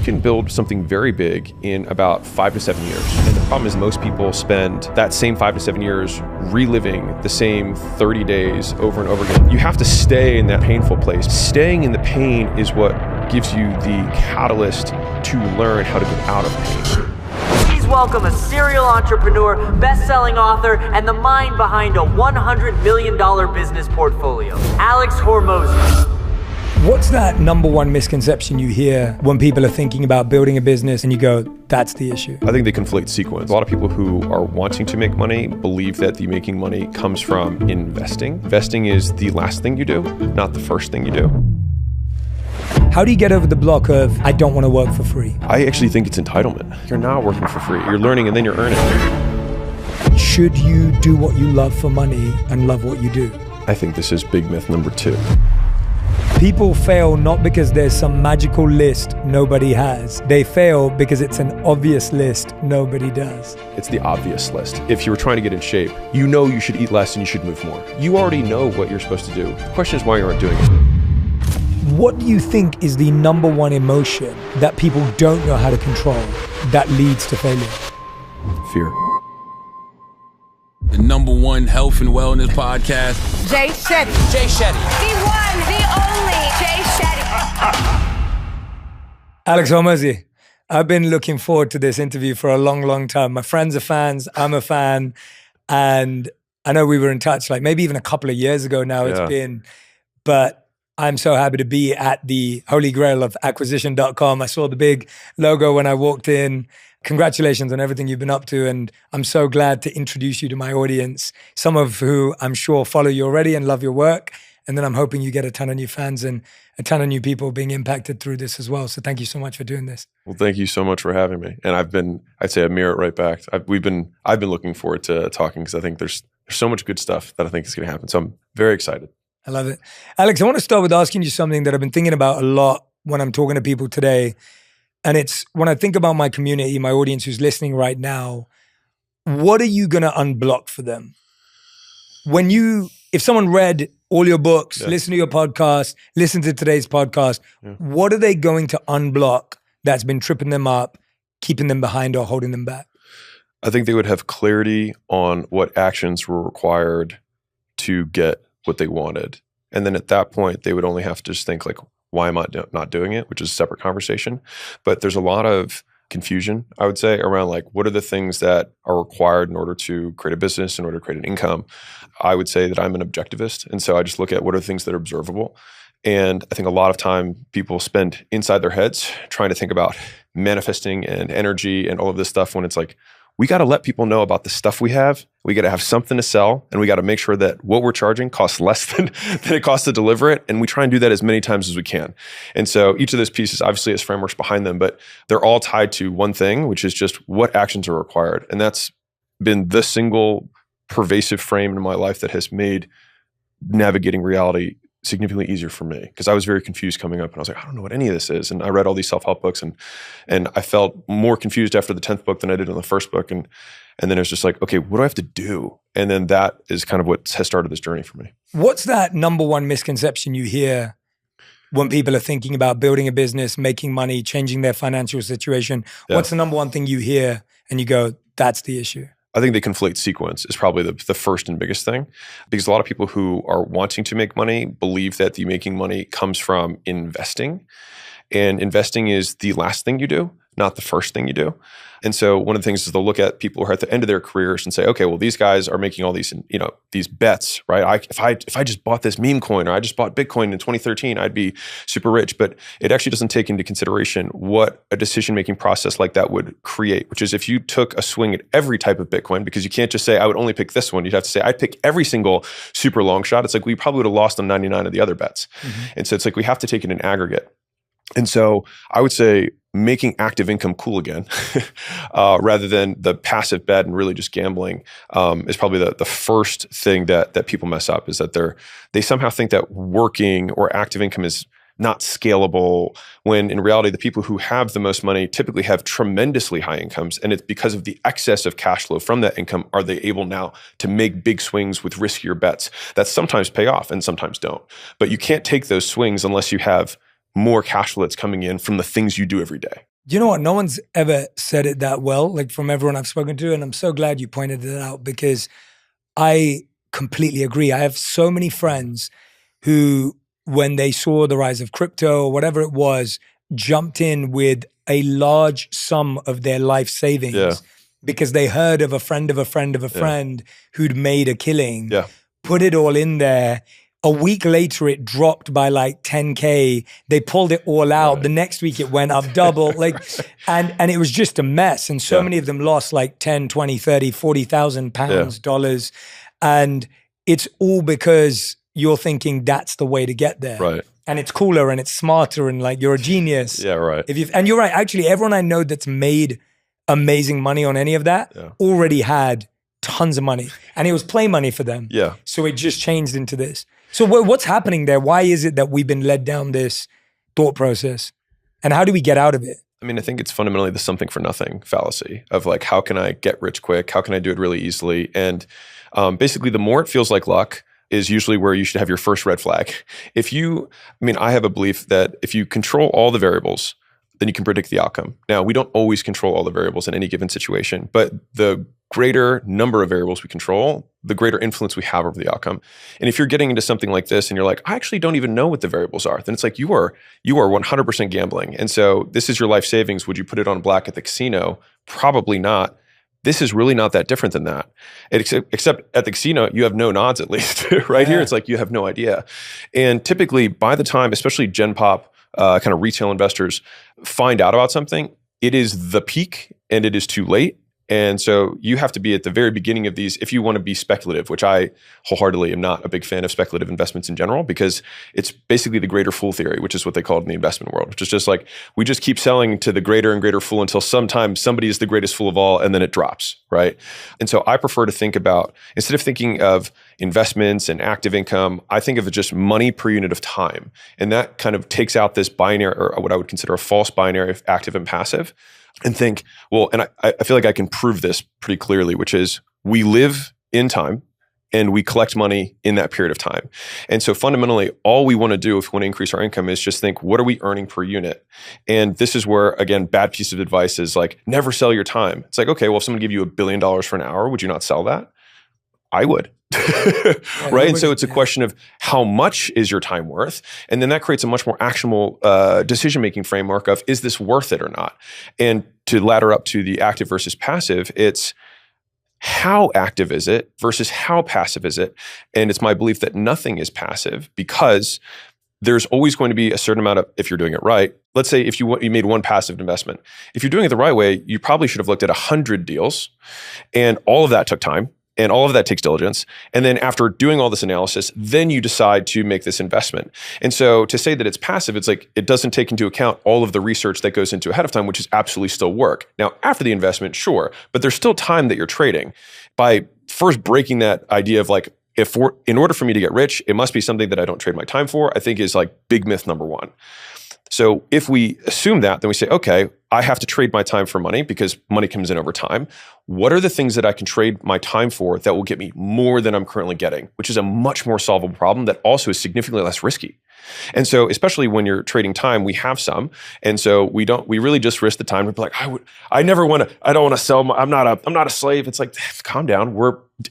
can build something very big in about 5 to 7 years. And the problem is most people spend that same 5 to 7 years reliving the same 30 days over and over again. You have to stay in that painful place. Staying in the pain is what gives you the catalyst to learn how to get out of pain. Please welcome a serial entrepreneur, best-selling author, and the mind behind a $100 million business portfolio, Alex Hormozi. What's that number one misconception you hear when people are thinking about building a business and you go, that's the issue? I think they conflate sequence. A lot of people who are wanting to make money believe that the making money comes from investing. Investing is the last thing you do, not the first thing you do. How do you get over the block of, I don't want to work for free? I actually think it's entitlement. You're not working for free. You're learning and then you're earning. Should you do what you love for money and love what you do? I think this is big myth number 2. People fail not because there's some magical list nobody has. They fail because it's an obvious list nobody does. It's the obvious list. If you were trying to get in shape, you know you should eat less and you should move more. You already know what you're supposed to do. The question is why you aren't doing it. What do you think is the number one emotion that people don't know how to control that leads to failure? Fear. The number one health and wellness podcast. Jay Shetty. Jay Shetty. The one, the only Jay Shetty. Alex Hormozi, I've been looking forward to this interview for a long, long time. My friends are fans, I'm a fan, and I know we were in touch like maybe even a couple of years ago now it's been, but I'm so happy to be at the holy grail of acquisition.com. I saw the big logo when I walked in. Congratulations on everything you've been up to. And I'm so glad to introduce you to my audience, some of who I'm sure follow you already and love your work. And then I'm hoping you get a ton of new fans and a ton of new people being impacted through this as well. So thank you so much for doing this. Well, thank you so much for having me. And I'd say I mirror it right back. I've been looking forward to talking because I think there's so much good stuff that I think is going to happen. So I'm very excited. I love it. Alex, I want to start with asking you something that I've been thinking about a lot when I'm talking to people today. And it's when I think about my community, my audience who's listening right now, what are you going to unblock for them? If someone read all your books, listen to your podcast, listen to today's podcast, what are they going to unblock that's been tripping them up, keeping them behind or holding them back? I think they would have clarity on what actions were required to get what they wanted. And then at that point, they would only have to just think like, why am I not doing it? Which is a separate conversation. But there's a lot of confusion, I would say, around like, what are the things that are required in order to create a business, in order to create an income? I would say that I'm an objectivist. And so I just look at what are the things that are observable. And I think a lot of time people spend inside their heads trying to think about manifesting and energy and all of this stuff when it's like, we got to let people know about the stuff we have. We got to have something to sell, and we got to make sure that what we're charging costs less than it costs to deliver it. And we try and do that as many times as we can. And so each of those pieces obviously has frameworks behind them, but they're all tied to one thing, which is just what actions are required. And that's been the single pervasive frame in my life that has made navigating reality significantly easier for me, because I was very confused coming up and I was like, I don't know what any of this is. And I read all these self-help books and I felt more confused after the 10th book than I did in the first book. And then it was just like, okay, what do I have to do? And then that is kind of what has started this journey for me. What's that number one misconception you hear when people are thinking about building a business, making money, changing their financial situation? What's the number one thing you hear and you go, that's the issue? I think they conflate sequence is probably the first and biggest thing, because a lot of people who are wanting to make money believe that the making money comes from investing, and investing is the last thing you do, not the first thing you do. And so one of the things is they'll look at people who are at the end of their careers and say, okay, well, these guys are making all these, these bets, right? If I just bought this meme coin or I just bought Bitcoin in 2013, I'd be super rich. But it actually doesn't take into consideration what a decision-making process like that would create, which is if you took a swing at every type of Bitcoin, because you can't just say, I would only pick this one. You'd have to say, I'd pick every single super long shot. It's like we probably would have lost on 99 of the other bets. Mm-hmm. And so it's like we have to take it in aggregate. And so I would say making active income cool again, rather than the passive bet and really just gambling, is probably the first thing that people mess up, is that they somehow think that working or active income is not scalable, when in reality, the people who have the most money typically have tremendously high incomes. And it's because of the excess of cash flow from that income are they able now to make big swings with riskier bets that sometimes pay off and sometimes don't. But you can't take those swings unless you have more cash flow that's coming in from the things you do every day. You know what? No one's ever said it that well, like from everyone I've spoken to. And I'm so glad you pointed it out because I completely agree. I have so many friends who, when they saw the rise of crypto or whatever it was, jumped in with a large sum of their life savings because they heard of a friend of a friend of a friend who'd made a killing, put it all in there. A week later, it dropped by like 10K. They pulled it all out. The next week, it went up double. And it was just a mess. And so many of them lost like 10, 20, 30, 40,000 pounds, dollars. And it's all because you're thinking that's the way to get there. Right. And it's cooler and it's smarter and like you're a genius. Yeah, right. And you're right. Actually, everyone I know that's made amazing money on any of that already had tons of money. And it was play money for them. Yeah. So it just changed into this. So what's happening there? Why is it that we've been led down this thought process? And how do we get out of it? I mean, I think it's fundamentally the something for nothing fallacy of like, how can I get rich quick? How can I do it really easily? And basically, the more it feels like luck is usually where you should have your first red flag. I have a belief that if you control all the variables, then you can predict the outcome. Now, we don't always control all the variables in any given situation, but the greater number of variables we control, the greater influence we have over the outcome. And if you're getting into something like this and you're like, I actually don't even know what the variables are, then it's like you are 100% gambling. And so this is your life savings. Would you put it on black at the casino? Probably not. This is really not that different than that. Except at the casino, you have no nods at least. Right here, it's like you have no idea. And typically by the time, especially Gen Pop, kind of retail investors find out about something, it is the peak and it is too late. And so you have to be at the very beginning of these if you want to be speculative, which I wholeheartedly am not a big fan of speculative investments in general, because it's basically the greater fool theory, which is what they call it in the investment world, which is just like we just keep selling to the greater and greater fool until sometimes somebody is the greatest fool of all and then it drops, right? And so I prefer to think about, instead of thinking of investments and active income, I think of it just money per unit of time. And that kind of takes out this binary, or what I would consider a false binary of active and passive. And think, well, and I feel like I can prove this pretty clearly, which is we live in time and we collect money in that period of time. And so fundamentally, all we want to do if we want to increase our income is just think, what are we earning per unit? And this is where, again, bad piece of advice is like, never sell your time. It's like, okay, well, if someone gave you $1 billion for an hour, would you not sell that? I would. Right? And so it's a question of how much is your time worth? And then that creates a much more actionable decision-making framework of, is this worth it or not? And to ladder up to the active versus passive, it's how active is it versus how passive is it? And it's my belief that nothing is passive because there's always going to be a certain amount of, if you're doing it right, let's say if you made one passive investment, if you're doing it the right way, you probably should have looked at 100 deals and all of that took time. And all of that takes diligence. And then after doing all this analysis, then you decide to make this investment. And so to say that it's passive, it's like it doesn't take into account all of the research that goes into ahead of time, which is absolutely still work. Now, after the investment, sure, but there's still time that you're trading. By first breaking that idea of like, in order for me to get rich, it must be something that I don't trade my time for, I think is like big myth number one. So if we assume that, then we say, okay, I have to trade my time for money because money comes in over time. What are the things that I can trade my time for that will get me more than I'm currently getting, which is a much more solvable problem that also is significantly less risky. And so especially when you're trading time, we have some. And so we really just risk the time to be like, I don't want to sell, I'm not a slave. It's like, calm down.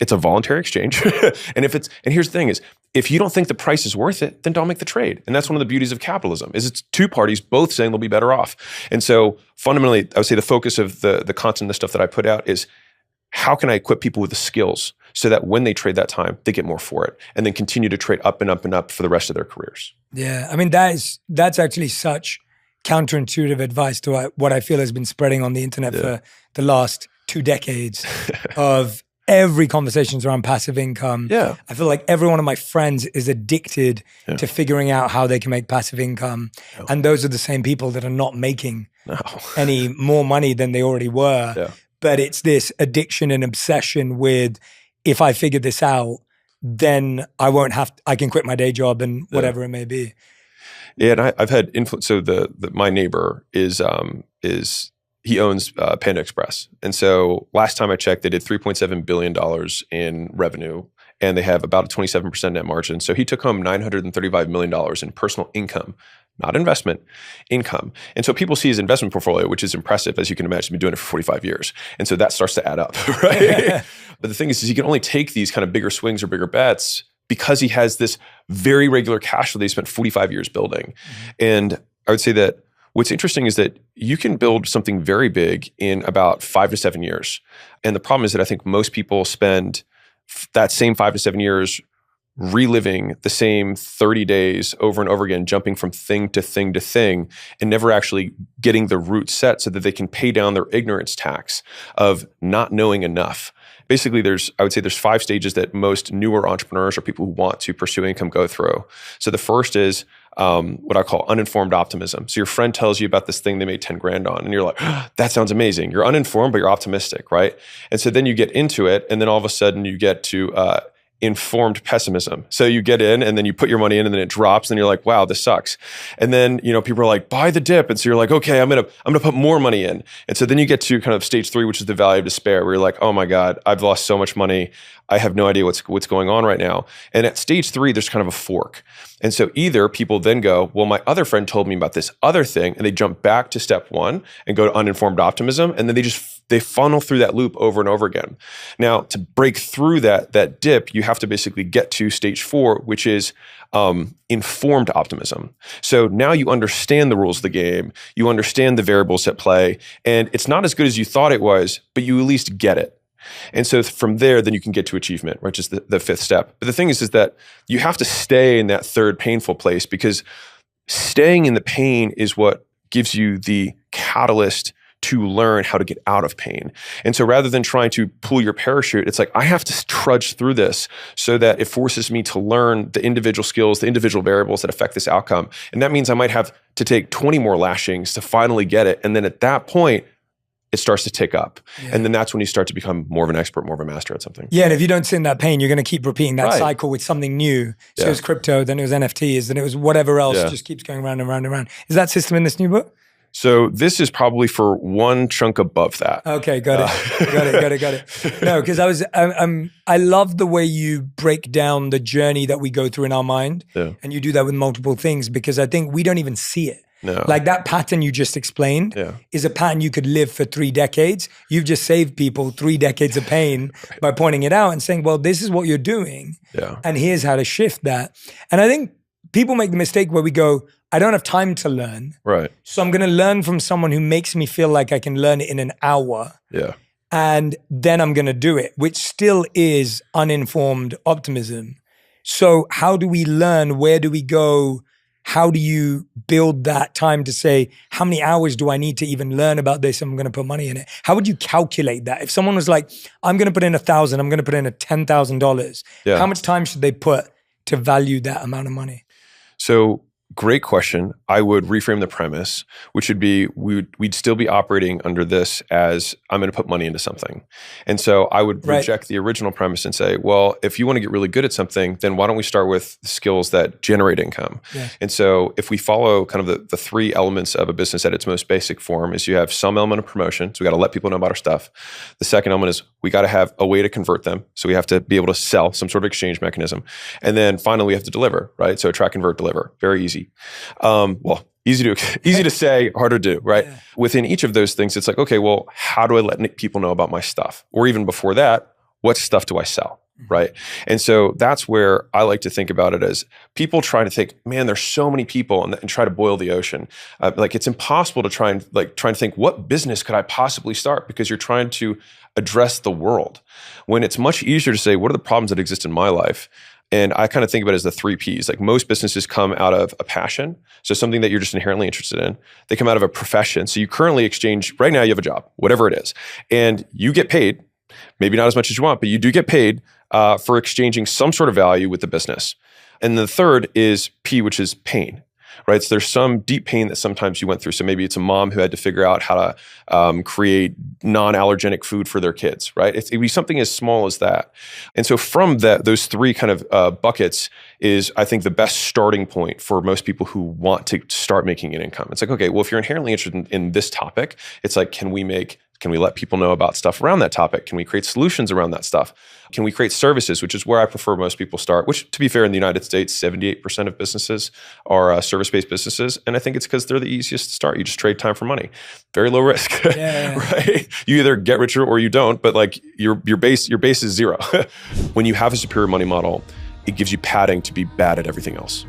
It's a voluntary exchange. And here's the thing is, if you don't think the price is worth it, then don't make the trade. And that's one of the beauties of capitalism is it's two parties both saying they'll be better off. And so fundamentally, I would say the focus of the content, the stuff that I put out is how can I equip people with the skills so that when they trade that time, they get more for it and then continue to trade up and up and up for the rest of their careers. Yeah. I mean, that's actually such counterintuitive advice to what I feel has been spreading on the internet for the last 2 decades of every conversation's around passive income. Yeah. I feel like every one of my friends is addicted to figuring out how they can make passive income. Oh. And those are the same people that are not making any more money than they already were. Yeah. But it's this addiction and obsession with, if I figure this out, then I can quit my day job and whatever it may be. Yeah, and I've had influence. So my neighbor is he owns Panda Express. And so last time I checked, they did $3.7 billion in revenue and they have about a 27% net margin. So he took home $935 million in personal income not investment, income. And so people see his investment portfolio, which is impressive, as you can imagine, been doing it for 45 years. And so that starts to add up, right? But the thing is he can only take these kind of bigger swings or bigger bets because he has this very regular cash flow that he spent 45 years building. And I would say that what's interesting is that you can build something very big in about 5 to 7 years. And the problem is that I think most people spend that same 5 to 7 years reliving the same 30 days over and over again, jumping from thing to thing to thing, and never actually getting the root set so that they can pay down their ignorance tax of not knowing enough. Basically, I would say there's 5 stages that most newer entrepreneurs or people who want to pursue income go through. So the first is what I call uninformed optimism. So your friend tells you about this thing they made 10 grand on, and you're like, oh, that sounds amazing. You're uninformed, but you're optimistic, right? And so then you get into it, and then all of a sudden you get to informed pessimism. So you get in and then you put your money in and then it drops and you're like, wow, this sucks. And then, people are like, buy the dip. And so you're like, okay, I'm going to put more money in. And so then you get to kind of stage 3, which is the valley of despair, where you're like, oh my God, I've lost so much money. I have no idea what's going on right now. And at stage 3, there's kind of a fork. And so either people then go, well, my other friend told me about this other thing, and they jump back to step 1 and go to uninformed optimism. And then they funnel through that loop over and over again. Now, to break through that dip, you have to basically get to stage 4, which is informed optimism. So now you understand the rules of the game, you understand the variables at play, and it's not as good as you thought it was, but you at least get it. And so from there, then you can get to achievement, which is the 5th step. But the thing is that you have to stay in that 3rd painful place, because staying in the pain is what gives you the catalyst to learn how to get out of pain. And so rather than trying to pull your parachute, it's like, I have to trudge through this so that it forces me to learn the individual skills, the individual variables that affect this outcome. And that means I might have to take 20 more lashings to finally get it. And then at that point, it starts to tick up. Yeah. And then that's when you start to become more of an expert, more of a master at something. Yeah, and if you don't sit in that pain, you're going to keep repeating that cycle with something new. So it was crypto, then it was NFTs, then it was whatever else, just keeps going round and round and round. Is that system in this new book? So this is probably for one chunk above that. Okay, got it. No, because I love the way you break down the journey that we go through in our mind. Yeah. And you do that with multiple things, because I think we don't even see it. No. Like that pattern you just explained is a pattern you could live for 3 decades. You've just saved people 3 decades of pain by pointing it out and saying, well, this is what you're doing. Yeah. And here's how to shift that. And I think people make the mistake where we go, I don't have time to learn. Right. So I'm going to learn from someone who makes me feel like I can learn it in an hour. Yeah. And then I'm going to do it, which still is uninformed optimism. So how do we learn? Where do we go? How do you build that time to say, how many hours do I need to even learn about this? I'm going to put money in it. How would you calculate that? If someone was like, I'm going to put in $1,000, I'm going to put in $10,000. How much time should they put to value that amount of money? So great question. I would reframe the premise, which would be we'd still be operating under this as I'm going to put money into something. And so I would reject the original premise and say, well, if you want to get really good at something, then why don't we start with skills that generate income? Yeah. And so if we follow kind of the 3 elements of a business at its most basic form, is you have some element of promotion. So we got to let people know about our stuff. The second element is we got to have a way to convert them. So we have to be able to sell, some sort of exchange mechanism. And then finally we have to deliver, right? So attract, convert, deliver. Very easy. Easy to say, hard to do, right? Yeah. Within each of those things, it's like, okay, well, how do I let people know about my stuff? Or even before that, what stuff do I sell, right? And so that's where I like to think about it as people try to think, man, there's so many people, and try to boil the ocean. Like it's impossible to try and think, what business could I possibly start? Because you're trying to address the world. When it's much easier to say, what are the problems that exist in my life? And I kind of think about it as the 3 Ps. Like most businesses come out of a passion, so something that you're just inherently interested in. They come out of a profession. So you currently exchange, right now you have a job, whatever it is, and you get paid, maybe not as much as you want, but you do get paid for exchanging some sort of value with the business. And the third is P, which is pain. Right? So there's some deep pain that sometimes you went through. So maybe it's a mom who had to figure out how to create non-allergenic food for their kids, right? It'd be something as small as that. And so from those 3 kind of buckets is, I think, the best starting point for most people who want to start making an income. It's like, okay, well, if you're inherently interested in this topic, it's like, can we make Can we let people know about stuff around that topic? Can we create solutions around that stuff? Can we create services, which is where I prefer most people start, which, to be fair, in the United States, 78% of businesses are service-based businesses. And I think it's because they're the easiest to start. You just trade time for money. Very low risk, right? You either get richer or you don't, but like your base is zero. When you have a superior money model, it gives you padding to be bad at everything else.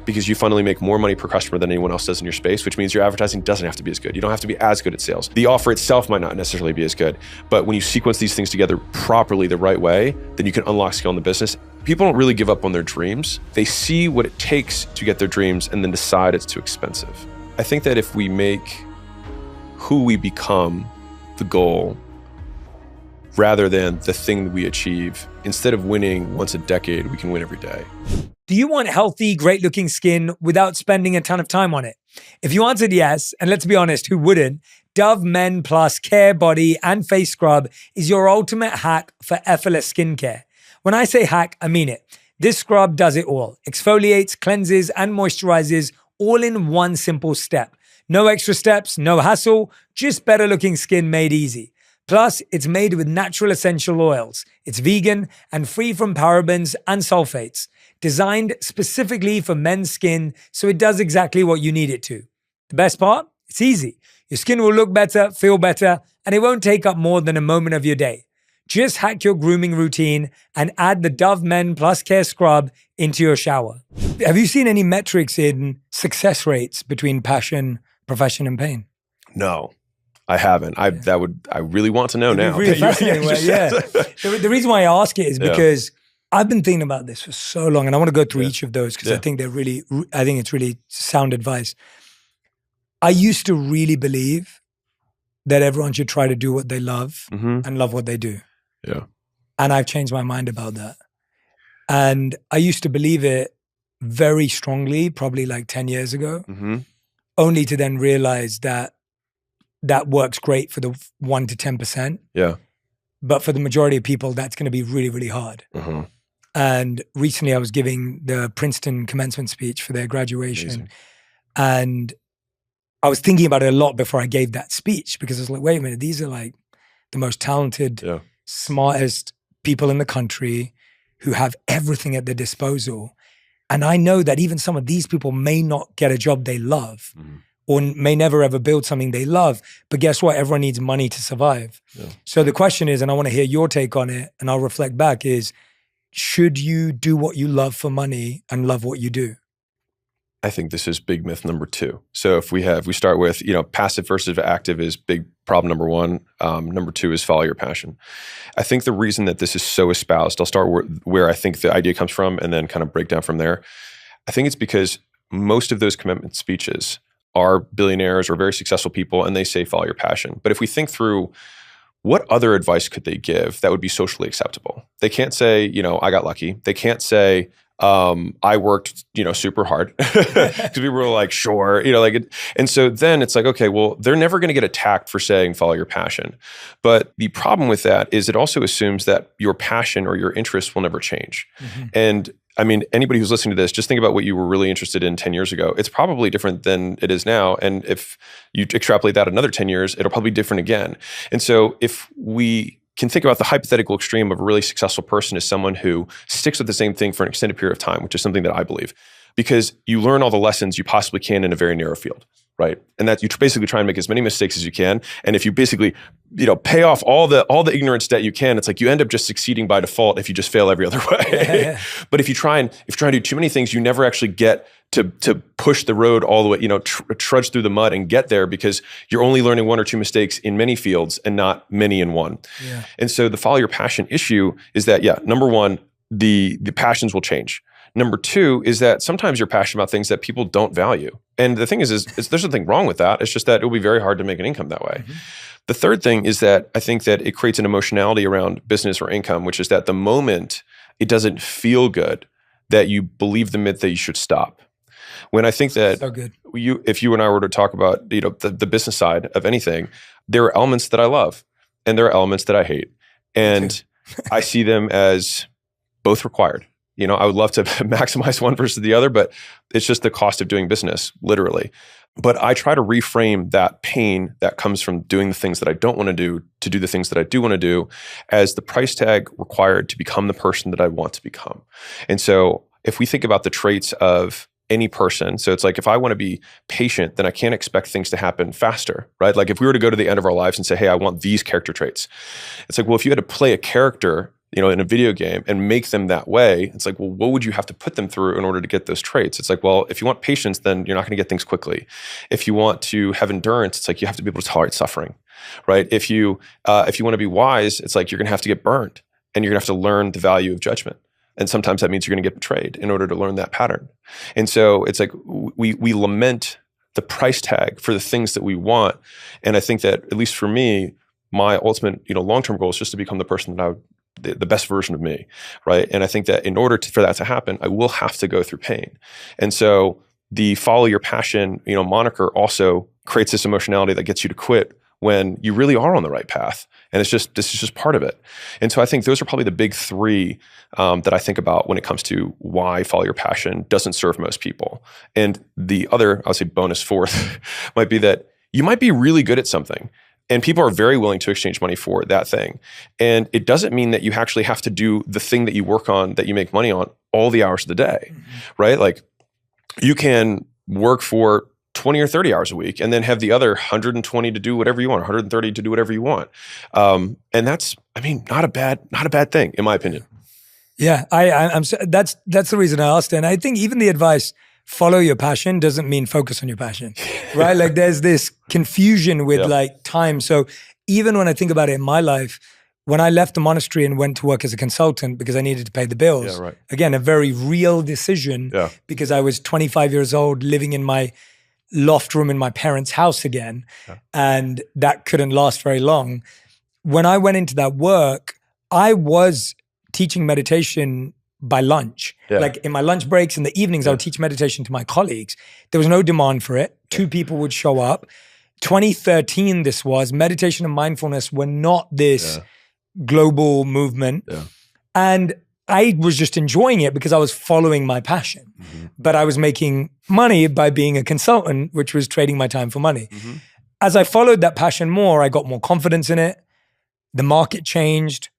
Because you fundamentally make more money per customer than anyone else does in your space, which means your advertising doesn't have to be as good. You don't have to be as good at sales. The offer itself might not necessarily be as good, but when you sequence these things together properly the right way, then you can unlock scale in the business. People don't really give up on their dreams. They see what it takes to get their dreams and then decide it's too expensive. I think that if we make who we become the goal rather than the thing that we achieve, instead of winning once a decade, we can win every day. Do you want healthy, great-looking skin without spending a ton of time on it? If you answered yes, and let's be honest, who wouldn't? Dove Men Plus Care Body and Face Scrub is your ultimate hack for effortless skincare. When I say hack, I mean it. This scrub does it all. Exfoliates, cleanses, and moisturizes all in one simple step. No extra steps, no hassle, just better-looking skin made easy. Plus, it's made with natural essential oils. It's vegan and free from parabens and sulfates. Designed specifically for men's skin, so it does exactly what you need it to. The best part? It's easy. Your skin will look better, feel better, and it won't take up more than a moment of your day. Just hack your grooming routine and add the Dove Men Plus Care Scrub into your shower. Have you seen any metrics in success rates between passion, profession, and pain? No. I haven't. I really want to know now. Really fascinating. The reason why I ask it is because I've been thinking about this for so long, and I want to go through each of those because I think it's really sound advice. I used to really believe that everyone should try to do what they love and love what they do. Yeah. And I've changed my mind about that. And I used to believe it very strongly, probably like 10 years ago, only to then realize that works great for the 1 to 10%. Yeah. But for the majority of people, that's going to be really, really hard. And recently I was giving the Princeton commencement speech for their graduation. Amazing. And I was thinking about it a lot before I gave that speech because I was like, wait a minute, these are like the most talented, smartest people in the country who have everything at their disposal. And I know that even some of these people may not get a job they love or may never ever build something they love. But guess what? Everyone needs money to survive. Yeah. So the question is, and I want to hear your take on it, and I'll reflect back, is should you do what you love for money and love what you do? I think this is big myth number 2. So if we start with, passive versus active is big problem number 1. Number 2 is follow your passion. I think the reason that this is so espoused, I'll start where I think the idea comes from and then kind of break down from there. I think it's because most of those commitment speeches are billionaires or very successful people and they say follow your passion. But if we think through what other advice could they give that would be socially acceptable? They can't say, I got lucky. They can't say, I worked, super hard because people were like, sure, and so then it's like, okay, well, they're never going to get attacked for saying follow your passion. But the problem with that is it also assumes that your passion or your interest will never change. And I mean, anybody who's listening to this, just think about what you were really interested in 10 years ago. It's probably different than it is now. And if you extrapolate that another 10 years, it'll probably be different again. And so if we can think about the hypothetical extreme of a really successful person as someone who sticks with the same thing for an extended period of time, which is something that I believe, because you learn all the lessons you possibly can in a very narrow field, right? And that you basically try and make as many mistakes as you can. And if you basically, pay off all the ignorance debt you can, it's like you end up just succeeding by default if you just fail every other way. But if you try and do too many things, you never actually get to push the road all the way, trudge through the mud and get there because you're only learning 1 or 2 mistakes in many fields and not many in one. Yeah. And so the follow your passion issue is that, number 1, the passions will change. Number 2 is that sometimes you're passionate about things that people don't value. And the thing is there's nothing wrong with that. It's just that it will be very hard to make an income that way. The third thing is that I think that it creates an emotionality around business or income, which is that the moment it doesn't feel good, that you believe the myth that you should stop. When I think that if you and I were to talk about the business side of anything, there are elements that I love and there are elements that I hate. And I see them as both required. I would love to maximize one versus the other, but it's just the cost of doing business, literally. But I try to reframe that pain that comes from doing the things that I don't want to do the things that I do want to do, as the price tag required to become the person that I want to become. And so if we think about the traits of any person, so it's like, if I want to be patient, then I can't expect things to happen faster, right? Like if we were to go to the end of our lives and say, hey, I want these character traits. It's like, well, if you had to play a character in a video game and make them that way, it's like, well, what would you have to put them through in order to get those traits? It's like, well, if you want patience, then you're not going to get things quickly. If you want to have endurance, it's like you have to be able to tolerate suffering, right? If you want to be wise, it's like you're going to have to get burned, and you're going to have to learn the value of judgment. And sometimes that means you're going to get betrayed in order to learn that pattern. And so it's like we lament the price tag for the things that we want. And I think that, at least for me, my ultimate long-term goal is just to become the person that the best version of me, right? And I think that in order for that to happen, I will have to go through pain. And so the follow your passion, moniker also creates this emotionality that gets you to quit when you really are on the right path. And this is just part of it. And so I think those are probably the big three that I think about when it comes to why follow your passion doesn't serve most people. And the other, I would say bonus fourth, might be that you might be really good at something, and people are very willing to exchange money for that thing. And it doesn't mean that you actually have to do the thing that you work on, that you make money on, all the hours of the day, right? Like you can work for 20 or 30 hours a week and then have the other 120 to do whatever you want, 130 to do whatever you want. And that's, not a bad thing, in my opinion. Yeah, that's the reason I asked it. And I think even the advice, follow your passion, doesn't mean focus on your passion, right? Like there's this confusion with like time. So even when I think about it in my life, when I left the monastery and went to work as a consultant because I needed to pay the bills, again, a very real decision because I was 25 years old living in my loft room in my parents' house again, and that couldn't last very long. When I went into that work, I was teaching meditation by lunch. Like in my lunch breaks in the evenings, I would teach meditation to my colleagues. There was no demand for it. 2 people would show up. 2013, this was, meditation and mindfulness were not this global movement. And I was just enjoying it because I was following my passion. But I was making money by being a consultant, which was trading my time for money. As I followed that passion more, I got more confidence in it. The market changed.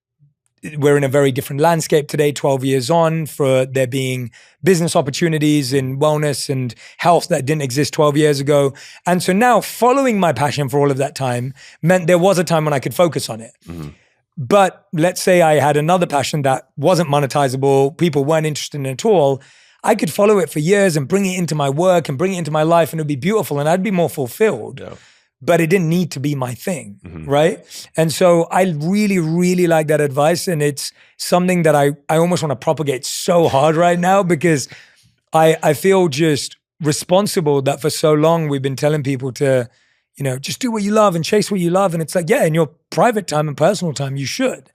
We're in a very different landscape today, 12 years on, for there being business opportunities in wellness and health that didn't exist 12 years ago. And so now following my passion for all of that time meant there was a time when I could focus on it. But let's say I had another passion that wasn't monetizable, people weren't interested in it at all. I could follow it for years and bring it into my work and bring it into my life, and it would be beautiful and I'd be more fulfilled. But it didn't need to be my thing, right? And so I really, really like that advice. And it's something that I almost want to propagate so hard right now, because I feel just responsible that for so long we've been telling people to, just do what you love and chase what you love. And it's like, yeah, in your private time and personal time, you should.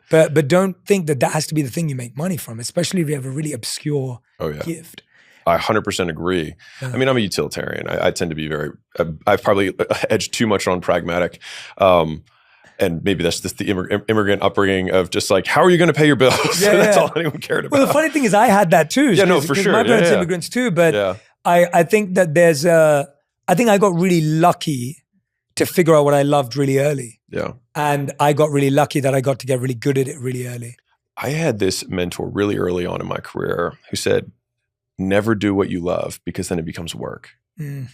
But don't think that has to be the thing you make money from, especially if you have a really obscure gift. I 100% agree. I'm a utilitarian. I tend to be I've probably edged too much on pragmatic. And maybe that's just the immigrant upbringing of just like, how are you going to pay your bills? That's all anyone cared about. Well, the funny thing is I had that too. Yeah, no, for sure. My parents are immigrants too. But I think that I think I got really lucky to figure out what I loved really early. And I got really lucky that I got to get really good at it really early. I had this mentor really early on in my career who said, never do what you love, because then it becomes work. And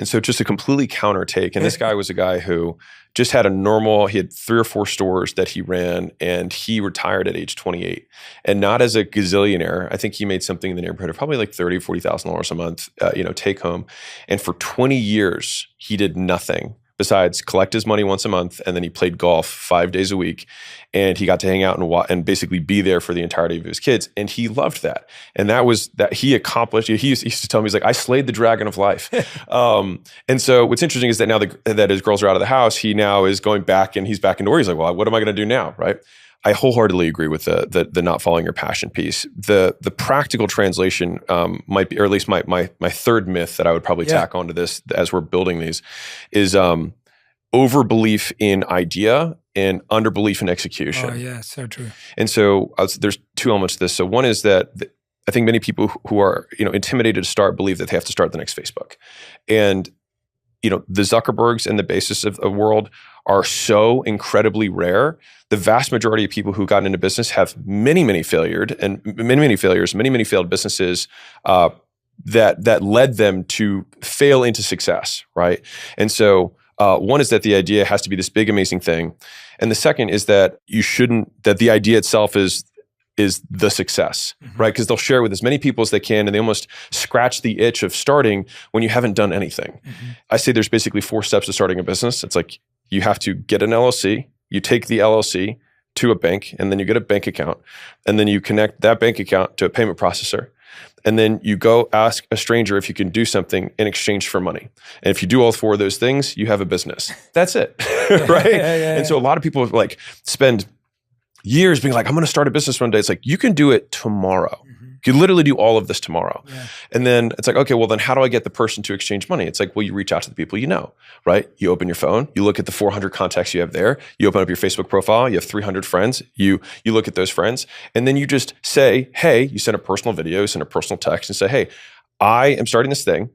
so just a completely counter take. And this guy was a guy who just had he had 3 or 4 stores that he ran, and he retired at age 28. And not as a gazillionaire. I think he made something in the neighborhood of probably like $30,000, $40,000 a month, take home. And for 20 years, he did nothing besides collect his money once a month, and then he played golf 5 days a week, and he got to hang out and basically be there for the entirety of his kids, and he loved that. And that he accomplished. He used to tell me, he's like, I slayed the dragon of life. And so what's interesting is that now that his girls are out of the house, he now is going back, and he's back into work. He's like, well, what am I going to do now, right? I wholeheartedly agree with the not following your passion piece. The practical translation might be, or at least my third myth that I would probably tack onto this as we're building these, is overbelief in idea and under belief in execution. Oh yeah, so true. And so there's two elements to this. So one is that I think many people who are intimidated to start believe that they have to start the next Facebook. And the Zuckerbergs and the Bezos of the world are so incredibly rare. The vast majority of people who've gotten into business have many failed businesses that led them to fail into success, right? And so one is that the idea has to be this big, amazing thing. And the second is that that the idea itself is the success, right? Because they'll share with as many people as they can, and they almost scratch the itch of starting when you haven't done anything. I say there's basically 4 steps to starting a business. It's like you have to get an LLC, you take the LLC to a bank, and then you get a bank account, and then you connect that bank account to a payment processor. And then you go ask a stranger if you can do something in exchange for money. And if you do all 4 of those things, you have a business. That's it, right? And so a lot of people like spend years being like, I'm going to start a business one day. It's like, you can do it tomorrow. You can literally do all of this tomorrow. Yeah. And then it's like, okay, well then how do I get the person to exchange money? It's like, well, you reach out to the people you know, right? You open your phone, you look at the 400 contacts you have there, you open up your Facebook profile, you have 300 friends, you look at those friends, and then you just say, hey, you send a personal video, you send a personal text and say, hey, I am starting this thing.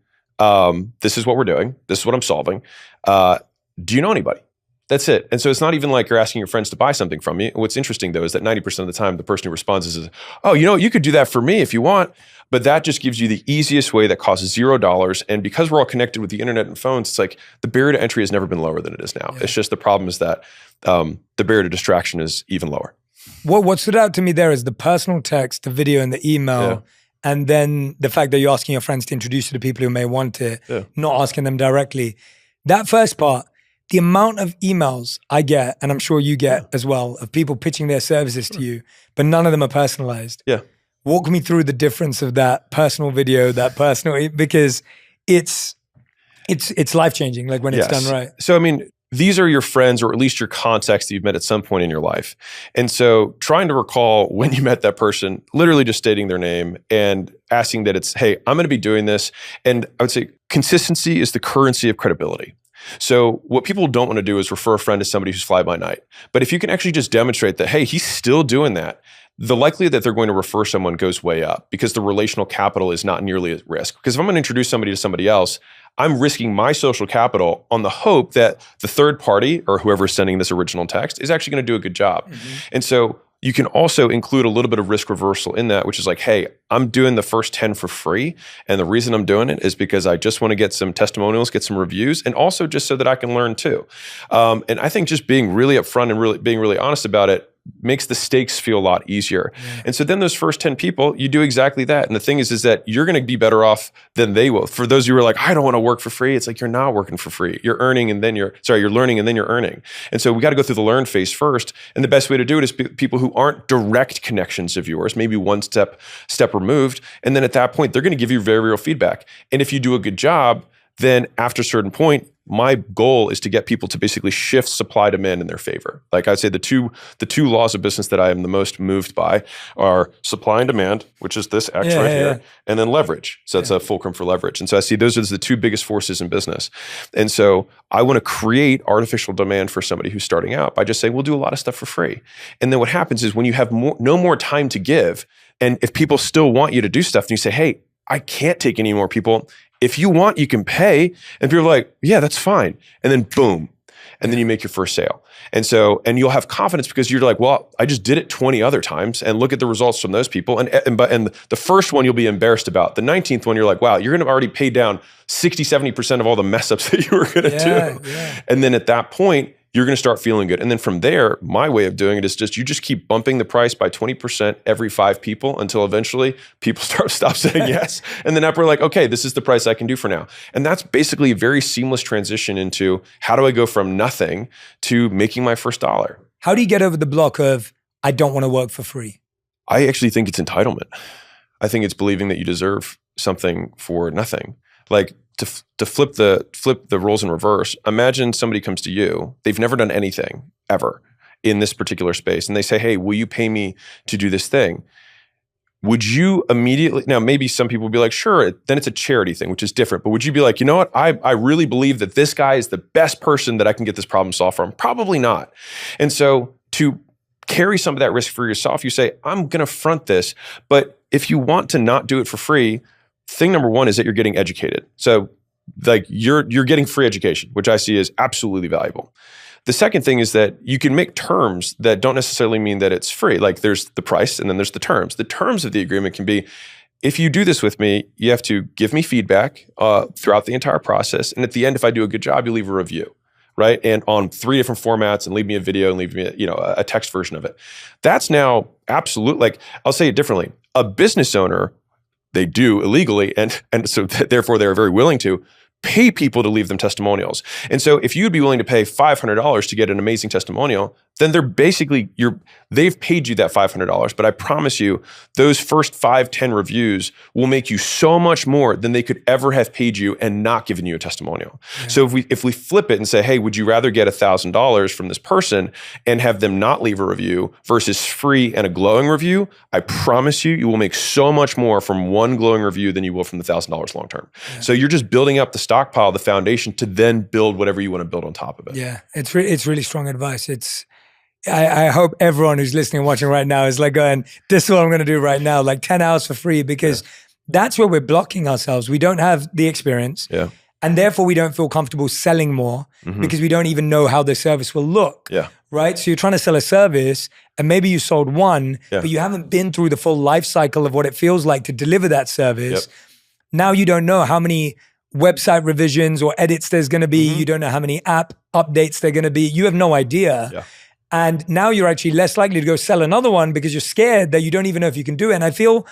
This is what we're doing. This is what I'm solving. Do you know anybody? That's it. And so it's not even like you're asking your friends to buy something from you. What's interesting though is that 90% of the time, the person who responds is, oh, you could do that for me if you want. But that just gives you the easiest way that costs $0. And because we're all connected with the internet and phones, it's like the barrier to entry has never been lower than it is now. Yeah. It's just the problem is that the barrier to distraction is even lower. What stood out to me there is the personal text, the video and the email, and then the fact that you're asking your friends to introduce you to people who may want it, not asking them directly. That first part, the amount of emails I get, and I'm sure you get as well, of people pitching their services to you, but none of them are personalized. Yeah. Walk me through the difference of that personal video, because it's life-changing, like when it's done right. So, I mean, these are your friends or at least your contacts that you've met at some point in your life. And so trying to recall when you met that person, literally just stating their name and asking that it's, hey, I'm going to be doing this. And I would say consistency is the currency of credibility. So what people don't want to do is refer a friend to somebody who's fly by night. But if you can actually just demonstrate that, hey, he's still doing that, the likelihood that they're going to refer someone goes way up because the relational capital is not nearly at risk. Because if I'm going to introduce somebody to somebody else, I'm risking my social capital on the hope that the third party or whoever is sending this original text is actually going to do a good job. And so you can also include a little bit of risk reversal in that, which is like, hey, I'm doing the first 10 for free. And the reason I'm doing it is because I just want to get some testimonials, get some reviews, and also just so that I can learn too. And I think just being really upfront and being really honest about it makes the stakes feel a lot easier. Yeah. And so then those first 10 people, you do exactly that. And the thing is that you're going to be better off than they will. For those who are like, I don't want to work for free. It's like, you're not working for free. You're learning and then you're earning. And so we got to go through the learn phase first. And the best way to do it is people who aren't direct connections of yours, maybe one step removed. And then at that point, they're going to give you very real feedback. And if you do a good job, then after a certain point, my goal is to get people to basically shift supply demand in their favor. Like I'd say the two laws of business that I am the most moved by are supply and demand, which is this X here, and then leverage. So that's a fulcrum for leverage. And so I see those are the two biggest forces in business. And so I want to create artificial demand for somebody who's starting out by just saying, we'll do a lot of stuff for free. And then what happens is when you have no more time to give, and if people still want you to do stuff, and you say, hey, I can't take any more people. If you want, you can pay. And people are like, yeah, that's fine. And then boom. And then you make your first sale. And you'll have confidence because you're like, well, I just did it 20 other times and look at the results from those people. And the first one you'll be embarrassed about. The 19th one, you're like, wow, you're going to already pay down 60, 70% of all the mess ups that you were going to do. Yeah. And then at that point, you're going to start feeling good. And then from there, my way of doing it is you just keep bumping the price by 20% every 5 people until eventually people stop saying yes. And then after we're like, okay, this is the price I can do for now. And that's basically a very seamless transition into how do I go from nothing to making my first dollar. How do you get over the block of, I don't want to work for free? I actually think it's entitlement. I think it's believing that you deserve something for nothing. Like, to flip the roles in reverse, imagine somebody comes to you, they've never done anything ever in this particular space, and they say, hey, will you pay me to do this thing? would you immediately, now maybe some people would be like, sure, then it's a charity thing, which is different. But would you be like, you know what? I really believe that this guy is the best person that I can get this problem solved from? Probably not. And so to carry some of that risk for yourself, you say, I'm going to front this. But if you want to not do it for free, thing number one is that you're getting educated. So like you're getting free education, which I see as absolutely valuable. The second thing is that you can make terms that don't necessarily mean that it's free. Like there's the price and then there's the terms. The terms of the agreement can be, if you do this with me, you have to give me feedback throughout the entire process. And at the end, if I do a good job, you leave a review, right? And on 3 different formats, and leave me a video and leave me a text version of it. That's now absolute. Like I'll say it differently. A business owner, they do illegally, and so therefore they're very willing to pay people to leave them testimonials. And so if you'd be willing to pay $500 to get an amazing testimonial, then they're basically, they've paid you that $500. But I promise you, those first 5-10 reviews will make you so much more than they could ever have paid you and not given you a testimonial. Yeah. So if we flip it and say, hey, would you rather get $1,000 from this person and have them not leave a review versus free and a glowing review? I promise you, you will make so much more from one glowing review than you will from the $1,000 long term. Yeah. So you're just building up the stockpile, the foundation to then build whatever you want to build on top of it. Yeah, it's really strong advice. I hope everyone who's listening and watching right now is like going, this is what I'm going to do right now, like 10 hours for free, because that's where we're blocking ourselves. We don't have the experience. Yeah. And therefore we don't feel comfortable selling more because we don't even know how the service will look. Yeah. Right? So you're trying to sell a service and maybe you sold one, but you haven't been through the full life cycle of what it feels like to deliver that service. Yep. Now you don't know how many website revisions or edits there's going to be. You don't know how many app updates they're going to be. You have no idea. Yeah. And now you're actually less likely to go sell another one because you're scared that you don't even know if you can do it. And I feel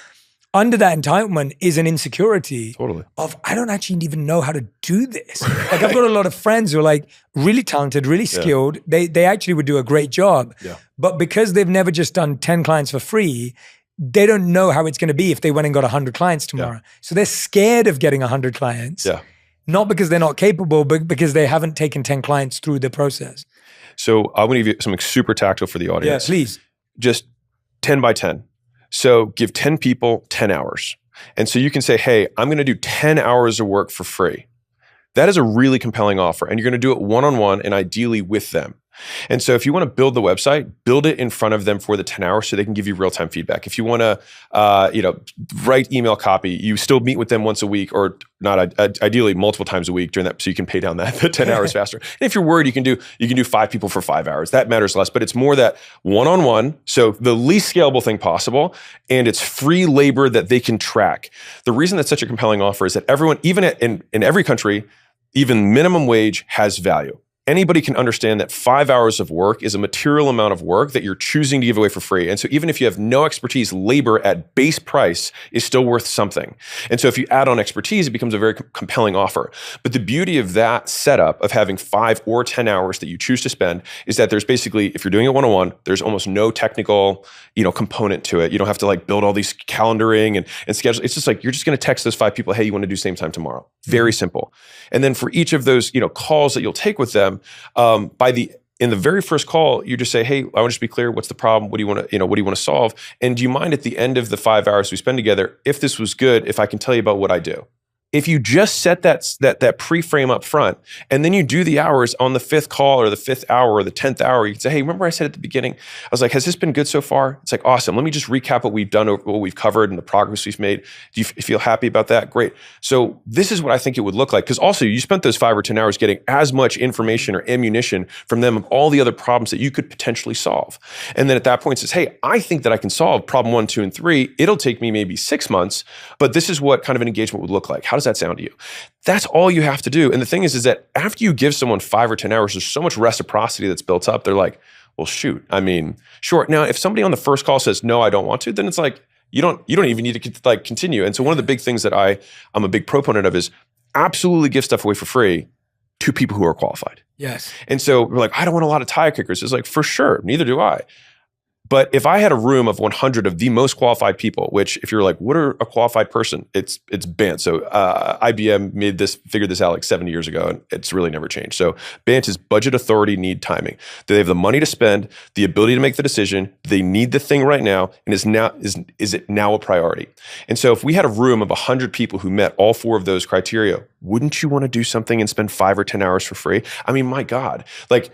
under that entitlement is an insecurity of, I don't actually even know how to do this. Like I've got a lot of friends who are like really talented, really skilled. They actually would do a great job. Yeah. But because they've never just done 10 clients for free, they don't know how it's going to be if they went and got 100 clients tomorrow. Yeah. So they're scared of getting 100 clients. Yeah. Not because they're not capable, but because they haven't taken 10 clients through the process. So I'm going to give you something super tactile for the audience. Yeah, please. Just 10 by 10. So give 10 people 10 hours. And so you can say, hey, I'm going to do 10 hours of work for free. That is a really compelling offer. And you're going to do it one-on-one and ideally with them. And so if you want to build the website, build it in front of them for the 10 hours so they can give you real-time feedback. If you want to, write email copy, you still meet with them once a week or not, ideally multiple times a week during that, so you can pay down that 10 hours faster. And if you're worried, you can do 5 people for 5 hours. That matters less, but it's more that one-on-one. So the least scalable thing possible, and it's free labor that they can track. The reason that's such a compelling offer is that everyone, even in every country, even minimum wage has value. Anybody can understand that 5 hours of work is a material amount of work that you're choosing to give away for free. And so even if you have no expertise, labor at base price is still worth something. And so if you add on expertise, it becomes a very compelling offer. But the beauty of that setup of having 5 or 10 hours that you choose to spend is that there's basically, if you're doing it one-on-one, there's almost no technical, component to it. You don't have to like build all these calendaring and schedule. It's just like, you're just going to text those 5 people, hey, you want to do same time tomorrow. Very simple. And then for each of those, calls that you'll take with them, in the very first call, you just say, hey, I want to just be clear. What's the problem? What do you want to, solve? And do you mind at the end of the 5 hours we spend together, if this was good, if I can tell you about what I do? If you just set that pre-frame up front, and then you do the hours on the 5th call or the 5th hour or the 10th hour, you can say, hey, remember I said at the beginning, I was like, has this been good so far? It's like, awesome. Let me just recap what we've done, what we've covered and the progress we've made. Do you feel happy about that? Great. So this is what I think it would look like. Because also you spent those 5 or 10 hours getting as much information or ammunition from them of all the other problems that you could potentially solve. And then at that point it says, hey, I think that I can solve problem 1, 2, and 3. It'll take me maybe 6 months, but this is what kind of an engagement would look like. How does that sound to you? That's all you have to do. And the thing is that after you give someone 5 or 10 hours, there's so much reciprocity that's built up. They're like, well, shoot. I mean, sure. Now, if somebody on the first call says, no, I don't want to, then it's like, you don't even need to continue. And so one of the big things that I'm a big proponent of is absolutely give stuff away for free to people who are qualified. Yes. And so we're like, I don't want a lot of tire kickers. It's like, for sure. Neither do I. But if I had a room of 100 of the most qualified people, which if you're like, what are a qualified person? It's BANT. So IBM figured this out like 70 years ago, and it's really never changed. So BANT is budget, authority, need, timing. They have the money to spend, the ability to make the decision. They need the thing right now, and is it now a priority? And so if we had a room of 100 people who met all 4 of those criteria, wouldn't you want to do something and spend 5 or 10 hours for free? I mean, my God, like,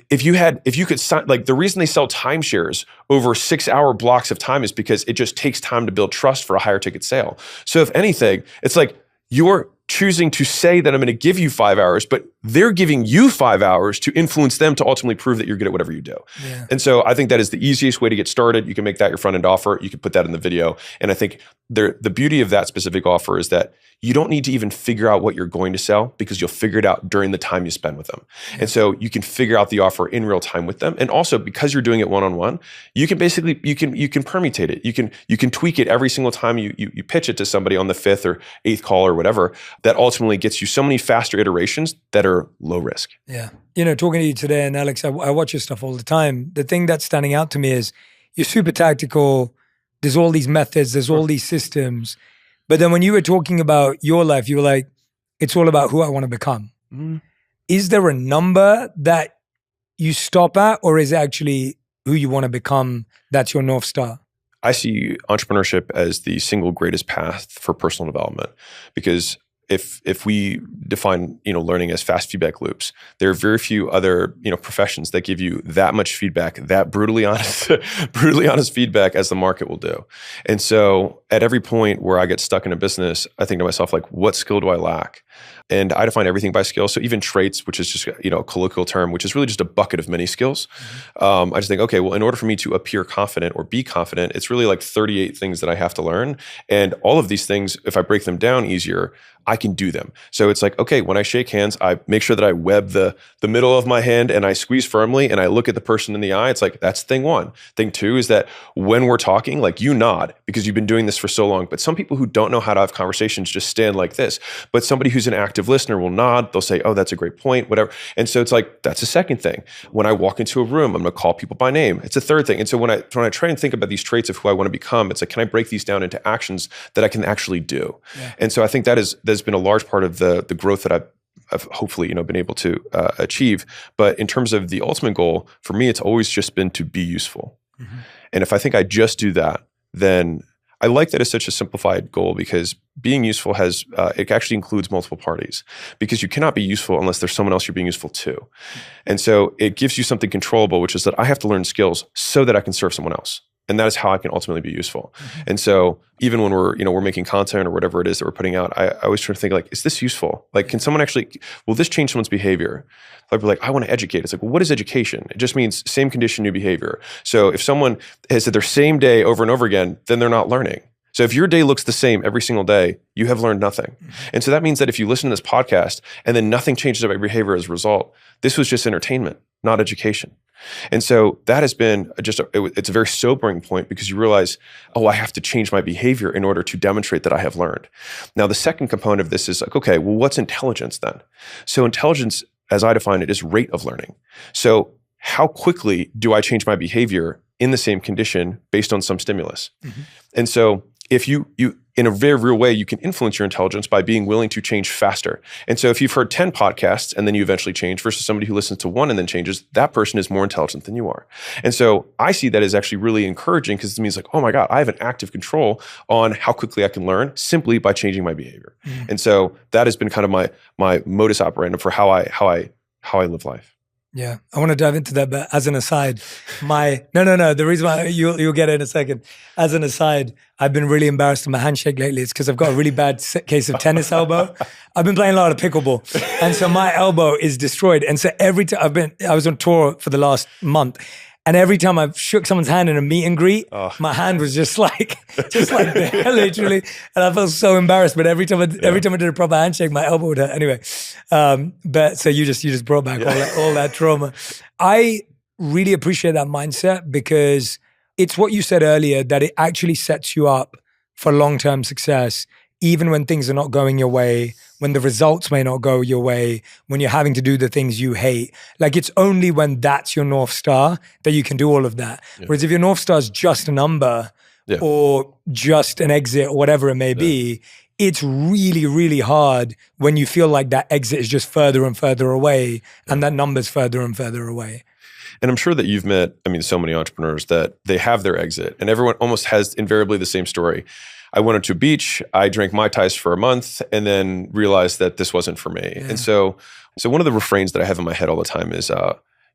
if you could sign, like the reason they sell timeshares over 6-hour blocks of time is because it just takes time to build trust for a higher ticket sale. So if anything, it's like you're choosing to say that I'm going to give you 5 hours, but they're giving you 5 hours to influence them to ultimately prove that you're good at whatever you do. Yeah. And so I think that is the easiest way to get started. You can make that your front end offer. You can put that in the video. And I think the beauty of that specific offer is that you don't need to even figure out what you're going to sell because you'll figure it out during the time you spend with them. Yeah. And so you can figure out the offer in real time with them. And also because you're doing it one-on-one, you can basically, you can permutate it. You can tweak it every single time you pitch it to somebody on the 5th or 8th call or whatever. That ultimately gets you so many faster iterations that are low risk. Yeah. You know, talking to you today, and Alex, I watch your stuff all the time. The thing that's standing out to me is you're super tactical. There's all these methods. There's all these systems. But then when you were talking about your life, you were like, it's all about who I want to become. Mm. Is there a number that you stop at, or is it actually who you want to become that's your North Star? I see entrepreneurship as the single greatest path for personal development, because if we define learning as fast feedback loops, there are very few other professions that give you that much feedback, that brutally honest feedback as the market will do. And so at every point where I get stuck in a business, I think to myself, like, what skill do I lack? And I define everything by skill. So even traits, which is just a colloquial term, which is really just a bucket of many skills. Mm-hmm. I just think, okay, well, in order for me to appear confident or be confident, it's really like 38 things that I have to learn. And all of these things, if I break them down easier, I can do them. So it's like, okay, when I shake hands, I make sure that I web the middle of my hand and I squeeze firmly and I look at the person in the eye. It's like, that's thing one. Thing two is that when we're talking, like, you nod because you've been doing this for so long. But some people who don't know how to have conversations just stand like this. But somebody who's an active listener will nod. They'll say, oh, that's a great point, whatever. And so it's like, that's a second thing. When I walk into a room, I'm going to call people by name. It's a third thing. And so when I try and think about these traits of who I want to become, it's like, can I break these down into actions that I can actually do? Yeah. And so I think there's been a large part of the growth that I've hopefully been able to achieve. But in terms of the ultimate goal, for me, it's always just been to be useful. Mm-hmm. And if I think I just do that, then I like that it's such a simplified goal, because being useful has it actually includes multiple parties, because you cannot be useful unless there's someone else you're being useful to. And so it gives you something controllable, which is that I have to learn skills so that I can serve someone else. And that is how I can ultimately be useful. Mm-hmm. And so even when we're making content or whatever it is that we're putting out, I always try to think, like, is this useful? Like, can someone will this change someone's behavior? Like, I want to educate. It's like, well, what is education? It just means same condition, new behavior. So if someone has said their same day over and over again, then they're not learning. So if your day looks the same every single day, you have learned nothing. Mm-hmm. And so that means that if you listen to this podcast and then nothing changes about your behavior as a result, this was just entertainment, not education. And so that has been it's a very sobering point, because you realize, oh, I have to change my behavior in order to demonstrate that I have learned. Now, the second component of this is like, okay, well, what's intelligence then? So intelligence, as I define it, is rate of learning. So how quickly do I change my behavior in the same condition based on some stimulus? Mm-hmm. And so if you in a very real way, you can influence your intelligence by being willing to change faster. And so if you've heard 10 podcasts and then you eventually change versus somebody who listens to one and then changes, that person is more intelligent than you are. And so I see that as actually really encouraging, because it means like, oh my God, I have an active control on how quickly I can learn simply by changing my behavior. Mm. And so that has been kind of my modus operandi for how I live life. Yeah, I want to dive into that, but as an aside, no. The reason why you'll get it in a second. As an aside, I've been really embarrassed in my handshake lately. It's because I've got a really bad case of tennis elbow. I've been playing a lot of pickleball, and so my elbow is destroyed. And so every time I was on tour for the last month, and every time I've shook someone's hand in a meet and greet, my hand was just like there, literally. And I felt so embarrassed. But every time I did a proper handshake, my elbow would hurt. Anyway, but so you just brought back all that trauma. I really appreciate that mindset, because it's what you said earlier, that it actually sets you up for long-term success, even when things are not going your way, when the results may not go your way, when you're having to do the things you hate. Like, it's only when that's your North Star that you can do all of that. Yeah. Whereas if your North Star is just a number or just an exit or whatever it may be, it's really, really hard when you feel like that exit is just further and further away and that number's further and further away. And I'm sure that you've met, so many entrepreneurs that they have their exit, and everyone almost has invariably the same story. I went to a beach, I drank Mai Tais for a month, and then realized that this wasn't for me. Yeah. And so one of the refrains that I have in my head all the time is,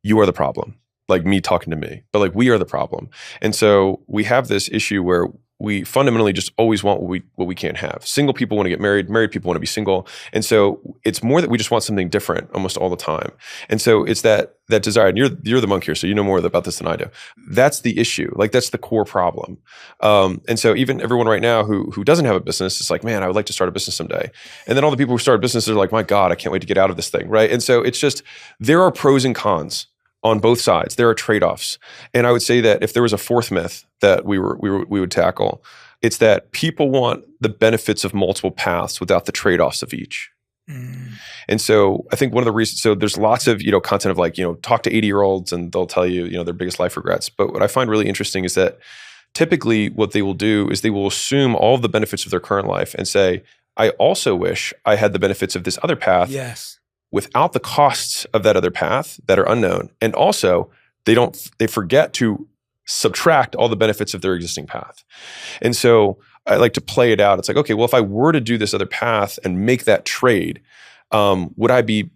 you are the problem. Like me talking to me, but like we are the problem. And so we have this issue where we fundamentally just always want what we can't have. Single people want to get married people want to be single. And so it's more that we just want something different almost all the time. And so it's that desire, and you're the monk here, so you know more about this than I do. That's the issue. Like, that's the core problem. And so even everyone right now who doesn't have a business is like, man, I would like to start a business someday. And then all the people who start businesses are like, my God, I can't wait to get out of this thing, right? And so it's just, there are pros and cons on both sides. There are trade-offs. And I would say that if there was a fourth myth that we would tackle, it's that people want the benefits of multiple paths without the trade-offs of each. And so I think one of the reasons, so there's lots of, content of like, talk to 80-year-olds and they'll tell you, their biggest life regrets. But what I find really interesting is that typically what they will do is they will assume all of the benefits of their current life and say, I also wish I had the benefits of this other path. Yes. Without the costs of that other path that are unknown. And also, they forget to subtract all the benefits of their existing path. And so I like to play it out. It's like, okay, well, if I were to do this other path and make that trade, would I be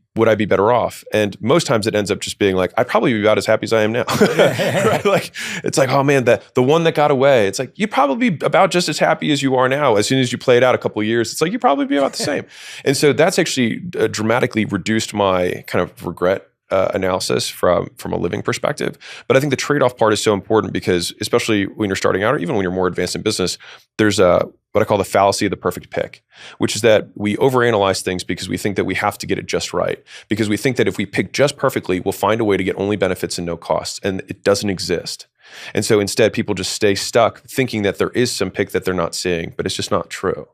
better off? And most times it ends up just being like, I'd probably be about as happy as I am now. Right? Like, it's like, oh man, the one that got away. It's like, you'd probably be about just as happy as you are now. As soon as you play it out a couple of years, it's like, you'd probably be about the same. And so that's actually dramatically reduced my kind of regret analysis from a living perspective. But I think the trade-off part is so important because, especially when you're starting out or even when you're more advanced in business, there's what I call the fallacy of the perfect pick, which is that we overanalyze things because we think that we have to get it just right. Because we think that if we pick just perfectly, we'll find a way to get only benefits and no costs. And it doesn't exist. And so instead, people just stay stuck thinking that there is some pick that they're not seeing, but it's just not true.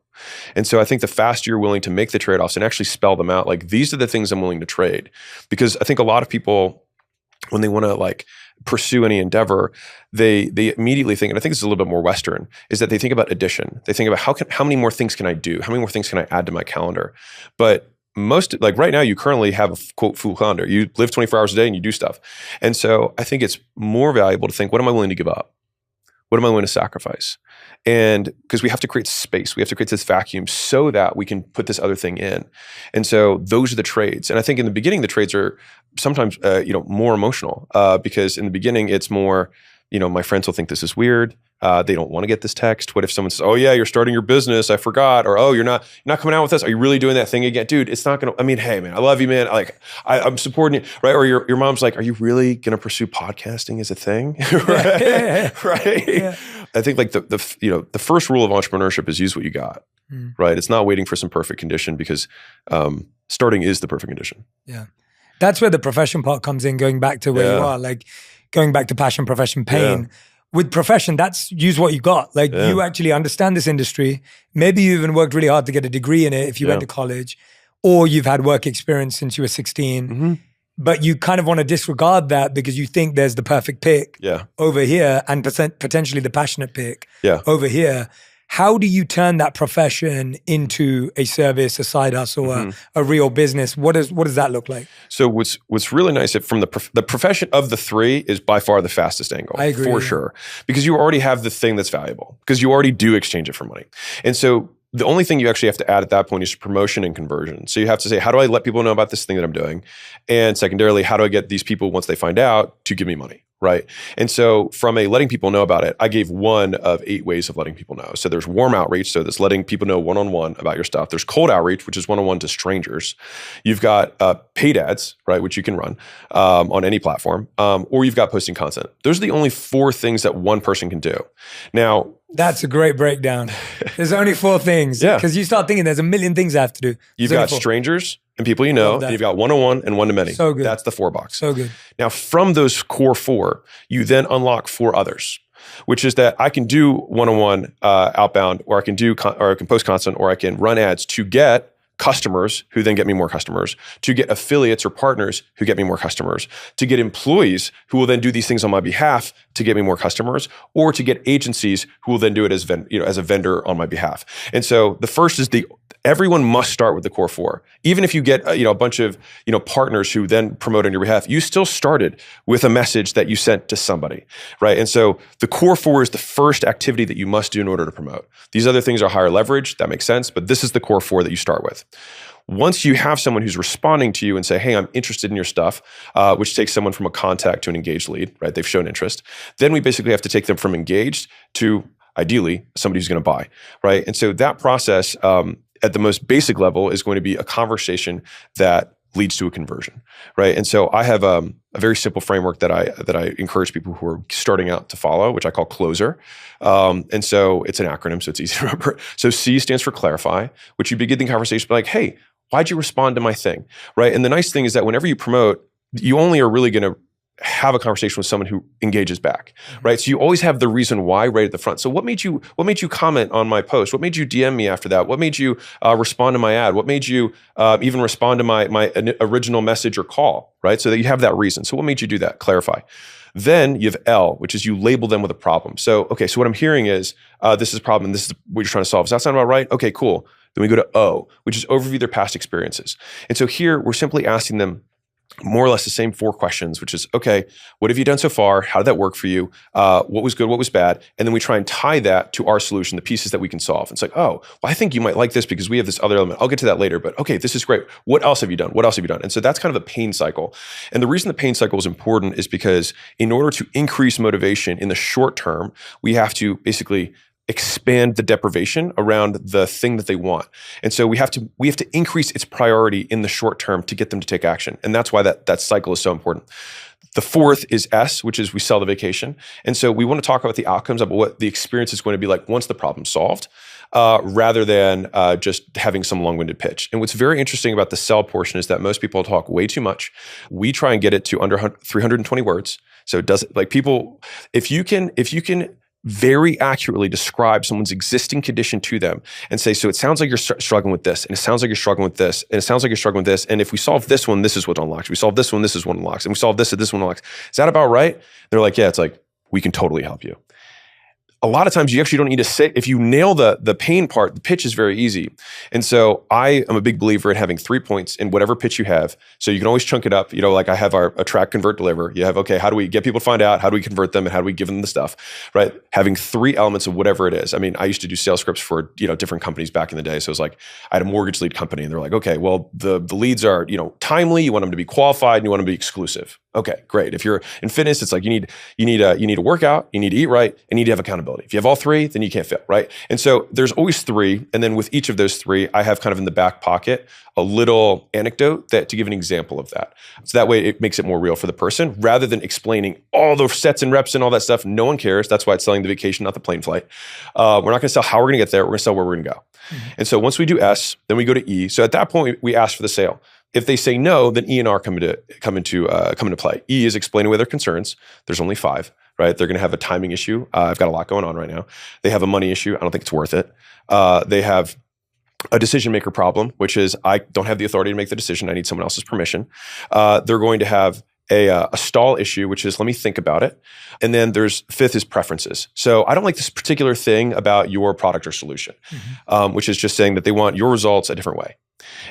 And so I think the faster you're willing to make the trade-offs and actually spell them out, like, these are the things I'm willing to trade. Because I think a lot of people, when they want to like pursue any endeavor, they immediately think, and I think this is a little bit more Western, is that they think about addition. They think about how many more things can I do? How many more things can I add to my calendar? But most, like right now, you currently have a quote full calendar. You live 24 hours a day and you do stuff. And so I think it's more valuable to think, what am I willing to give up? What am I willing to sacrifice? And because we have to create space, we have to create this vacuum so that we can put this other thing in. And so those are the trades. And I think in the beginning, the trades are sometimes, more emotional because in the beginning, it's more, my friends will think this is weird. They don't want to get this text. What if someone says, oh yeah, you're starting your business, I forgot. Or, oh, you're not coming out with us. Are you really doing that thing again? Dude, it's not going to, hey man, I love you, man. I'm supporting you, right? Or your mom's like, are you really going to pursue podcasting as a thing? Right? Right? Yeah. I think like the first rule of entrepreneurship is use what you got, right? It's not waiting for some perfect condition because starting is the perfect condition. Yeah. That's where the profession part comes in, going back to where you are, like going back to passion, profession, pain. Yeah. With profession, that's use what you got. Like you actually understand this industry. Maybe you even worked really hard to get a degree in it if you went to college, or you've had work experience since you were 16. But you kind of want to disregard that because you think there's the perfect pick over here and potentially the passionate pick over here. How do you turn that profession into a service, a side hustle, a real business? What does that look like? So what's really nice from the profession of the three is by far the fastest angle. I agree. For sure. Because you already have the thing that's valuable. Because you already do exchange it for money. And so the only thing you actually have to add at that point is promotion and conversion. So you have to say, how do I let people know about this thing that I'm doing? And secondarily, how do I get these people, once they find out, to give me money? Right. And so from a letting people know about it, I gave one of 8 ways of letting people know. So there's warm outreach. So that's letting people know one-on-one about your stuff. There's cold outreach, which is one-on-one to strangers. You've got paid ads, right, which you can run on any platform, or you've got posting content. Those are the only 4 things that one person can do. Now, that's a great breakdown. There's only 4 things. Yeah. Because you start thinking there's a million things I have to do. You've got strangers and people you know, and you've got one-on-one and one-to-many. So good. That's the 4 box. So good. Now, from those core 4, you then unlock 4 others. which is that I can do one-on-one outbound, or I can post content, or I can run ads to get customers who then get me more customers, to get affiliates or partners who get me more customers, to get employees who will then do these things on my behalf to get me more customers, or to get agencies who will then do it as a vendor on my behalf. And so the first is everyone must start with the core four. Even if you get a bunch of partners who then promote on your behalf, you still started with a message that you sent to somebody, right? And so the core four is the first activity that you must do in order to promote. These other things are higher leverage, that makes sense, but this is the core four that you start with. Once you have someone who's responding to you and say, hey, I'm interested in your stuff, which takes someone from a contact to an engaged lead, right? They've shown interest. Then we basically have to take them from engaged to ideally somebody who's going to buy, right? And so that process, at the most basic level, is going to be a conversation that leads to a conversion, right? And so I have a very simple framework that I encourage people who are starting out to follow, which I call CLOSER. And so it's an acronym, so it's easy to remember. So C stands for clarify, which you begin the conversation by like, hey, why'd you respond to my thing, right? And the nice thing is that whenever you promote, you only are really going to have a conversation with someone who engages back, right? So you always have the reason why right at the front. So what made you comment on my post? What made you DM me after that? What made you respond to my ad? What made you even respond to my original message or call, right? So that you have that reason. So what made you do that? Clarify. Then you have L, which is you label them with a problem. So, okay, so what I'm hearing is this is a problem and this is what you're trying to solve. Does that sound about right? Okay, cool. Then we go to O, which is overview their past experiences. And so here we're simply asking them more or less the same 4 questions, which is, okay, what have you done so far? How did that work for you? What was good? What was bad? And then we try and tie that to our solution, the pieces that we can solve. It's like, oh, well, I think you might like this because we have this other element. I'll get to that later, but okay, this is great. What else have you done? What else have you done? And so that's kind of a pain cycle. And the reason the pain cycle is important is because in order to increase motivation in the short term, we have to basically expand the deprivation around the thing that they want. And so we have to increase its priority in the short term to get them to take action. And that's why that cycle is so important. The fourth is S, which is we sell the vacation. And so we want to talk about the outcomes, about what the experience is going to be like once the problem's solved, rather than just having some long-winded pitch. And what's very interesting about the sell portion is that most people talk way too much. We try and get it to under 320 words. So it doesn't, like, people, if you can very accurately describe someone's existing condition to them and say, so it sounds like you're struggling with this, and it sounds like you're struggling with this, and it sounds like you're struggling with this, and if we solve this one, this is what unlocks. We solve this one, this is what unlocks, and we solve this one unlocks. Is that about right? They're like, yeah. It's like, we can totally help you. A lot of times you actually don't need to say, if you nail the pain part, the pitch is very easy. And so I am a big believer in having 3 points in whatever pitch you have. So you can always chunk it up. Like I have our attract, convert, deliver. You have, okay, how do we get people to find out? How do we convert them? And how do we give them the stuff, right? Having 3 elements of whatever it is. I mean, I used to do sales scripts for, different companies back in the day. So it was like, I had a mortgage lead company and they're like, okay, well, the leads are, timely. You want them to be qualified and you want them to be exclusive. Okay, great. If you're in fitness, it's like you need to work out, you need to eat right, and you need to have accountability. If you have all 3, then you can't fail, right? And so there's always 3, and then with each of those 3, I have kind of in the back pocket a little anecdote to give an example of that. So that way it makes it more real for the person, rather than explaining all the sets and reps and all that stuff. No one cares. That's why it's selling the vacation, not the plane flight. We're not going to sell how we're going to get there. We're going to sell where we're going to go. Mm-hmm. And so once we do S, then we go to E. So at that point, we ask for the sale. If they say no, then E and R come into play. E is explaining away their concerns. There's only 5, right? They're going to have a timing issue. I've got a lot going on right now. They have a money issue. I don't think it's worth it. They have a decision maker problem, which is I don't have the authority to make the decision. I need someone else's permission. They're going to have a stall issue, which is let me think about it. And then there's 5th is preferences. So I don't like this particular thing about your product or solution, which is just saying that they want your results a different way.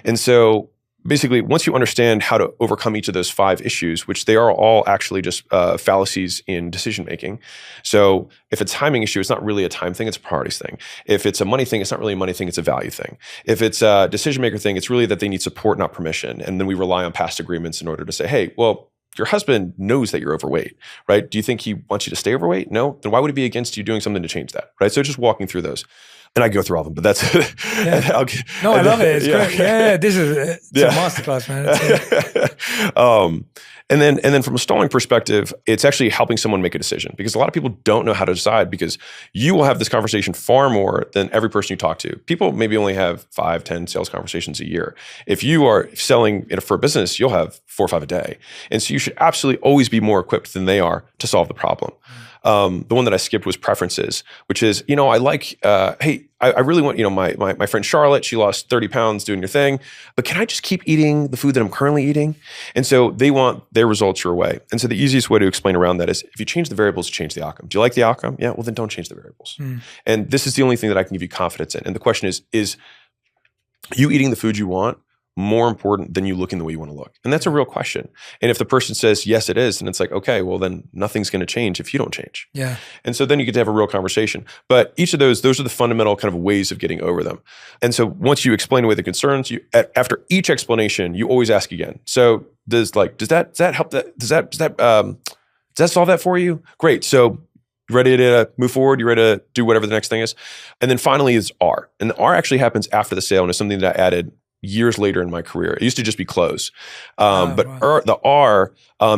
And so basically, once you understand how to overcome each of those 5 issues, which they are all actually just fallacies in decision making. So if it's a timing issue, it's not really a time thing, it's a priorities thing. If it's a money thing, it's not really a money thing, it's a value thing. If it's a decision maker thing, it's really that they need support, not permission. And then we rely on past agreements in order to say, hey, well, your husband knows that you're overweight, right? Do you think he wants you to stay overweight? No? Then why would it be against you doing something to change that, right? So just walking through those. And I go through all of them, but that's yeah. I love it. It's great. Yeah, this is a masterclass, man. And then from a stalling perspective, it's actually helping someone make a decision, because a lot of people don't know how to decide, because you will have this conversation far more than every person you talk to. People maybe only have 5, 10 sales conversations a year. If you are selling for a business, you'll have 4 or 5 a day. And so you should absolutely always be more equipped than they are to solve the problem. The one that I skipped was preferences, which is, I like, hey, I really want, my friend Charlotte, she lost 30 pounds doing your thing, but can I just keep eating the food that I'm currently eating? And so they want their results your way. And so the easiest way to explain around that is if you change the variables, you change the outcome. Do you like the outcome? Yeah, well then don't change the variables. And this is the only thing that I can give you confidence in. And the question is you eating the food you want more important than you looking the way you want to look? And that's a real question. And if the person says, yes, it is, then it's like, okay, well then nothing's going to change if you don't change. Yeah. And so then you get to have a real conversation. But each of those are the fundamental kind of ways of getting over them. And so once you explain away the concerns, after each explanation, you always ask again. So does that help? Does that solve that for you? Great. So ready to move forward? You ready to do whatever the next thing is? And then finally is R. And the R actually happens after the sale and is something that I added years later in my career. It used to just be close. The R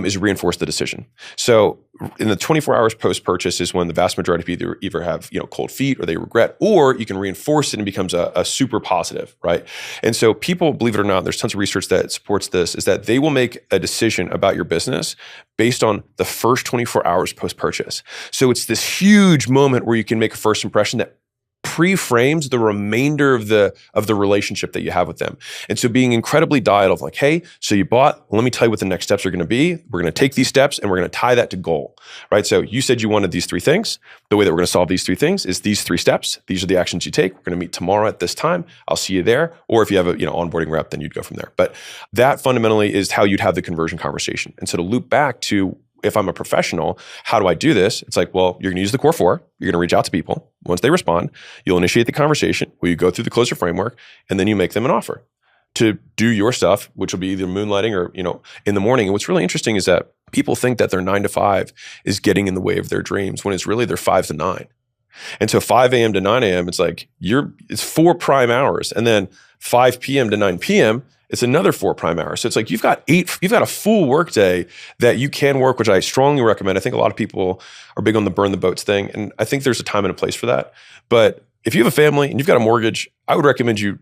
is reinforce the decision. So in the 24 hours post-purchase is when the vast majority of people either have cold feet or they regret, or you can reinforce it and it becomes a super positive, right? And so people, believe it or not, there's tons of research that supports this, is that they will make a decision about your business based on the first 24 hours post-purchase. So it's this huge moment where you can make a first impression that pre-frames the remainder of the relationship that you have with them. And so being incredibly dialed of like, hey, so you bought, let me tell you what the next steps are going to be. We're going to take these steps and we're going to tie that to goal, right? So you said you wanted these 3 things. The way that we're going to solve these 3 things is these 3 steps. These are the actions you take. We're going to meet tomorrow at this time. I'll see you there. Or if you have a onboarding rep, then you'd go from there. But that fundamentally is how you'd have the conversion conversation. And so to loop back to, if I'm a professional, how do I do this? It's like, well, you're going to use the core 4. You're going to reach out to people. Once they respond, you'll initiate the conversation where you go through the closer framework, and then you make them an offer to do your stuff, which will be either moonlighting or, in the morning. And what's really interesting is that people think that their 9 to 5 is getting in the way of their dreams when it's really their 5 to 9. And so 5 a.m. to 9 a.m., it's like it's 4 prime hours. And then 5 p.m. to 9 p.m., it's another 4 prime hours. So it's like you've got a full work day that you can work, which I strongly recommend. I think a lot of people are big on the burn the boats thing. And I think there's a time and a place for that. But if you have a family and you've got a mortgage, I would recommend you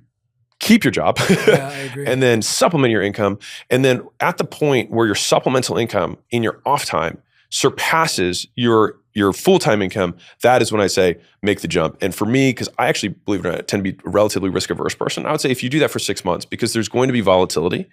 keep your job I agree. and then supplement your income. And then at the point where your supplemental income in your off time surpasses your full-time income, that is when I say make the jump. And for me, because I actually, believe it or not, tend to be a relatively risk-averse person, I would say if you do that for 6 months, because there's going to be volatility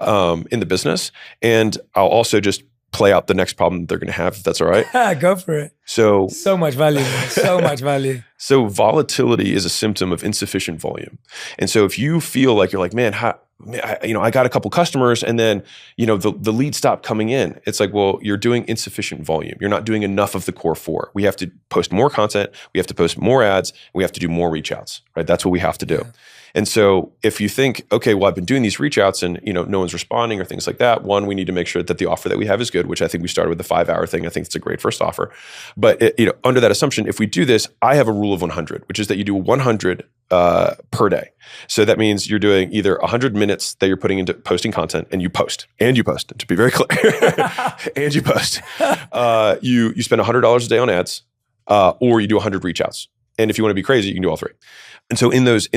in the business. And I'll also just play out the next problem that they're going to have, if that's all right. Go for it. So much value, man. So much value. So volatility is a symptom of insufficient volume. And so if you feel like you're like, man, I got a couple customers and then, the lead stopped coming in. It's like, well, you're doing insufficient volume. You're not doing enough of the core 4. We have to post more content. We have to post more ads. We have to do more reach outs, right? That's what we have to do. Yeah. And so if you think, okay, well, I've been doing these reach outs and, no one's responding or things like that. One, we need to make sure that the offer that we have is good, which I think we started with the 5-hour thing. I think it's a great first offer. But, under that assumption, if we do this, I have a rule of 100, which is that you do 100 per day. So that means you're doing either 100 minutes that you're putting into posting content and you post, to be very clear, and you post. You spend $100 a day on ads, or you do 100 reach outs. And if you want to be crazy, you can do all 3. And so in those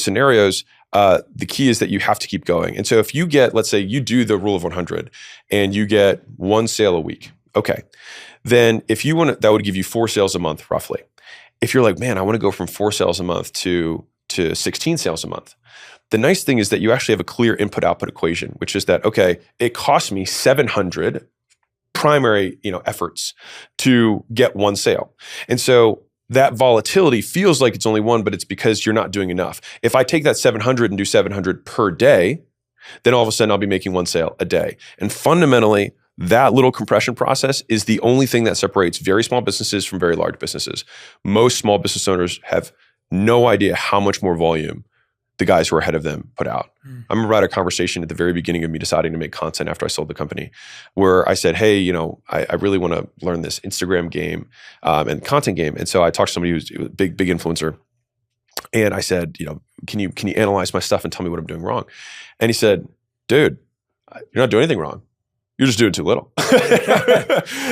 scenarios, the key is that you have to keep going. And so if you get, let's say you do the rule of 100 and you get 1 sale a week, okay, then if you want to, that would give you 4 sales a month roughly. If you're like, man, I want to go from 4 sales a month to 16 sales a month, the nice thing is that you actually have a clear input-output equation, which is that, okay, it costs me 700 primary efforts to get 1 sale. And so that volatility feels like it's only 1, but it's because you're not doing enough. If I take that 700 and do 700 per day, then all of a sudden I'll be making 1 sale a day. And fundamentally, that little compression process is the only thing that separates very small businesses from very large businesses. Most small business owners have no idea how much more volume the guys who are ahead of them put out. I remember I had a conversation at the very beginning of me deciding to make content after I sold the company where I said, hey, I really want to learn this Instagram game and content game. And so I talked to somebody who's a big influencer. And I said, can you analyze my stuff and tell me what I'm doing wrong? And he said, dude, you're not doing anything wrong. You're just doing too little.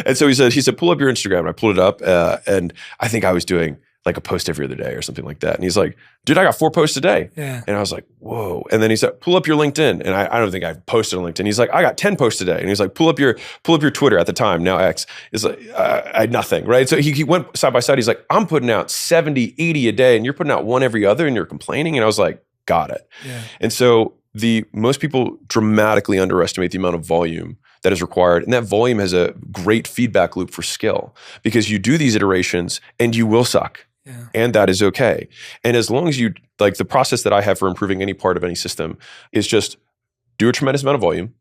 And so he said, pull up your Instagram. And I pulled it up and I think I was doing like a post every other day or something like that. And he's like, dude, I got 4 posts a day. Yeah. And I was like, whoa. And then he said, pull up your LinkedIn. And I don't think I've posted on LinkedIn. He's like, I got 10 posts a day. And he's like, pull up your Twitter at the time, now X. Is like, I had nothing, right? So he went side by side. He's like, I'm putting out 70, 80 a day and you're putting out 1 every other and you're complaining. And I was like, got it. Yeah. And so most people dramatically underestimate the amount of volume that is required. And that volume has a great feedback loop for skill because you do these iterations and you will suck. Yeah. And that is okay. And as long as you, like the process that I have for improving any part of any system is just do a tremendous amount of volume.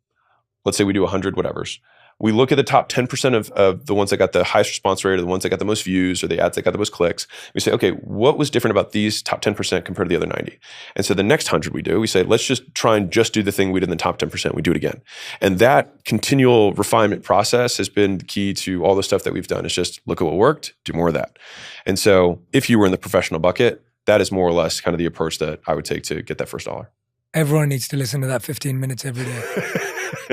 Let's say we do 100 whatevers. We look at the top 10% of the ones that got the highest response rate or the ones that got the most views or the ads that got the most clicks. We say, okay, what was different about these top 10% compared to the other 90? And so the next 100 we do, we say, let's just try and just do the thing we did in the top 10%. We do it again. And that continual refinement process has been the key to all the stuff that we've done. It's just look at what worked, do more of that. And so if you were in the professional bucket, that is more or less kind of the approach that I would take to get that first dollar. Everyone needs to listen to that 15 minutes every day.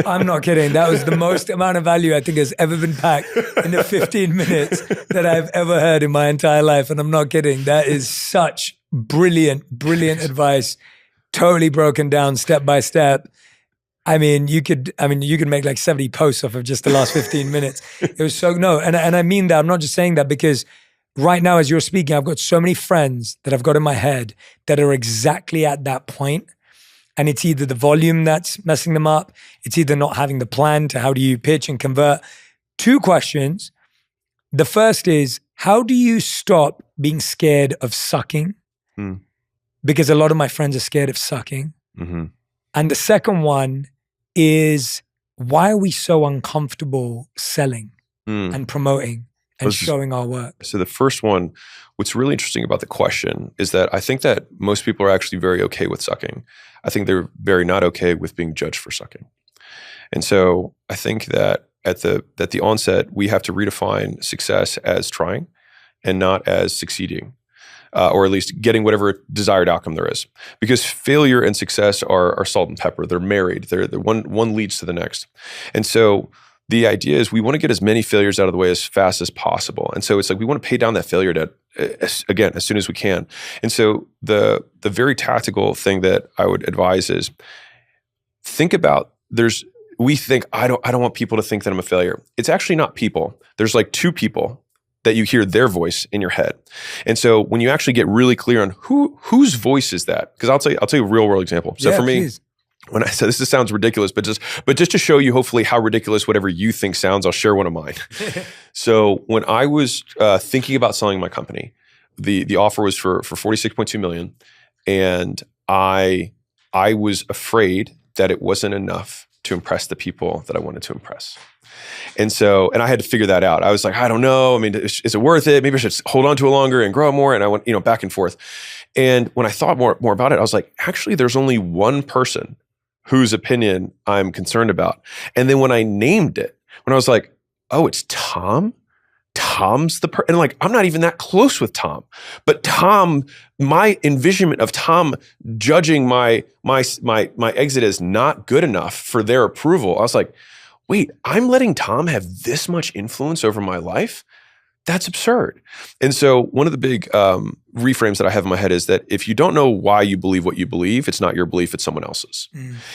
I'm not kidding. That was the most amount of value I think has ever been packed in the 15 minutes that I've ever heard in my entire life. And I'm not kidding. That is such brilliant advice. Totally broken down step by step. I mean, you could make like 70 posts off of just the last 15 minutes. It was so, and I mean that. I'm not just saying that because right now as you're speaking, I've got so many friends that I've got in my head that are exactly at that point. And it's either the volume that's messing them up. It's either not having the plan to how do you pitch and convert. 2 questions. The first is, how do you stop being scared of sucking? Because a lot of my friends are scared of sucking. Mm-hmm. And the second one is, why are we so uncomfortable selling and promoting and showing our work? So the first one, what's really interesting about the question is that I think that most people are actually very okay with sucking. I think they're very not okay with being judged for sucking. And so I think that at the onset, we have to redefine success as trying and not as succeeding, or at least getting whatever desired outcome there is. Because failure and success are salt and pepper. They're married. They're one leads to the next. And so the idea is we want to get as many failures out of the way as fast as possible. And so it's like we want to pay down that failure debt, again, as soon as we can. And so the very tactical thing that I would advise is think about, we think, I don't want people to think that I'm a failure. It's actually not people. There's like 2 people that you hear their voice in your head. And so when you actually get really clear on whose voice is that, because I'll tell you a real world example. So for me, please. when I said this sounds ridiculous, but just to show you hopefully how ridiculous whatever you think sounds, I'll share one of mine. So when I was thinking about selling my company, the offer was for $46.2 million, and I was afraid that it wasn't enough to impress the people that I wanted to impress. And I had to figure that out. I was like, I don't know. I mean, is it worth it? Maybe I should hold on to it longer and grow it more. And I went, back and forth. And when I thought more about it, I was like, actually, there's only one person whose opinion I'm concerned about. And then when I named it, when I was like, oh, it's Tom? Tom's the person. And like, I'm not even that close with Tom. But Tom, my envisionment of Tom judging my exit as not good enough for their approval, I was like, wait, I'm letting Tom have this much influence over my life? That's absurd. And so one of the big reframes that I have in my head is that if you don't know why you believe what you believe, it's not your belief, it's someone else's.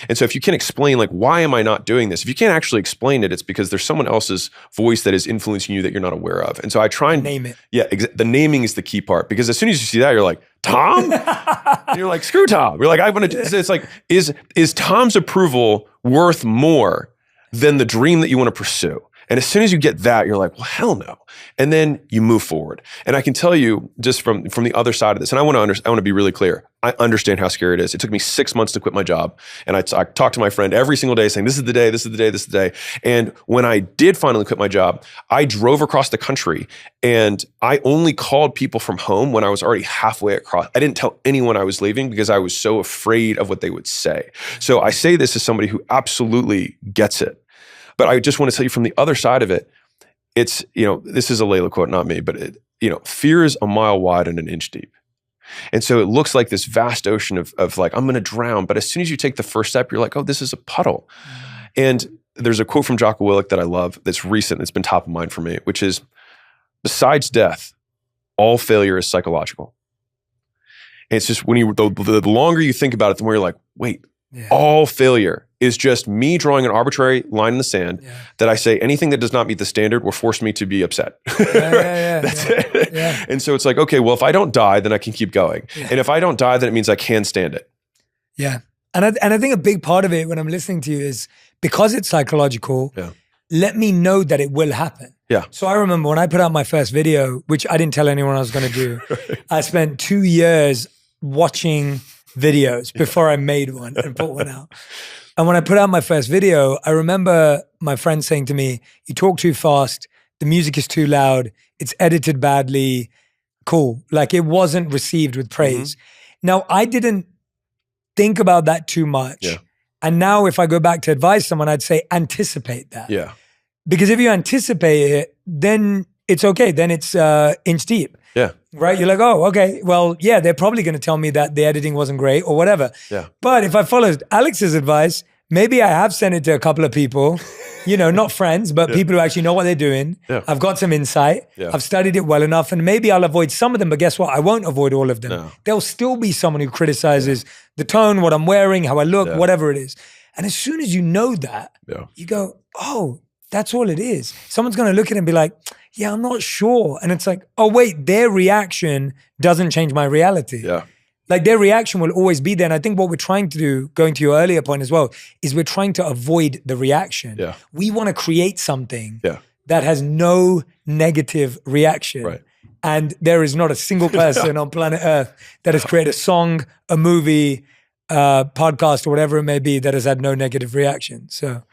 And so if you can't explain, like, why am I not doing this? If you can't actually explain it, it's because there's someone else's voice that is influencing you that you're not aware of. And so I try and name it. Yeah, the naming is the key part, because as soon as you see that, you're like, Tom? And you're like, screw Tom. You're like, I want to, it's like, is Tom's approval worth more than the dream that you want to pursue? And as soon as you get that, you're like, well, hell no. And then you move forward. And I can tell you just from the other side of this, and I want to be really clear. I understand how scary it is. It took me 6 months to quit my job. And I talked to my friend every single day saying, this is the day, this is the day, this is the day. And when I did finally quit my job, I drove across the country and I only called people from home when I was already halfway across. I didn't tell anyone I was leaving because I was so afraid of what they would say. So I say this as somebody who absolutely gets it. But I just want to tell you from the other side of it, it's, this is a Layla quote, not me, but fear is a mile wide and an inch deep. And so it looks like this vast ocean of like, I'm going to drown. But as soon as you take the first step, you're like, oh, this is a puddle. And there's a quote from Jocko Willink that I love that's recent, that's been top of mind for me, which is, besides death, all failure is psychological. And it's just when the longer you think about it, the more you're like, wait, all failure is just me drawing an arbitrary line in the sand that I say anything that does not meet the standard will force me to be upset. That's it. Yeah. And so it's like, okay, well, if I don't die, then I can keep going. Yeah. And if I don't die, then it means I can stand it. Yeah. And I think a big part of it when I'm listening to you is because it's psychological, let me know that it will happen. Yeah. So I remember when I put out my first video, which I didn't tell anyone I was going to do, I spent 2 years watching videos before I made one and put one out. And when I put out my first video, I remember my friend saying to me, you talk too fast, the music is too loud, it's edited badly, cool. Like it wasn't received with praise. Now, I didn't think about that too much. Yeah. And now if I go back to advise someone, I'd say anticipate that. Yeah. Because if you anticipate it, then it's okay. Then it's inch deep. Yeah. Right? You're like, oh, okay. Well, yeah, they're probably going to tell me that the editing wasn't great or whatever. Yeah. But if I followed Alex's advice, maybe I have sent it to a couple of people, you know, not friends, but people who actually know what they're doing. Yeah. I've got some insight. Yeah. I've studied it well enough, and maybe I'll avoid some of them, but guess what? I won't avoid all of them. No. There'll still be someone who criticizes the tone, what I'm wearing, how I look, whatever it is. And as soon as you know that, you go, oh, that's all it is. Someone's going to look at it and be like, yeah, I'm not sure. And it's like, oh, wait, their reaction doesn't change my reality. Yeah. Like their reaction will always be there. And I think what we're trying to do, going to your earlier point as well, is we're trying to avoid the reaction. Yeah. We want to create something that has no negative reaction. Right. And there is not a single person on planet Earth that has created a song, a movie, podcast, or whatever it may be that has had no negative reaction. So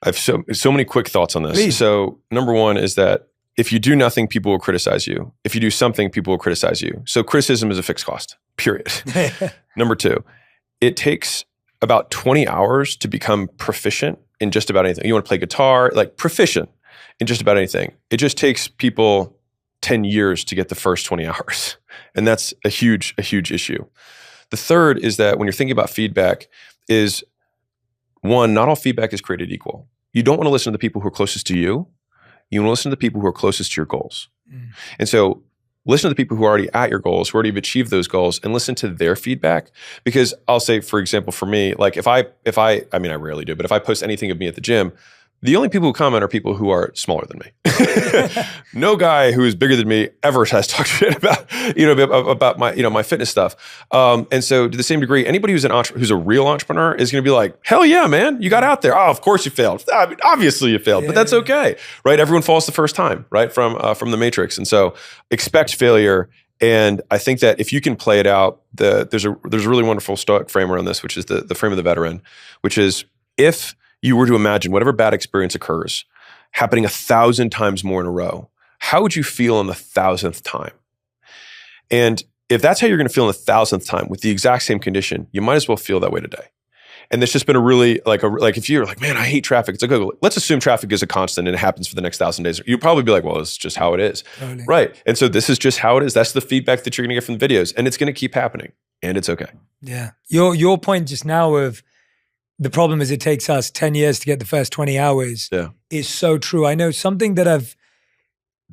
I have so many quick thoughts on this. Please. So number one is that if you do nothing, people will criticize you. If you do something, people will criticize you. So criticism is a fixed cost, period. Number two, it takes about 20 hours to become proficient in just about anything. You want to play guitar, like proficient in just about anything. It just takes people 10 years to get the first 20 hours. And that's a huge issue. The third is that when you're thinking about feedback is, one, not all feedback is created equal. You don't want to listen to the people who are closest to you. You want to listen to the people who are closest to your goals. And so listen to the people who are already at your goals, who already have achieved those goals, and listen to their feedback. Because I'll say, for example, for me, like if I mean, I rarely do, but if I post anything of me at the gym, the only people who comment are people who are smaller than me. No guy who is bigger than me ever has talked shit about, about my, my fitness stuff. And so to the same degree, anybody who's who's a real entrepreneur is going to be like, hell yeah, man, you got out there. Oh, of course you failed. I mean, obviously you failed, but that's okay, right? Everyone falls the first time, right? From the Matrix. And so expect failure. And I think that if you can play it out, there's a really wonderful Stoic frame around this, which is the frame of the veteran, which is if you were to imagine whatever bad experience occurs happening 1,000 times more in a row, how would you feel on the 1,000th time? And if that's how you're going to feel on the 1,000th time with the exact same condition, you might as well feel that way today. And it's just been a really, like if you're like, man, I hate traffic. It's like, okay, let's assume traffic is a constant and it happens for the next 1,000 days. You'd probably be like, well, it's just how it is. Totally. Right. And so this is just how it is. That's the feedback that you're going to get from the videos. And it's going to keep happening. And it's okay. Yeah. Your point just now of, the problem is it takes us 10 years to get the first 20 hours is so true. I know something that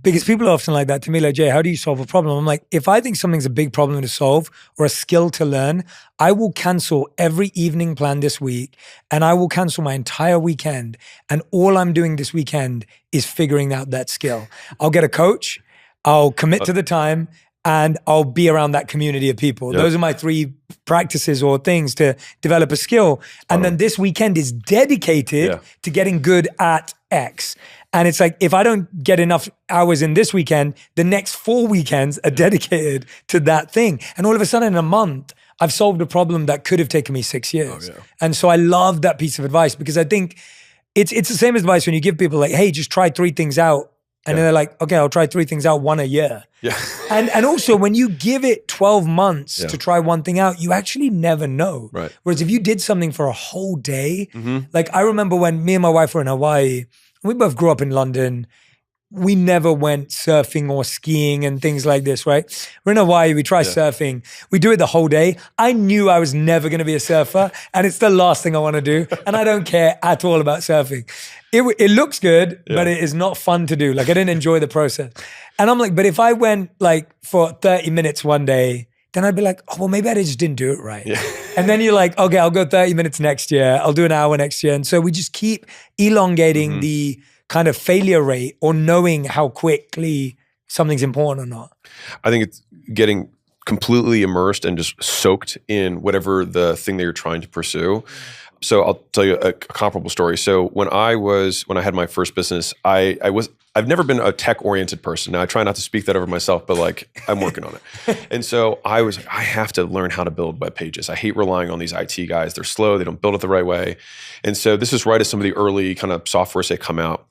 because people are often like that to me, like, Jay, how do you solve a problem? I'm like, if I think something's a big problem to solve or a skill to learn, I will cancel every evening plan this week and I will cancel my entire weekend. And all I'm doing this weekend is figuring out that skill. I'll get a coach, I'll commit to the time, and I'll be around that community of people. Yep. Those are my 3 practices or things to develop a skill. And then this weekend is dedicated to getting good at X. And it's like, if I don't get enough hours in this weekend, the next 4 weekends are dedicated to that thing. And all of a sudden in a month, I've solved a problem that could have taken me 6 years. And so I love that piece of advice because I think it's the same advice when you give people like, hey, just try 3 things out. And then they're like, okay, I'll try 3 things out, 1 a year. Yeah. And also when you give it 12 months to try 1 thing out, you actually never know. Right. Whereas if you did something for a whole day, like I remember when me and my wife were in Hawaii, we both grew up in London. we never went surfing or skiing and things like this, right? We're in Hawaii, we try surfing. We do it the whole day. I knew I was never going to be a surfer, and it's the last thing I want to do. And I don't care at all about surfing. It looks good, but it is not fun to do. Like, I didn't enjoy the process. And I'm like, but if I went like for 30 minutes one day, then I'd be like, oh, well, maybe I just didn't do it right. Yeah. And then you're like, okay, I'll go 30 minutes next year. I'll do an hour next year. And so we just keep elongating the kind of failure rate, or knowing how quickly something's important or not. I think it's getting completely immersed and just soaked in whatever the thing that you're trying to pursue. So I'll tell you a comparable story. So when I had my first business, I've never been a tech-oriented person. Now, I try not to speak that over myself, but like, I'm working on it. And so I was like, I have to learn how to build web pages. I hate relying on these IT guys. They're slow. They don't build it the right way. And so this is right as some of the early kind of softwares that come out.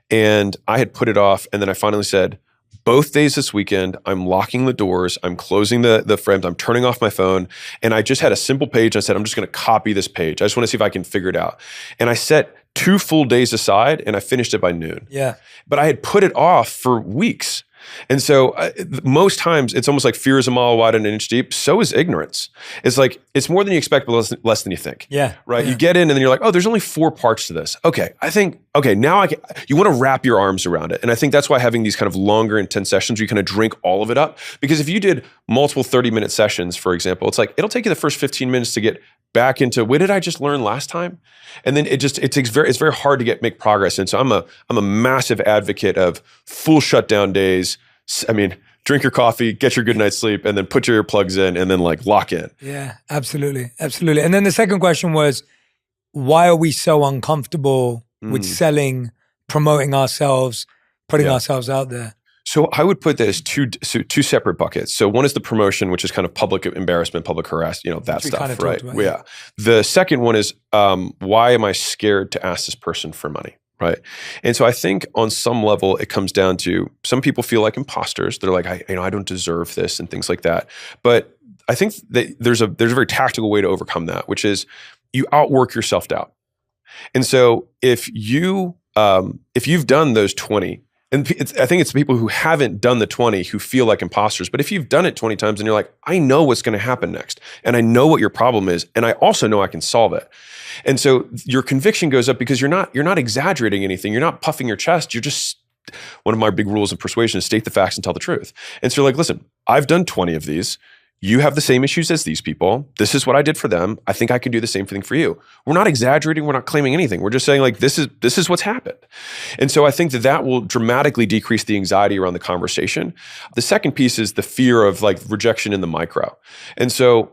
And I had put it off. And then I finally said, both days this weekend, I'm locking the doors, I'm closing the frames, I'm turning off my phone, and I just had a simple page. I said, I'm just going to copy this page. I just want to see if I can figure it out. And I set 2 full days aside, and I finished it by noon. Yeah. But I had put it off for weeks. And so most times it's almost like fear is a mile wide and an inch deep. So is ignorance. It's like, it's more than you expect, but less than you think. Yeah. Right. Yeah. You get in and then you're like, oh, there's only 4 parts to this. Okay. Now you want to wrap your arms around it. And I think that's why having these kind of longer, intense sessions, where you kind of drink all of it up. Because if you did multiple 30-minute sessions, for example, it's like, it'll take you the first 15 minutes to get back into, what did I just learn last time? And then it's very hard to make progress. And so I'm a massive advocate of full shutdown days. I mean, drink your coffee, get your good night's sleep, and then put your earplugs in, and then like lock in. Yeah, absolutely. Absolutely. And then the second question was, why are we so uncomfortable with selling, promoting ourselves, putting ourselves out there? So I would put that as two separate buckets. So one is the promotion, which is kind of public embarrassment, public harassment, that stuff, kind of right? About, yeah. The second one is, why am I scared to ask this person for money? Right. And so I think on some level, it comes down to, some people feel like imposters. They're like, I don't deserve this and things like that. But I think that there's a very tactical way to overcome that, which is you outwork your self-doubt. And so if you've done those 20, and I think it's people who haven't done the 20 who feel like imposters. But if you've done it 20 times and you're like, I know what's going to happen next, and I know what your problem is, and I also know I can solve it. And so your conviction goes up because you're not exaggerating anything. You're not puffing your chest. You're just, one of my big rules of persuasion is state the facts and tell the truth. And so you're like, listen, I've done 20 of these. You have the same issues as these people. This is what I did for them. I think I can do the same thing for you. We're not exaggerating. We're not claiming anything. We're just saying like, this is what's happened. And so I think that will dramatically decrease the anxiety around the conversation. The second piece is the fear of like rejection in the micro. And so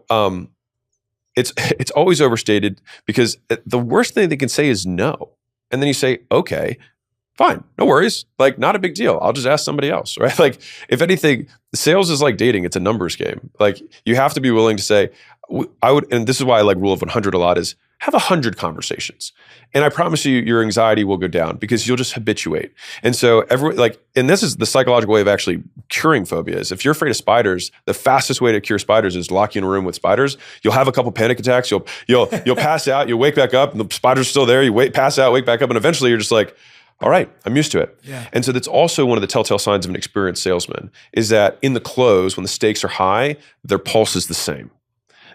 it's always overstated, because the worst thing they can say is no. And then you say, okay, fine, no worries. Like, not a big deal. I'll just ask somebody else, right? Like, if anything, sales is like dating. It's a numbers game. Like, you have to be willing to say, and this is why I like rule of 100 a lot, is have 100 conversations. And I promise you, your anxiety will go down because you'll just habituate. And so and this is the psychological way of actually curing phobias. If you're afraid of spiders, the fastest way to cure spiders is lock you in a room with spiders. You'll have a couple panic attacks. You'll pass out. You'll wake back up, and the spider's still there. You pass out, wake back up, and eventually you're just like, all right, I'm used to it. Yeah. And so that's also one of the telltale signs of an experienced salesman, is that in the close, when the stakes are high, their pulse is the same.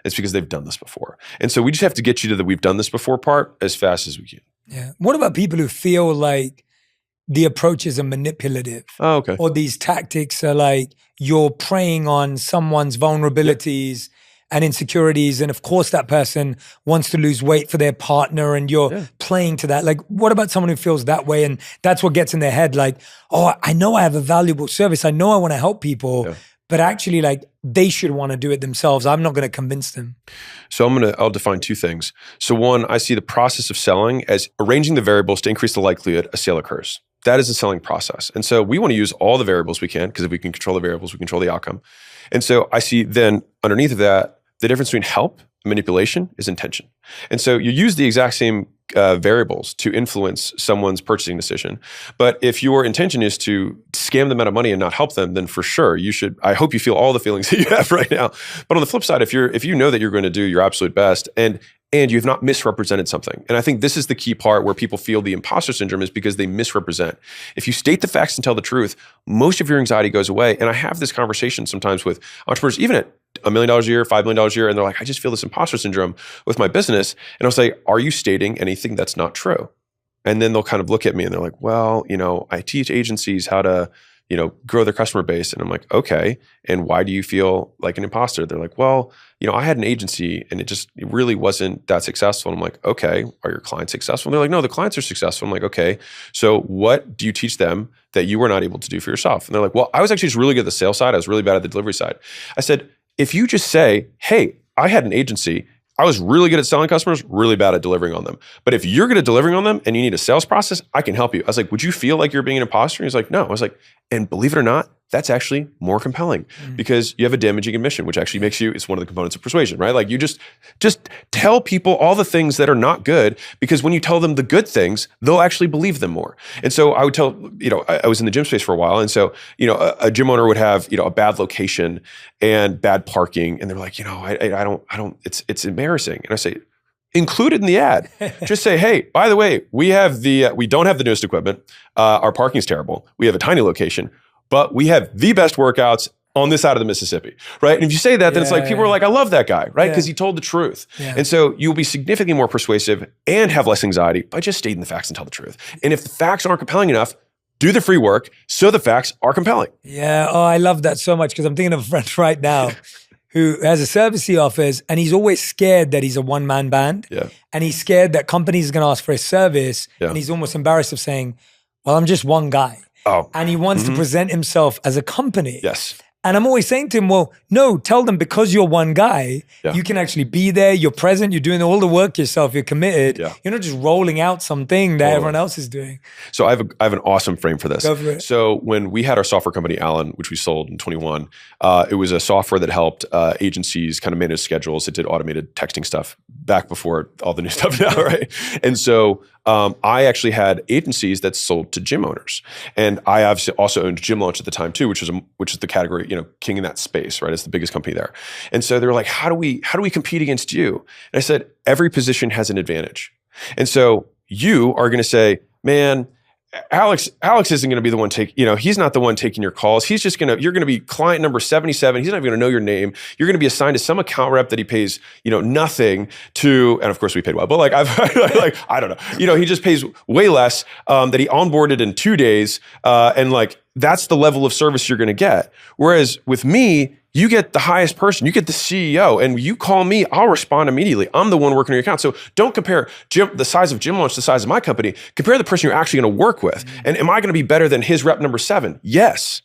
It's because they've done this before. And so we just have to get you to the we've done this before part as fast as we can. Yeah. What about people who feel like the approaches are manipulative? Oh, okay. Or these tactics are like you're preying on someone's vulnerabilities and insecurities. And of course that person wants to lose weight for their partner and you're playing to that. Like, what about someone who feels that way and that's what gets in their head? Like, oh, I know I have a valuable service. I know I want to help people. Yeah. But actually, like, they should want to do it themselves. I'm not going to convince them. So I'll define 2 things. So one, I see the process of selling as arranging the variables to increase the likelihood a sale occurs. That is the selling process. And so we want to use all the variables we can, because if we can control the variables, we control the outcome. And so I see then underneath of that, the difference between help and manipulation is intention. And so you use the exact same variables to influence someone's purchasing decision. But if your intention is to scam them out of money and not help them, then for sure you should, I hope you feel all the feelings that you have right now. But on the flip side, if you know that you're going to do your absolute best, and and you have not misrepresented something. And I think this is the key part where people feel the imposter syndrome is because they misrepresent. If you state the facts and tell the truth, most of your anxiety goes away. And I have this conversation sometimes with entrepreneurs, even at $1 million a year, $5 million a year, and they're like, I just feel this imposter syndrome with my business. And I'll say, are you stating anything that's not true? And then they'll kind of look at me and they're like, well, I teach agencies how to grow their customer base. And I'm like, okay. And why do you feel like an imposter? They're like, well, I had an agency and it really wasn't that successful. And I'm like, okay, are your clients successful? And they're like, no, the clients are successful. I'm like, okay. So what do you teach them that you were not able to do for yourself? And they're like, well, I was actually just really good at the sales side. I was really bad at the delivery side. I said, if you just say, hey, I had an agency, I was really good at selling customers, really bad at delivering on them. But if you're good at delivering on them and you need a sales process, I can help you. I was like, would you feel like you're being an imposter? And he's like, no. I was like, and believe it or not, that's actually more compelling because you have a damaging admission, which actually makes you, it's one of the components of persuasion, right? Like you just tell people all the things that are not good, because when you tell them the good things, they'll actually believe them more. And so I would tell, I was in the gym space for a while. And so, a gym owner would have, a bad location and bad parking. And they're like, I don't, it's embarrassing. And I say, include it in the ad. Just say, hey, by the way, we don't have the newest equipment. Our parking is terrible. We have a tiny location, but we have the best workouts on this side of the Mississippi, right? And if you say that, then it's like, people are like, I love that guy, right? Because he told the truth. Yeah. And so you'll be significantly more persuasive and have less anxiety by just stating the facts and tell the truth. And if the facts aren't compelling enough, do the free work so the facts are compelling. Yeah, I love that so much because I'm thinking of a friend right now who has a service he offers, and he's always scared that he's a one-man band. Yeah. And he's scared that companies are going to ask for his service. Yeah. And he's almost embarrassed of saying, well, I'm just one guy. Oh. And he wants to present himself as a company. Yes. And I'm always saying to him, well, no, tell them because you're one guy, you can actually be there, you're present, you're doing all the work yourself, you're committed. Yeah. You're not just rolling out something that everyone else is doing. So I have an awesome frame for this. Go for it. So when we had our software company, Alan, which we sold in 21, it was a software that helped agencies kind of manage schedules. It did automated texting stuff back before all the new stuff now, right? And so I actually had agencies that sold to gym owners. And I obviously also owned Gym Launch at the time too, which is the category, king in that space, right? It's the biggest company there. And so they were like, how do we compete against you? And I said, every position has an advantage. And so you are going to say, man, Alex isn't going to be the one he's not the one taking your calls. He's just you're going to be client number 77. He's not even going to know your name. You're going to be assigned to some account rep that he pays, nothing to. And of course we paid well, but I don't know. He just pays way less, that he onboarded in 2 days. And that's the level of service you're going to get. Whereas with me, you get the highest person, you get the CEO, and you call me, I'll respond immediately. I'm the one working on your account. So don't compare the size of Gym Launch to the size of my company. Compare the person you're actually going to work with. And am I going to be better than his rep number 7? Yes.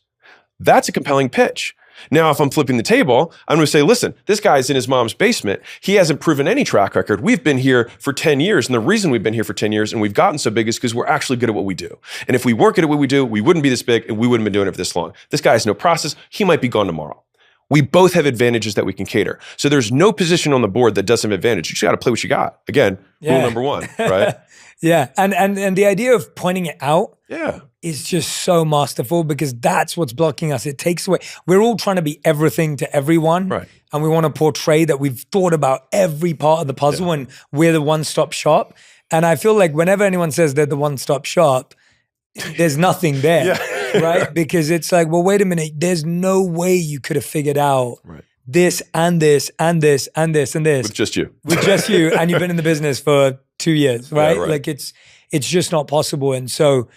That's a compelling pitch. Now, if I'm flipping the table, I'm going to say, listen, this guy's in his mom's basement. He hasn't proven any track record. We've been here for 10 years. And the reason we've been here for 10 years and we've gotten so big is because we're actually good at what we do. And if we weren't good at what we do, we wouldn't be this big and we wouldn't have been doing it for this long. This guy has no process. He might be gone tomorrow. We both have advantages that we can cater. So there's no position on the board that doesn't have advantage. You just got to play what you got. Again, rule number 1, right? Yeah. And the idea of pointing it out is just so masterful because that's what's blocking us. It takes away. We're all trying to be everything to everyone. Right. And we want to portray that we've thought about every part of the puzzle and we're the one-stop shop. And I feel like whenever anyone says they're the one-stop shop, there's nothing there. Right? Because it's like, well, wait a minute. There's no way you could have figured out this and this and this and this and this. With just you. With just you. And you've been in the business for 2 years, right? Like it's just not possible. And so,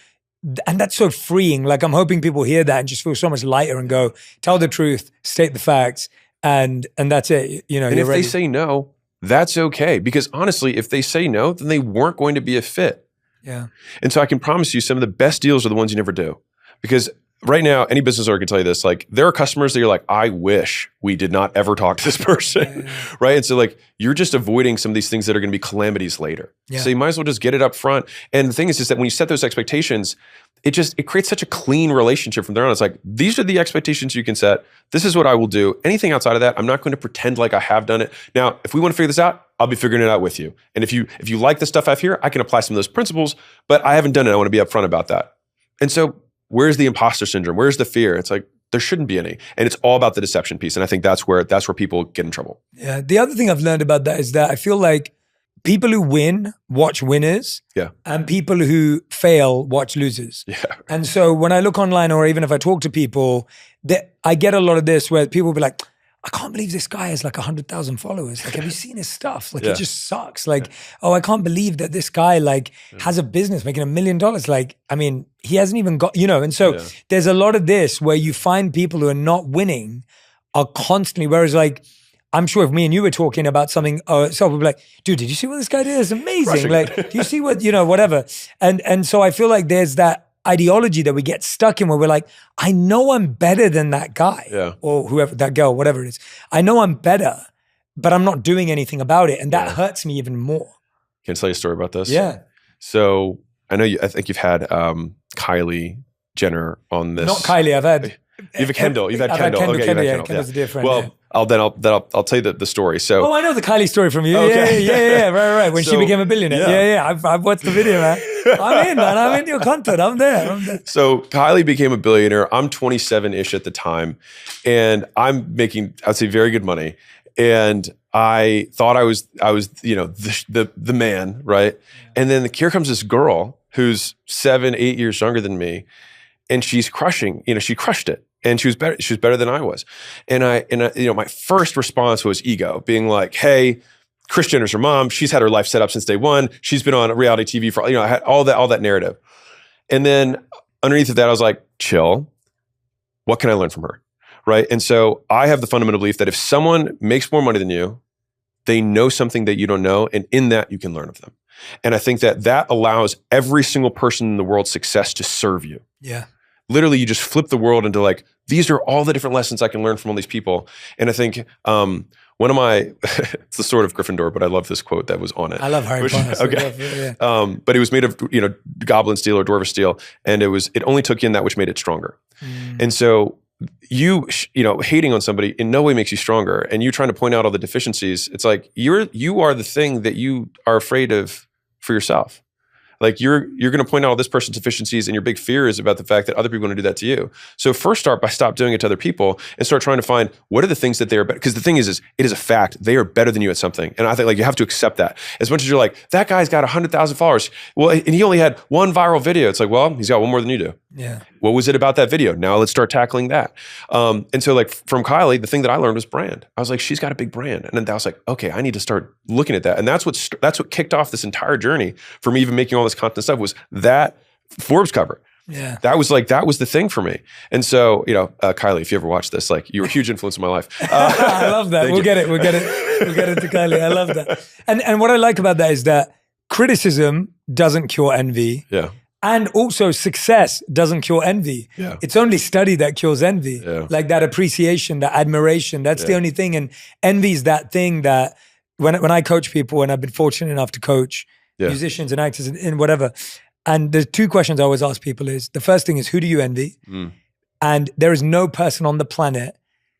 and that's so freeing. Like I'm hoping people hear that and just feel so much lighter and go, tell the truth, state the facts, and that's it. And if they say no, that's okay. Because honestly, if they say no, then they weren't going to be a fit. Yeah. And so I can promise you some of the best deals are the ones you never do. Because right now, any business owner can tell you this, there are customers that you're like, I wish we did not ever talk to this person, right? And so you're just avoiding some of these things that are going to be calamities later. Yeah. So you might as well just get it up front. And the thing is that when you set those expectations, it creates such a clean relationship from there on. It's like, these are the expectations you can set. This is what I will do. Anything outside of that, I'm not going to pretend like I have done it. Now, if we want to figure this out, I'll be figuring it out with you. And if you like the stuff I have here, I can apply some of those principles, but I haven't done it. I want to be upfront about that. And so where's the imposter syndrome? Where's the fear? It's like, there shouldn't be any. And it's all about the deception piece. And I think that's where people get in trouble. Yeah. The other thing I've learned about that is that I feel like people who win watch winners, and people who fail watch losers. Yeah. And so when I look online, or even if I talk to people, I get a lot of this where people will be like, I can't believe this guy has like 100,000 followers. Like, have you seen his stuff? Like, it just sucks. Like, oh, I can't believe that this guy like has a business making $1 million. Like, I mean, he hasn't even got, and so there's a lot of this where you find people who are not winning are constantly, whereas like, I'm sure if me and you were talking about something, someone would be like, dude, did you see what this guy did? It's amazing. Like, do you see what, whatever. And so I feel like there's that ideology that we get stuck in where we're like, I know I'm better than that guy or whoever, that girl, whatever it is. I know I'm better, but I'm not doing anything about it. And that hurts me even more. Can I tell you a story about this? Yeah. So I know I think you've had Kylie Jenner on this. Not Kylie, I've had. You've had Kendall. You've had Kendall. Kendall. Okay, Yeah, Kendall's a dear friend. Well, I'll tell you the story. So, I know the Kylie story from you. Okay. Yeah, right. When she became a billionaire. Yeah. I've watched the video, man. I'm in, man. I'm in your content. I'm there. So Kylie became a billionaire. I'm 27-ish at the time, and I'm making, I'd say, very good money. And I thought I was the man, right? And then here comes this girl who's 7-8 years younger than me, and she's crushing. She crushed it. And she was better than I was. And my first response was ego, being like, hey, Kris Jenner's her mom. She's had her life set up since day one. She's been on reality TV for, I had all that narrative. And then underneath of that, I was like, chill. What can I learn from her? Right. And so I have the fundamental belief that if someone makes more money than you, they know something that you don't know. And in that, you can learn of them. And I think that allows every single person in the world's success to serve you. Yeah. Literally, you just flip the world into like, these are all the different lessons I can learn from all these people. And I think one of my, it's the sword of Gryffindor, but I love this quote that was on it. I love Harry Potter. Okay. But it was made of, goblin steel or dwarvish steel. And it only took in that which made it stronger. And so you hating on somebody in no way makes you stronger. And you trying to point out all the deficiencies, it's like, you are the thing that you are afraid of for yourself. Like you're going to point out all this person's deficiencies, and your big fear is about the fact that other people are going to do that to you. So first start by stop doing it to other people and start trying to find what are the things that they are better. Because the thing is it is a fact. They are better than you at something. And I think like you have to accept that. As much as you're like, that guy's got 100,000 followers. Well, and he only had one viral video. It's like, well, he's got one more than you do. Yeah. What was it about that video? Now let's start tackling that. And so like from Kylie, the thing that I learned was brand. I was like, she's got a big brand. And then I was like, okay, I need to start looking at that. And that's what kicked off this entire journey for me even making all this content stuff was that Forbes cover. Yeah. That was the thing for me. And so, Kylie, if you ever watch this, like you were a huge influence in my life. I love that. We'll get it to Kylie. I love that. And what I like about that is that criticism doesn't cure envy. Yeah. And also success doesn't cure envy. Yeah. It's only study that cures envy. Yeah. Like that appreciation, that admiration, that's the only thing. And envy is that thing that when I coach people, and I've been fortunate enough to coach musicians and actors and whatever, and there's two questions I always ask people is, the first thing is, who do you envy? And there is no person on the planet,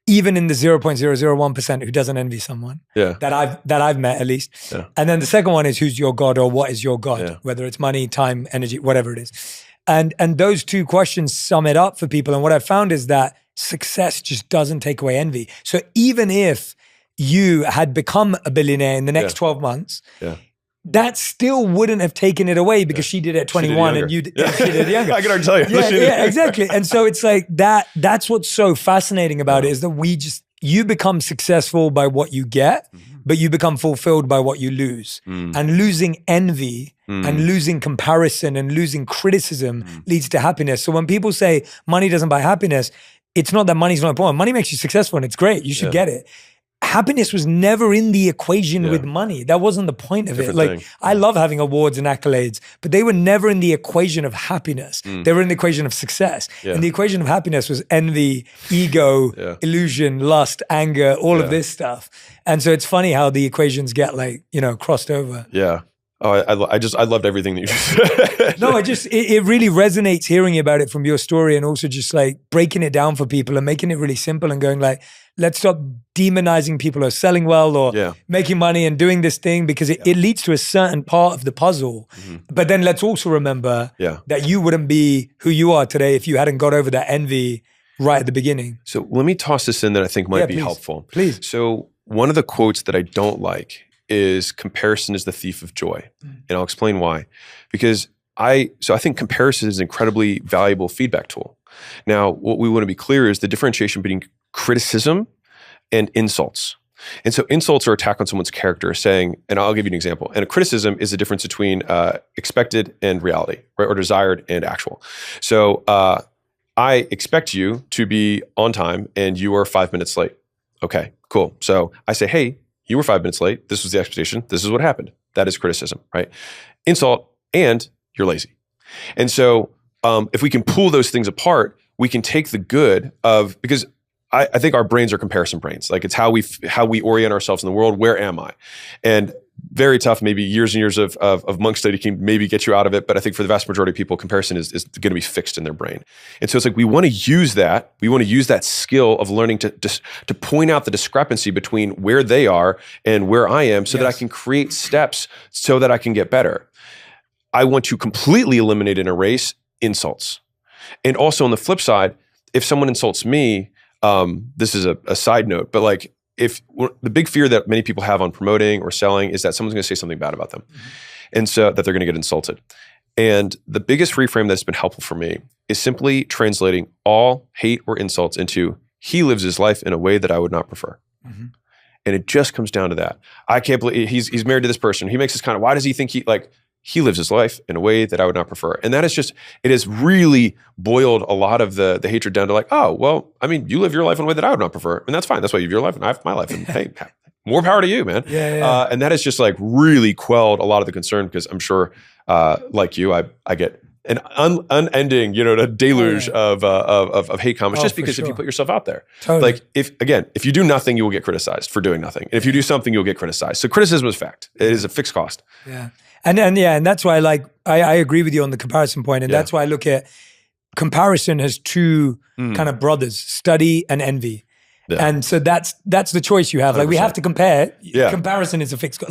even in the 0.001% who doesn't envy someone that I've met at least. Yeah. And then the second one is, who's your God, or what is your God? Whether it's money, time, energy, whatever it is. And those two questions sum it up for people. And what I've found is that success just doesn't take away envy. So even if you had become a billionaire in the next 12 months, that still wouldn't have taken it away because she did it at 21 and she did it younger. I can already tell you. Yeah, exactly. And so it's like that's what's so fascinating about it, is that you become successful by what you get, but you become fulfilled by what you lose. And losing envy and losing comparison and losing criticism leads to happiness. So when people say money doesn't buy happiness, it's not that money's not important. Money makes you successful and it's great. You should get it. Happiness was never in the equation with money. That wasn't the point of it. Like, I love having awards and accolades, but they were never in the equation of happiness. They were in the equation of success. And the equation of happiness was envy, ego, illusion, lust, anger, all of this stuff. And so it's funny how the equations get crossed over. Yeah. Oh, I loved everything that you said. No, it really resonates hearing about it from your story, and also just like breaking it down for people and making it really simple and going like, let's stop demonizing people who are selling well or making money and doing this thing, because it leads to a certain part of the puzzle. But then let's also remember that you wouldn't be who you are today if you hadn't got over that envy right at the beginning. So let me toss this in that I think might be helpful. Please. So one of the quotes that I don't like is comparison is the thief of joy. And I'll explain why. Because I think comparison is an incredibly valuable feedback tool. Now, what we want to be clear is the differentiation between criticism and insults. And so insults are attack on someone's character, saying, and I'll give you an example. And a criticism is the difference between expected and reality, right? Or desired and actual. So I expect you to be on time and you are 5 minutes late. Okay, cool. So I say, hey, you were 5 minutes late. This was the expectation. This is what happened. That is criticism, right? Insult and you're lazy. And so if we can pull those things apart, we can take the good of, because I think our brains are comparison brains. Like it's how we orient ourselves in the world. Where am I? And very tough, maybe years and years of monk study can maybe get you out of it. But I think for the vast majority of people, comparison is going to be fixed in their brain. And so it's like we want to use that. We want to use that skill of learning to point out the discrepancy between where they are and where I am so that I can create steps so that I can get better. I want to completely eliminate and erase insults. And also on the flip side, if someone insults me, this is a side note, but like if the big fear that many people have on promoting or selling is that someone's going to say something bad about them. And so that they're going to get insulted. And the biggest reframe that's been helpful for me is simply translating all hate or insults into he lives his life in a way that I would not prefer. And it just comes down to that. I can't believe he's married to this person. He makes this kind of, why does he think he lives his life in a way that I would not prefer. And that is just, it has really boiled a lot of the hatred down to like, oh, well, I mean, you live your life in a way that I would not prefer. And that's fine. That's why you have your life and I have my life. And hey, more power to you, man. And that has just like really quelled a lot of the concern because I'm sure like you, I get an unending, a deluge of hate comments just because if you put yourself out there. Like if you do nothing, you will get criticized for doing nothing. And if you do something, you'll get criticized. So criticism is fact. It is a fixed cost. Yeah. And that's why I agree with you on the comparison point. And that's why I look at comparison as two kind of brothers, study and envy. Yeah. And so that's the choice you have. 100%. Like we have to compare. Comparison is a fixed,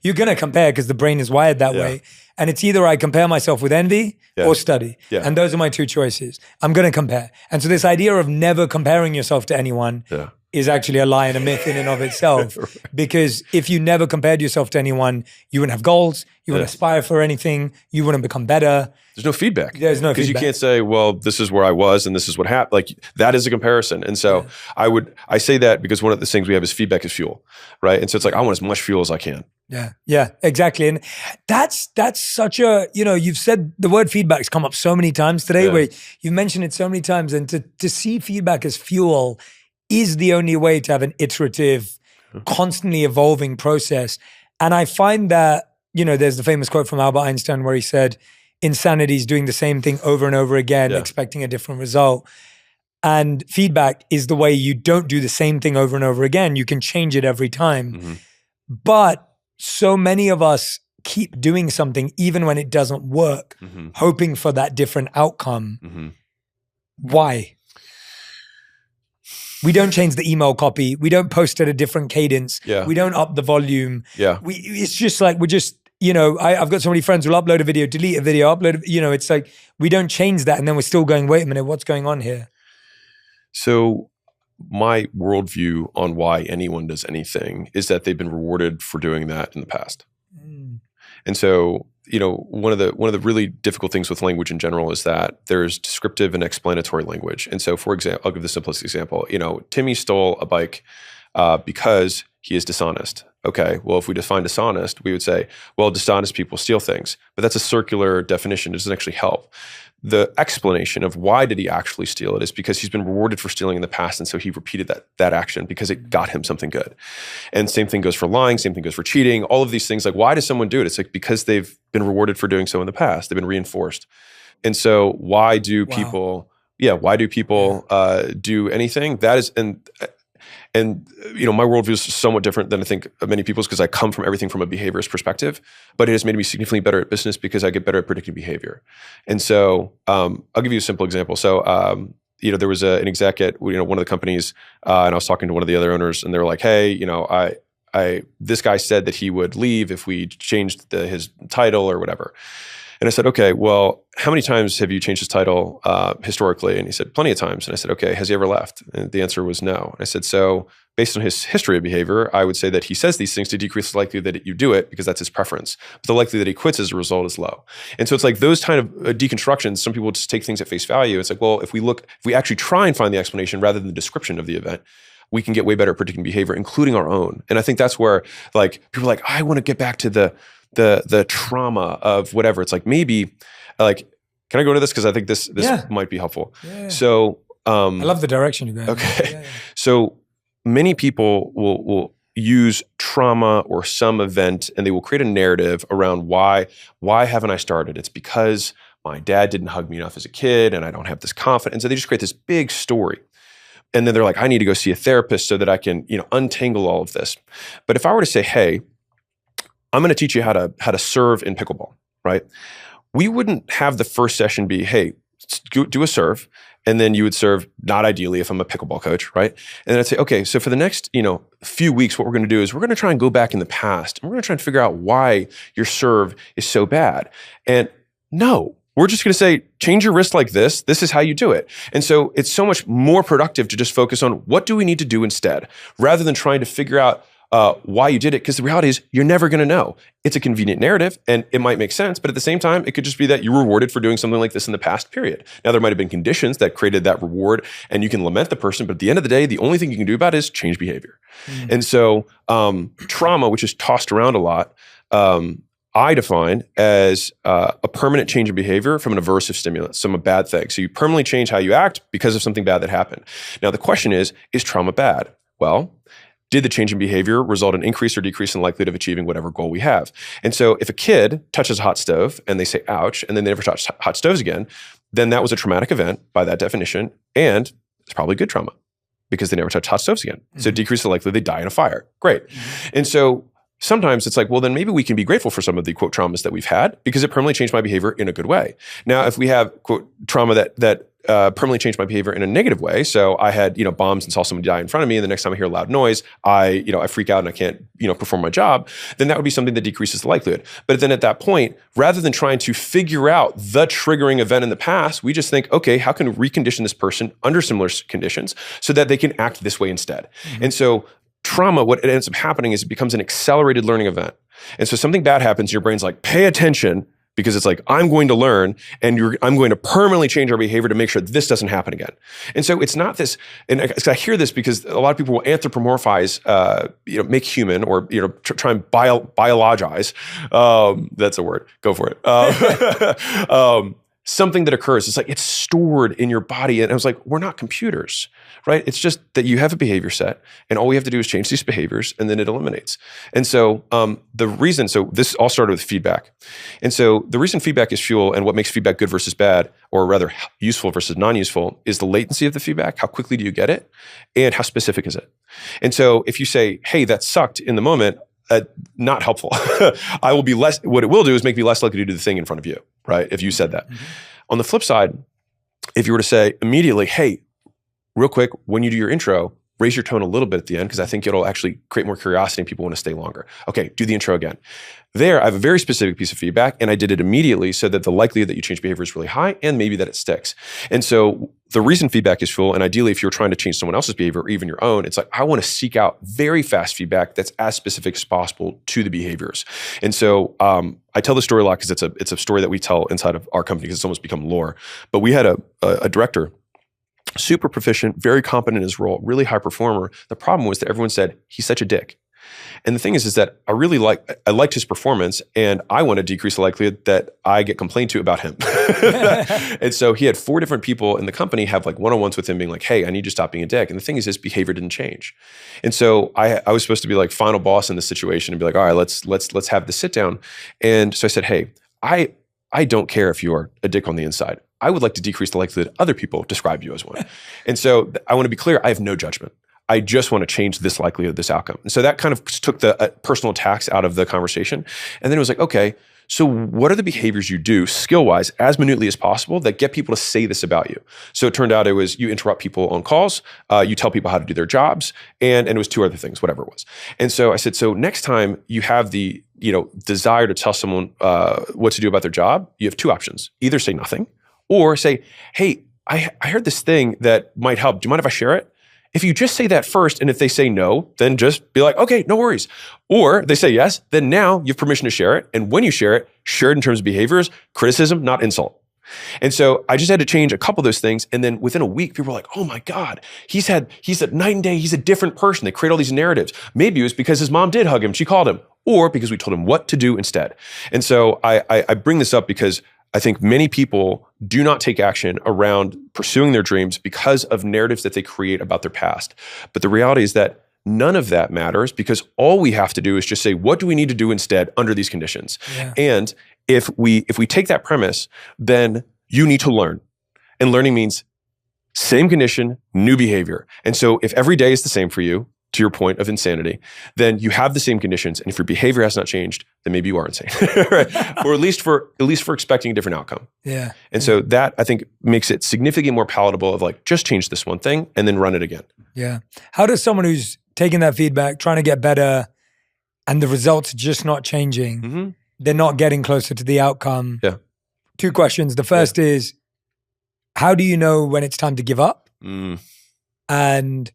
you're going to compare because the brain is wired that way. And it's either I compare myself with envy or study. And those are my two choices. I'm going to compare. And so this idea of never comparing yourself to anyone is actually a lie and a myth in and of itself. Because if you never compared yourself to anyone, you wouldn't have goals, you wouldn't aspire for anything, you wouldn't become better. There's no feedback. There's no feedback. Because you can't say, well, this is where I was and this is what happened. Like that is a comparison. And so I say that because one of the things we have is feedback is fuel, right? And so it's like, I want as much fuel as I can. Yeah, exactly. And that's such a, you've said the word feedback's come up so many times today where you've mentioned it so many times. And to see feedback as fuel is the only way to have an iterative, constantly evolving process. And I find that, there's the famous quote from Albert Einstein where he said, insanity is doing the same thing over and over again, expecting a different result. And feedback is the way you don't do the same thing over and over again. You can change it every time. But so many of us keep doing something even when it doesn't work, hoping for that different outcome. Why? We don't change the email copy. We don't post at a different cadence. We don't up the volume. It's just like we're just, I've got so many friends who'll upload a video, delete a video, upload, it's like we don't change that and then we're still going, wait a minute, what's going on here? So my worldview on why anyone does anything is that they've been rewarded for doing that in the past. And so, one of the really difficult things with language in general is that there's descriptive and explanatory language. And so, for example, I'll give the simplest example. Timmy stole a bike because he is dishonest. Okay, well, if we define dishonest, we would say, well, dishonest people steal things. But that's a circular definition. It doesn't actually help. The explanation of why did he actually steal it is because he's been rewarded for stealing in the past, and so he repeated that action because it got him something good. And same thing goes for lying, same thing goes for cheating, all of these things. Like, why does someone do it? It's like because they've been rewarded for doing so in the past. They've been reinforced. And so why do people do anything? That is, and my worldview is somewhat different than I think many people's because I come from everything from a behaviorist perspective, but it has made me significantly better at business because I get better at predicting behavior. And so I'll give you a simple example. So there was an exec at one of the companies, and I was talking to one of the other owners, and they were like, "Hey, this guy said that he would leave if we changed his title or whatever." And I said, okay, well, how many times have you changed his title historically? And he said, plenty of times. And I said, okay, has he ever left? And the answer was no. And I said, so based on his history of behavior, I would say that he says these things to decrease the likelihood that you do it because that's his preference. But the likelihood that he quits as a result is low. And so it's like those kind of deconstructions, some people just take things at face value. It's like, well, if we actually try and find the explanation rather than the description of the event, we can get way better at predicting behavior, including our own. And I think that's where like people are like, I want to get back to the trauma of whatever. It's like, maybe like, can I go to this? Because I think this might be helpful. Yeah. So I love the direction you're going. Okay. Yeah. So many people will use trauma or some event and they will create a narrative around why haven't I started? It's because my dad didn't hug me enough as a kid and I don't have this confidence. And so they just create this big story. And then they're like, I need to go see a therapist so that I can, untangle all of this. But if I were to say, hey, I'm going to teach you how to serve in pickleball, right? We wouldn't have the first session be, hey, do a serve. And then you would serve, not ideally if I'm a pickleball coach, right? And then I'd say, okay, so for the next, few weeks, what we're going to do is we're going to try and go back in the past and we're going to try and figure out why your serve is so bad. And no, we're just going to say, change your wrist like this. This is how you do it. And so it's so much more productive to just focus on what do we need to do instead, rather than trying to figure out why you did it. Because the reality is you're never going to know. It's a convenient narrative and it might make sense, but at the same time, it could just be that you were rewarded for doing something like this in the past period. Now, there might have been conditions that created that reward and you can lament the person, but at the end of the day, the only thing you can do about it is change behavior. And so trauma, which is tossed around a lot, I define as a permanent change in behavior from an aversive stimulus, some a bad thing. So you permanently change how you act because of something bad that happened. Now, the question is trauma bad? Well, did the change in behavior result in increase or decrease in likelihood of achieving whatever goal we have? And so if a kid touches a hot stove and they say, ouch, and then they never touch hot stoves again, then that was a traumatic event by that definition. And it's probably good trauma because they never touch hot stoves again. So decrease the likelihood they die in a fire. Great. And so sometimes it's like, well, then maybe we can be grateful for some of the quote traumas that we've had because it permanently changed my behavior in a good way. Now, if we have quote trauma that permanently changed my behavior in a negative way, so I had bombs and saw somebody die in front of me, and the next time I hear a loud noise, I freak out and I can't perform my job, then that would be something that decreases the likelihood. But then at that point, rather than trying to figure out the triggering event in the past, we just think, okay, how can we recondition this person under similar conditions so that they can act this way instead? And so trauma, what it ends up happening is it becomes an accelerated learning event. And so something bad happens, your brain's like, pay attention, because it's like, I'm going to learn and I'm going to permanently change our behavior to make sure this doesn't happen again. And so it's not this, and I hear this because a lot of people will anthropomorphize, make human or, try and biologize. That's a word, go for it. Something that occurs. It's like it's stored in your body. And I was like, we're not computers, right? It's just that you have a behavior set and all we have to do is change these behaviors and then it eliminates. And so so this all started with feedback. And so the reason feedback is fuel and what makes feedback good versus bad, or rather useful versus non-useful, is the latency of the feedback. How quickly do you get it? And how specific is it? And so if you say, hey, that sucked in the moment, not helpful. What it will do is make me less likely to do the thing in front of you, right? If you said that. On the flip side, if you were to say immediately, hey, real quick, when you do your intro, raise your tone a little bit at the end because I think it'll actually create more curiosity and people want to stay longer. Okay, do the intro again. There, I have a very specific piece of feedback and I did it immediately so that the likelihood that you change behavior is really high and maybe that it sticks. And so the reason feedback is fuel, and ideally if you're trying to change someone else's behavior or even your own, it's like, I want to seek out very fast feedback that's as specific as possible to the behaviors. And so I tell the story a lot because it's a story that we tell inside of our company because it's almost become lore. But we had a director, super proficient, very competent in his role, really high performer. The problem was that everyone said, he's such a dick. And the thing is that I liked his performance and I want to decrease the likelihood that I get complained to about him. And so he had 4 different people in the company have like one-on-ones with him being like, hey, I need you to stop being a dick. And the thing is his behavior didn't change. And so I was supposed to be like final boss in this situation and be like, all right, let's have this sit down. And so I said, hey, I don't care if you are a dick on the inside. I would like to decrease the likelihood other people describe you as one. And so I want to be clear, I have no judgment. I just want to change this likelihood, this outcome. And so that kind of took the personal attacks out of the conversation. And then it was like, okay, so what are the behaviors you do skill-wise as minutely as possible that get people to say this about you? So it turned out it was you interrupt people on calls, you tell people how to do their jobs, and it was 2 other things, whatever it was. And so I said, so next time you have the desire to tell someone what to do about their job, you have two options. Either say nothing or say, hey, I heard this thing that might help. Do you mind if I share it? If you just say that first, and if they say no, then just be like, okay, no worries. Or they say yes, then now you have permission to share it. And when you share it in terms of behaviors, criticism, not insult. And so I just had to change a couple of those things. And then within a week, people were like, oh my God, he's a night and day. He's a different person. They create all these narratives. Maybe it was because his mom did hug him. She called him, or because we told him what to do instead. And so I bring this up because I think many people do not take action around pursuing their dreams because of narratives that they create about their past. But the reality is that none of that matters, because all we have to do is just say, what do we need to do instead under these conditions? Yeah. And if we take that premise, then you need to learn. And learning means same condition, new behavior. And so if every day is the same for you, to your point of insanity, then you have the same conditions. And if your behavior has not changed, then maybe you are insane, right? Or at least for expecting a different outcome. Yeah. And so that, I think, makes it significantly more palatable of like, just change this one thing and then run it again. Yeah. How does someone who's taking that feedback, trying to get better, and the results are just not changing, they're not getting closer to the outcome? Yeah. Two questions. The first is, how do you know when it's time to give up? And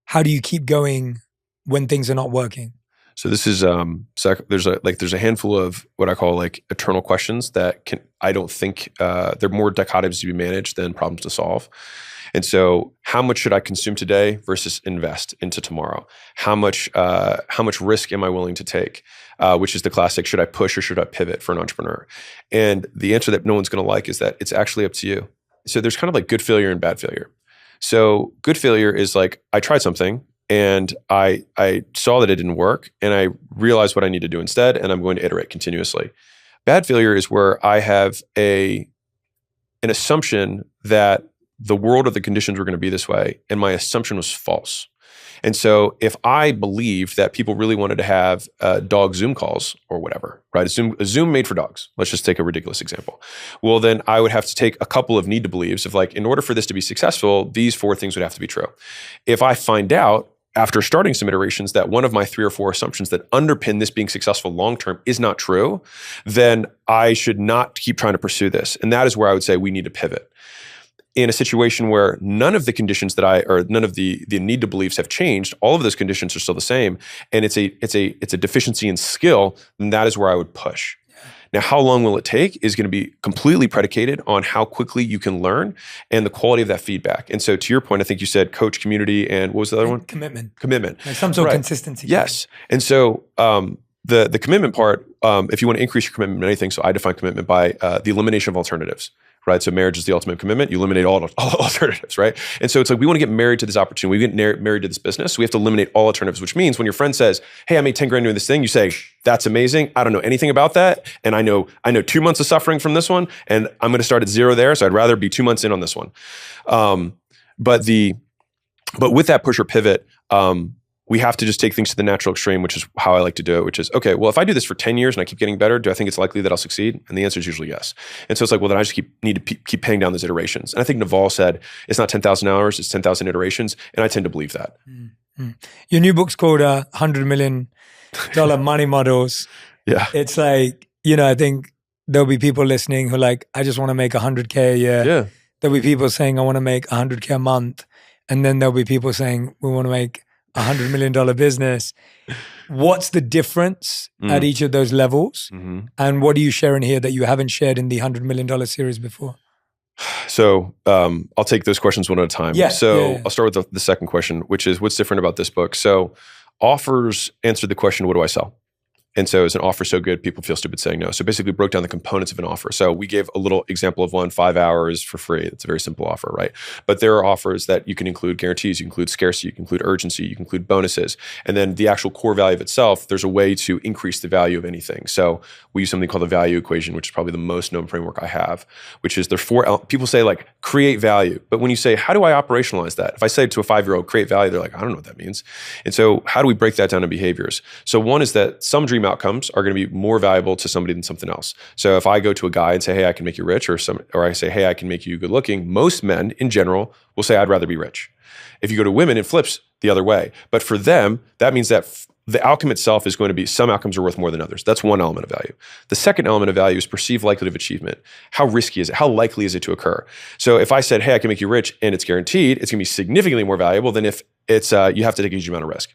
how do you keep going when things are not working? So this is there's a handful of what I call like eternal questions that I don't think they're more dichotomies to be managed than problems to solve. And so, how much should I consume today versus invest into tomorrow? How much risk am I willing to take? Which is the classic: should I push or should I pivot for an entrepreneur? And the answer that no one's going to like is that it's actually up to you. So there's kind of like good failure and bad failure. So good failure is like, I tried something and I saw that it didn't work, and I realized what I need to do instead, and I'm going to iterate continuously. Bad failure is where I have an assumption that the world or the conditions were going to be this way, and my assumption was false. And so if I believed that people really wanted to have dog Zoom calls or whatever, right? A Zoom made for dogs. Let's just take a ridiculous example. Well, then I would have to take a couple of need to believes of like, in order for this to be successful, these 4 things would have to be true. If I find out after starting some iterations that one of my 3 or 4 assumptions that underpin this being successful long-term is not true, then I should not keep trying to pursue this. And that is where I would say we need to pivot. In a situation where none of the conditions none of the need to beliefs have changed, all of those conditions are still the same, and it's a deficiency in skill, then that is where I would push. Now, how long will it take is going to be completely predicated on how quickly you can learn and the quality of that feedback. And so to your point, I think you said coach, community, and what was the other one? Commitment. Like some sort of consistency. Yes. And so the commitment part, if you want to increase your commitment in anything, so I define commitment by the elimination of alternatives. Right, so marriage is the ultimate commitment. You eliminate all alternatives, right? And so it's like, we want to get married to this opportunity. We get married to this business. So we have to eliminate all alternatives, which means when your friend says, hey, I made 10 grand doing this thing, you say, that's amazing. I don't know anything about that. And I know 2 months of suffering from this one, and I'm going to start at 0 there. So I'd rather be 2 months in on this one. But with that push or pivot, we have to just take things to the natural extreme, which is how I like to do it, which is, okay, well, if I do this for 10 years and I keep getting better, do I think it's likely that I'll succeed? And the answer is usually yes. And so it's like, well, then I just need to keep paying down those iterations. And I think Naval said, it's not 10,000 hours, it's 10,000 iterations. And I tend to believe that. Mm-hmm. Your new book's called $100 Million Money Models. Yeah. It's like, I think there'll be people listening who are like, I just want to make 100K a year. Yeah. There'll be people saying, I want to make 100K a month. And then there'll be people saying, we want to make $100 million business. What's the difference at each of those levels? Mm-hmm. And what are you sharing here that you haven't shared in the $100 million series before? So I'll take those questions one at a time. Yeah, so I'll start with the second question, which is what's different about this book? So offers answered the question, what do I sell? And so is an offer so good, people feel stupid saying no. So basically broke down the components of an offer. So we gave a little example of one, 5 hours for free. It's a very simple offer, right? But there are offers that you can include guarantees, you can include scarcity, you can include urgency, you can include bonuses. And then the actual core value of itself, there's a way to increase the value of anything. So we use something called the value equation, which is probably the most known framework I have, which is there's 4, people say like create value. But when you say, how do I operationalize that? If I say to a 5-year-old, create value, they're like, I don't know what that means. And so how do we break that down to behaviors? So one is that some dream outcomes are going to be more valuable to somebody than something else. So if I go to a guy and say, hey, I can make you rich, or I say, hey, I can make you good looking, most men in general will say, I'd rather be rich. If you go to women, it flips the other way. But for them, that means that the outcome itself is going to be, some outcomes are worth more than others. That's one element of value. The second element of value is perceived likelihood of achievement. How risky is it? How likely is it to occur? So if I said, hey, I can make you rich and it's guaranteed, it's going to be significantly more valuable than if it's you have to take a huge amount of risk.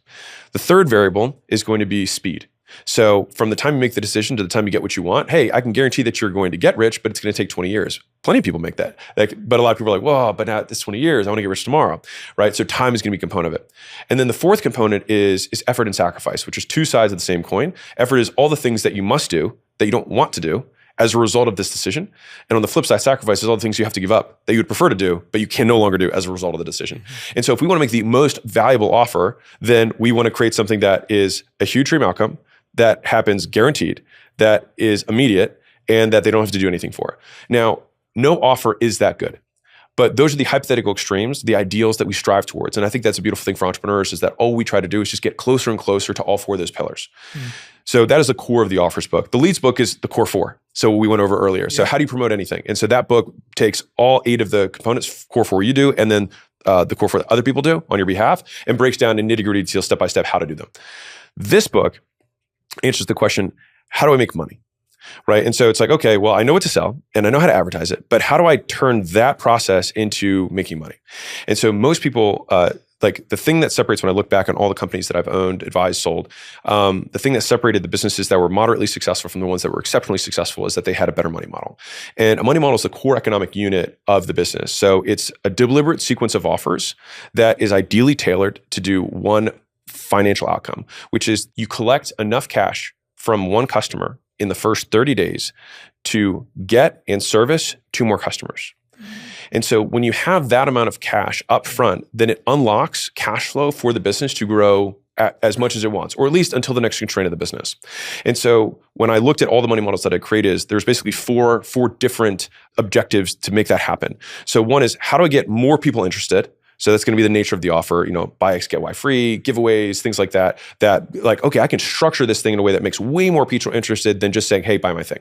The third variable is going to be speed. So from the time you make the decision to the time you get what you want, hey, I can guarantee that you're going to get rich, but it's going to take 20 years. Plenty of people make that. But a lot of people are like, well, but now it's 20 years. I want to get rich tomorrow, right? So time is going to be a component of it. And then the fourth component is effort and sacrifice, which is two sides of the same coin. Effort is all the things that you must do that you don't want to do as a result of this decision. And on the flip side, sacrifice is all the things you have to give up that you would prefer to do, but you can no longer do as a result of the decision. And so if we want to make the most valuable offer, then we want to create something that is a huge dream outcome, that happens guaranteed, that is immediate, and that they don't have to do anything for. Now, no offer is that good. But those are the hypothetical extremes, the ideals that we strive towards. And I think that's a beautiful thing for entrepreneurs, is that all we try to do is just get closer and closer to all four of those pillars. So that is the core of the offers book. The leads book is the core four. So we went over earlier. So how do you promote anything? And so that book takes all 8 of the components, core four you do, and then the core four that other people do on your behalf, and breaks down in nitty-gritty detail, step-by-step, how to do them. This book answers the question, how do I make money? Right? And so it's like, okay, well, I know what to sell and I know how to advertise it, but how do I turn that process into making money? And so most people, like the thing that separates, when I look back on all the companies that I've owned, advised, sold, the thing that separated the businesses that were moderately successful from the ones that were exceptionally successful is that they had a better money model. And a money model is the core economic unit of the business. So it's a deliberate sequence of offers that is ideally tailored to do one financial outcome, which is you collect enough cash from one customer in the first 30 days to get and service 2 more customers. And so when you have that amount of cash up front, then it unlocks cash flow for the business to grow as much as it wants, or at least until the next constraint of the business. And so when I looked at all the money models that I created, there's basically four different objectives to make that happen. So one is, how do I get more people interested? So that's going to be the nature of the offer, buy X, get Y free, giveaways, things like that, like, okay, I can structure this thing in a way that makes way more people interested than just saying, hey, buy my thing.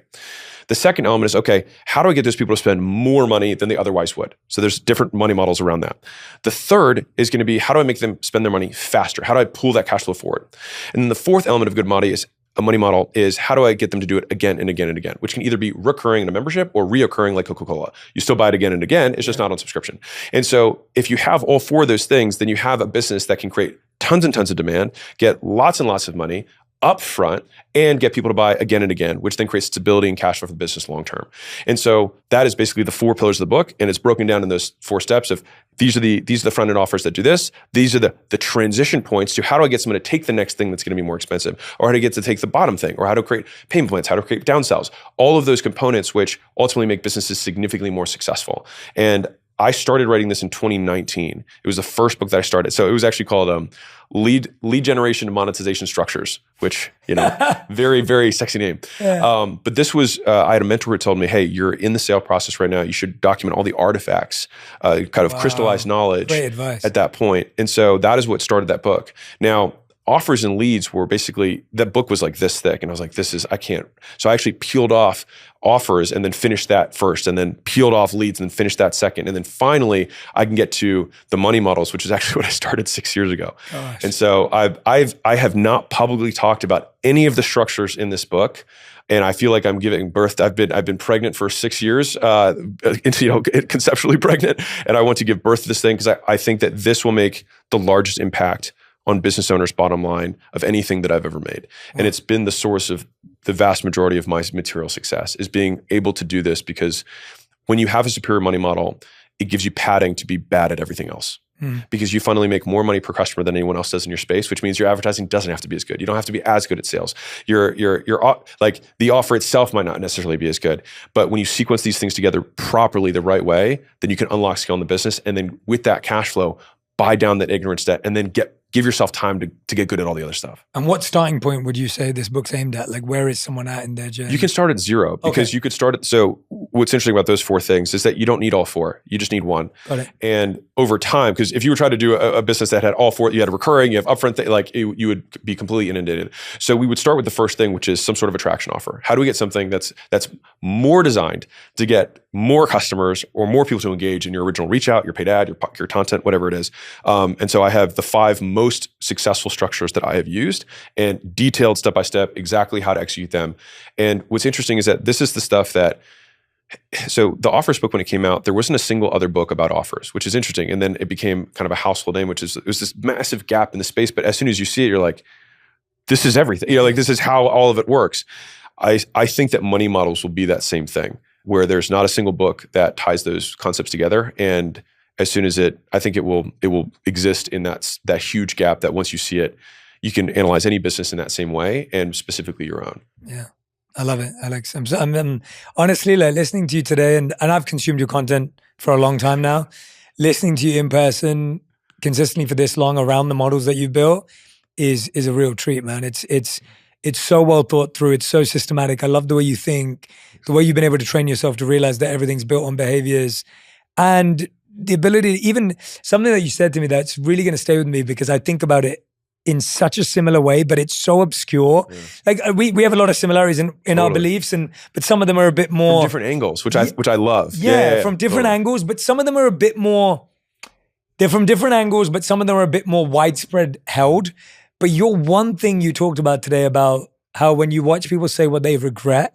The second element is, okay, how do I get those people to spend more money than they otherwise would? So there's different money models around that. The third is going to be, how do I make them spend their money faster? How do I pull that cash flow forward? And then the fourth element of good money is, a money model is, how do I get them to do it again and again and again, which can either be recurring in a membership or reoccurring like Coca-Cola. You still buy it again and again, it's just not on subscription. And so if you have all 4 of those things, then you have a business that can create tons and tons of demand, get lots and lots of money up front, and get people to buy again and again, which then creates stability and cash flow for the business long term. And so that is basically the 4 pillars of the book, and it's broken down in those 4 steps of these are the front end offers that do this. These are the transition points to how do I get someone to take the next thing that's going to be more expensive, or how to get to take the bottom thing, or how to create payment plans, how to create downsells. All of those components which ultimately make businesses significantly more successful. And I started writing this in 2019. It was the first book that I started. So it was actually called Lead Generation and Monetization Structures, which, very, very sexy name. Yeah. But this was, I had a mentor who told me, hey, you're in the sale process right now. You should document all the artifacts, kind of crystallized knowledge at that point. And so that is what started that book. Now, offers and leads were basically, that book was like this thick. And I was like, I can't. So I actually peeled off offers and then finished that first, and then peeled off leads and then finished that second. And then finally, I can get to the money models, which is actually what I started 6 years ago. Gosh. And so I have not publicly talked about any of the structures in this book. And I feel like I'm giving birth. I've been pregnant for 6 years, conceptually pregnant. And I want to give birth to this thing because I think that this will make the largest impact on business owners' bottom line of anything that I've ever made. And it's been the source of the vast majority of my material success, is being able to do this, because when you have a superior money model, it gives you padding to be bad at everything else. Because you finally make more money per customer than anyone else does in your space, which means your advertising doesn't have to be as good. You don't have to be as good at sales. Your like the offer itself might not necessarily be as good, but when you sequence these things together properly, the right way, then you can unlock scale in the business, and then with that cash flow, buy down that ignorance debt, and then give yourself time to get good at all the other stuff. And what starting point would you say this book's aimed at? Like, where is someone at in their journey? You can start at 0, because you could start at, so what's interesting about those 4 things is that you don't need all 4. You just need 1. Got it. And over time, because if you were trying to do a business that had all 4, you had a recurring, you have upfront, you would be completely inundated. So we would start with the first thing, which is some sort of attraction offer. How do we get something that's more designed to get more customers or more people to engage in your original reach out, your paid ad, your content, whatever it is. And so I have the 5 most successful structures that I have used and detailed step by step exactly how to execute them. And what's interesting is that this is the stuff that, so the offers book, when it came out, there wasn't a single other book about offers, which is interesting. And then it became kind of a household name, it was this massive gap in the space. But as soon as you see it, you're like, this is everything. Like this is how all of it works. I think that money models will be that same thing, where there's not a single book that ties those concepts together. And as soon as I think it will exist in that huge gap that once you see it, you can analyze any business in that same way, and specifically your own. Yeah. I love it, Alex. I'm honestly, like, listening to you today, and I've consumed your content for a long time now. Listening to you in person consistently for this long around the models that you've built is a real treat, man. It's so well thought through. It's so systematic. I love the way you think, the way you've been able to train yourself to realize that everything's built on behaviors, and the ability to, even something that you said to me that's really going to stay with me, because I think about it in such a similar way, but it's so obscure. Yeah. Like we have a lot of similarities in our beliefs, but some of them are a bit more from different angles, which I love. Yeah, from different angles, but some of them are a bit more. They're from different angles, but some of them are a bit more widespread held. But your one thing you talked about today about how when you watch people say what they regret,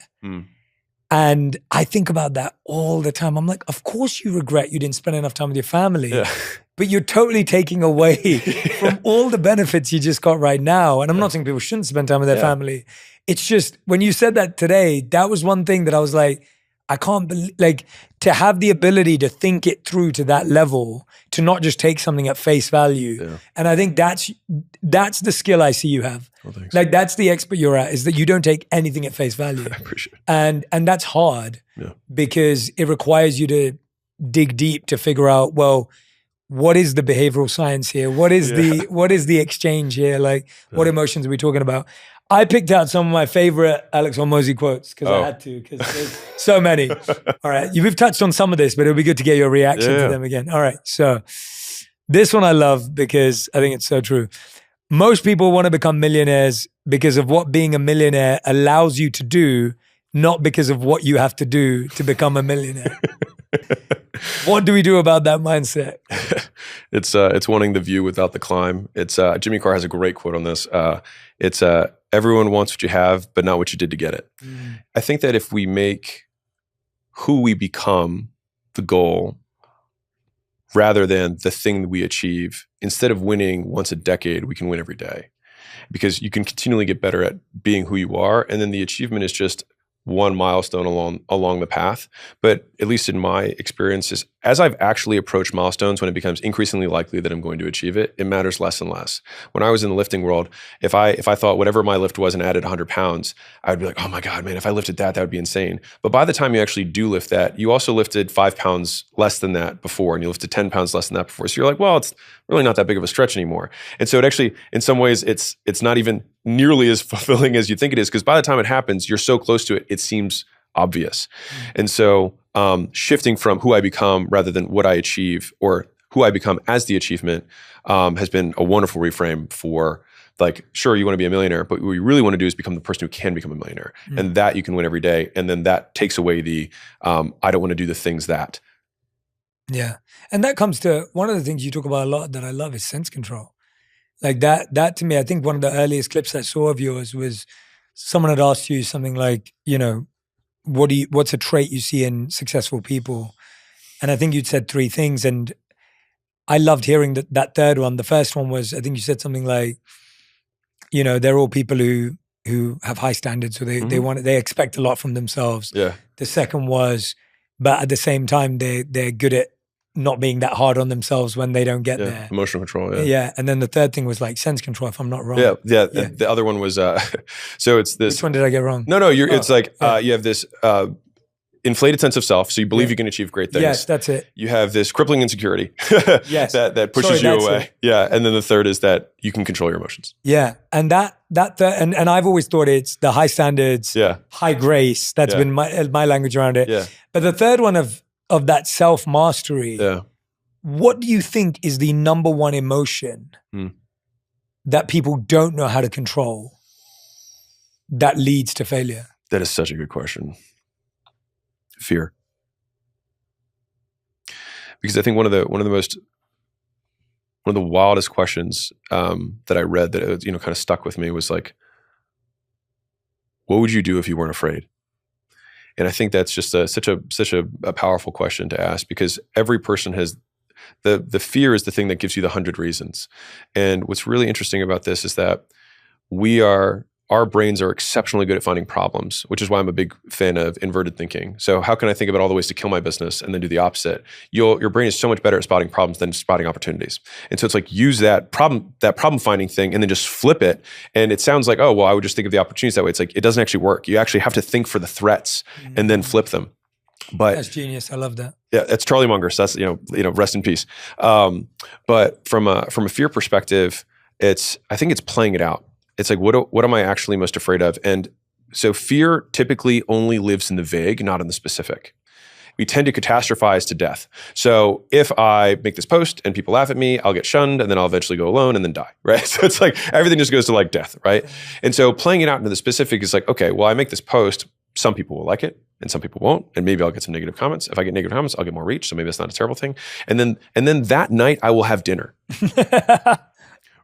and I think about that all the time. I'm like, of course you regret you didn't spend enough time with your family. Yeah. But you're totally taking away from all the benefits you just got right now. And I'm not saying people shouldn't spend time with their family. It's just, when you said that today, that was one thing that I was like, I can't believe, like, to have the ability to think it through to that level, to not just take something at face value. Yeah. And I think that's the skill I see you have. Well, like, that's the expert you're at, is that you don't take anything at face value. I appreciate it. And that's hard because it requires you to dig deep to figure out, well, what is the behavioral science here? What is the exchange here? Like, what emotions are we talking about? I picked out some of my favorite Alex Hormozi quotes because I had to, because there's so many. All right. We've touched on some of this, but it'll be good to get your reaction to them again. All right. So this one I love because I think it's so true. Most people want to become millionaires because of what being a millionaire allows you to do, not because of what you have to do to become a millionaire. What do we do about that mindset? It's wanting the view without the climb. It's Jimmy Carr has a great quote on this. It's everyone wants what you have, but not what you did to get it. I think that if we make who we become the goal rather than the thing that we achieve, instead of winning once a decade, we can win every day, because you can continually get better at being who you are, and then the achievement is just one milestone along the path. But at least in my experiences, as I've actually approached milestones, when it becomes increasingly likely that I'm going to achieve it, it matters less and less. When I was in the lifting world, if I thought whatever my lift was and added 100 pounds, I would be like, oh my God, man, if I lifted that would be insane. But by the time you actually do lift that, you also lifted 5 pounds less than that before, and you lifted 10 pounds less than that before. So you're like, well, it's really not that big of a stretch anymore. And so it actually, in some ways, it's not even nearly as fulfilling as you think it is, because by the time it happens, you're so close to it, it seems obvious. And so shifting from who I become rather than what I achieve, or who I become as the achievement, has been a wonderful reframe for, like, sure, you want to be a millionaire, but what you really want to do is become the person who can become a millionaire. And that you can win every day. And then that takes away the, I don't want to do the things that. Yeah. And that comes to one of the things you talk about a lot that I love is sense control. Like that to me, I think one of the earliest clips I saw of yours was someone had asked you something like, you know, what's a trait you see in successful people? And I think you'd said 3 things. And I loved hearing that third one. The first one was, I think you said something like, you know, they're all people who have high standards, so they expect a lot from themselves. Yeah. The second was, but at the same time, they're good at not being that hard on themselves when they don't get there. Emotional control, Yeah. And then the third thing was like sense control, if I'm not wrong. Yeah. The other one was, so it's this. Which one did I get wrong? No, it's like, you have this inflated sense of self, so you believe you can achieve great things. Yes, that's it. You have this crippling insecurity yes. that pushes you away. Yeah. And then the third is that you can control your emotions. Yeah. And and I've always thought it's the high standards, high grace. That's been my language around it. Yeah. But the third one of that self-mastery, what do you think is the number one emotion that people don't know how to control that leads to failure? That is such a good question. Fear. because I think one of the wildest questions that I read that kind of stuck with me was like, what would you do if you weren't afraid? And I think that's just such a powerful question to ask, because every person has the fear is the thing that gives you the 100 reasons. And what's really interesting about this is that our brains are exceptionally good at finding problems, which is why I'm a big fan of inverted thinking. So how can I think about all the ways to kill my business and then do the opposite? Your brain is so much better at spotting problems than spotting opportunities. And so it's like, use that problem finding thing and then just flip it. And it sounds like, oh, well, I would just think of the opportunities that way. It's like, it doesn't actually work. You actually have to think for the threats and then flip them. But that's genius. I love that. Yeah, that's Charlie Munger. So that's, rest in peace. But from a fear perspective, I think it's playing it out. It's like, what am I actually most afraid of? And so fear typically only lives in the vague, not in the specific. We tend to catastrophize to death. So if I make this post and people laugh at me, I'll get shunned and then I'll eventually go alone and then die, right? So it's like everything just goes to like death, right? And so playing it out into the specific is like, okay, well, I make this post, some people will like it and some people won't. And maybe I'll get some negative comments. If I get negative comments, I'll get more reach. So maybe that's not a terrible thing. And then that night I will have dinner.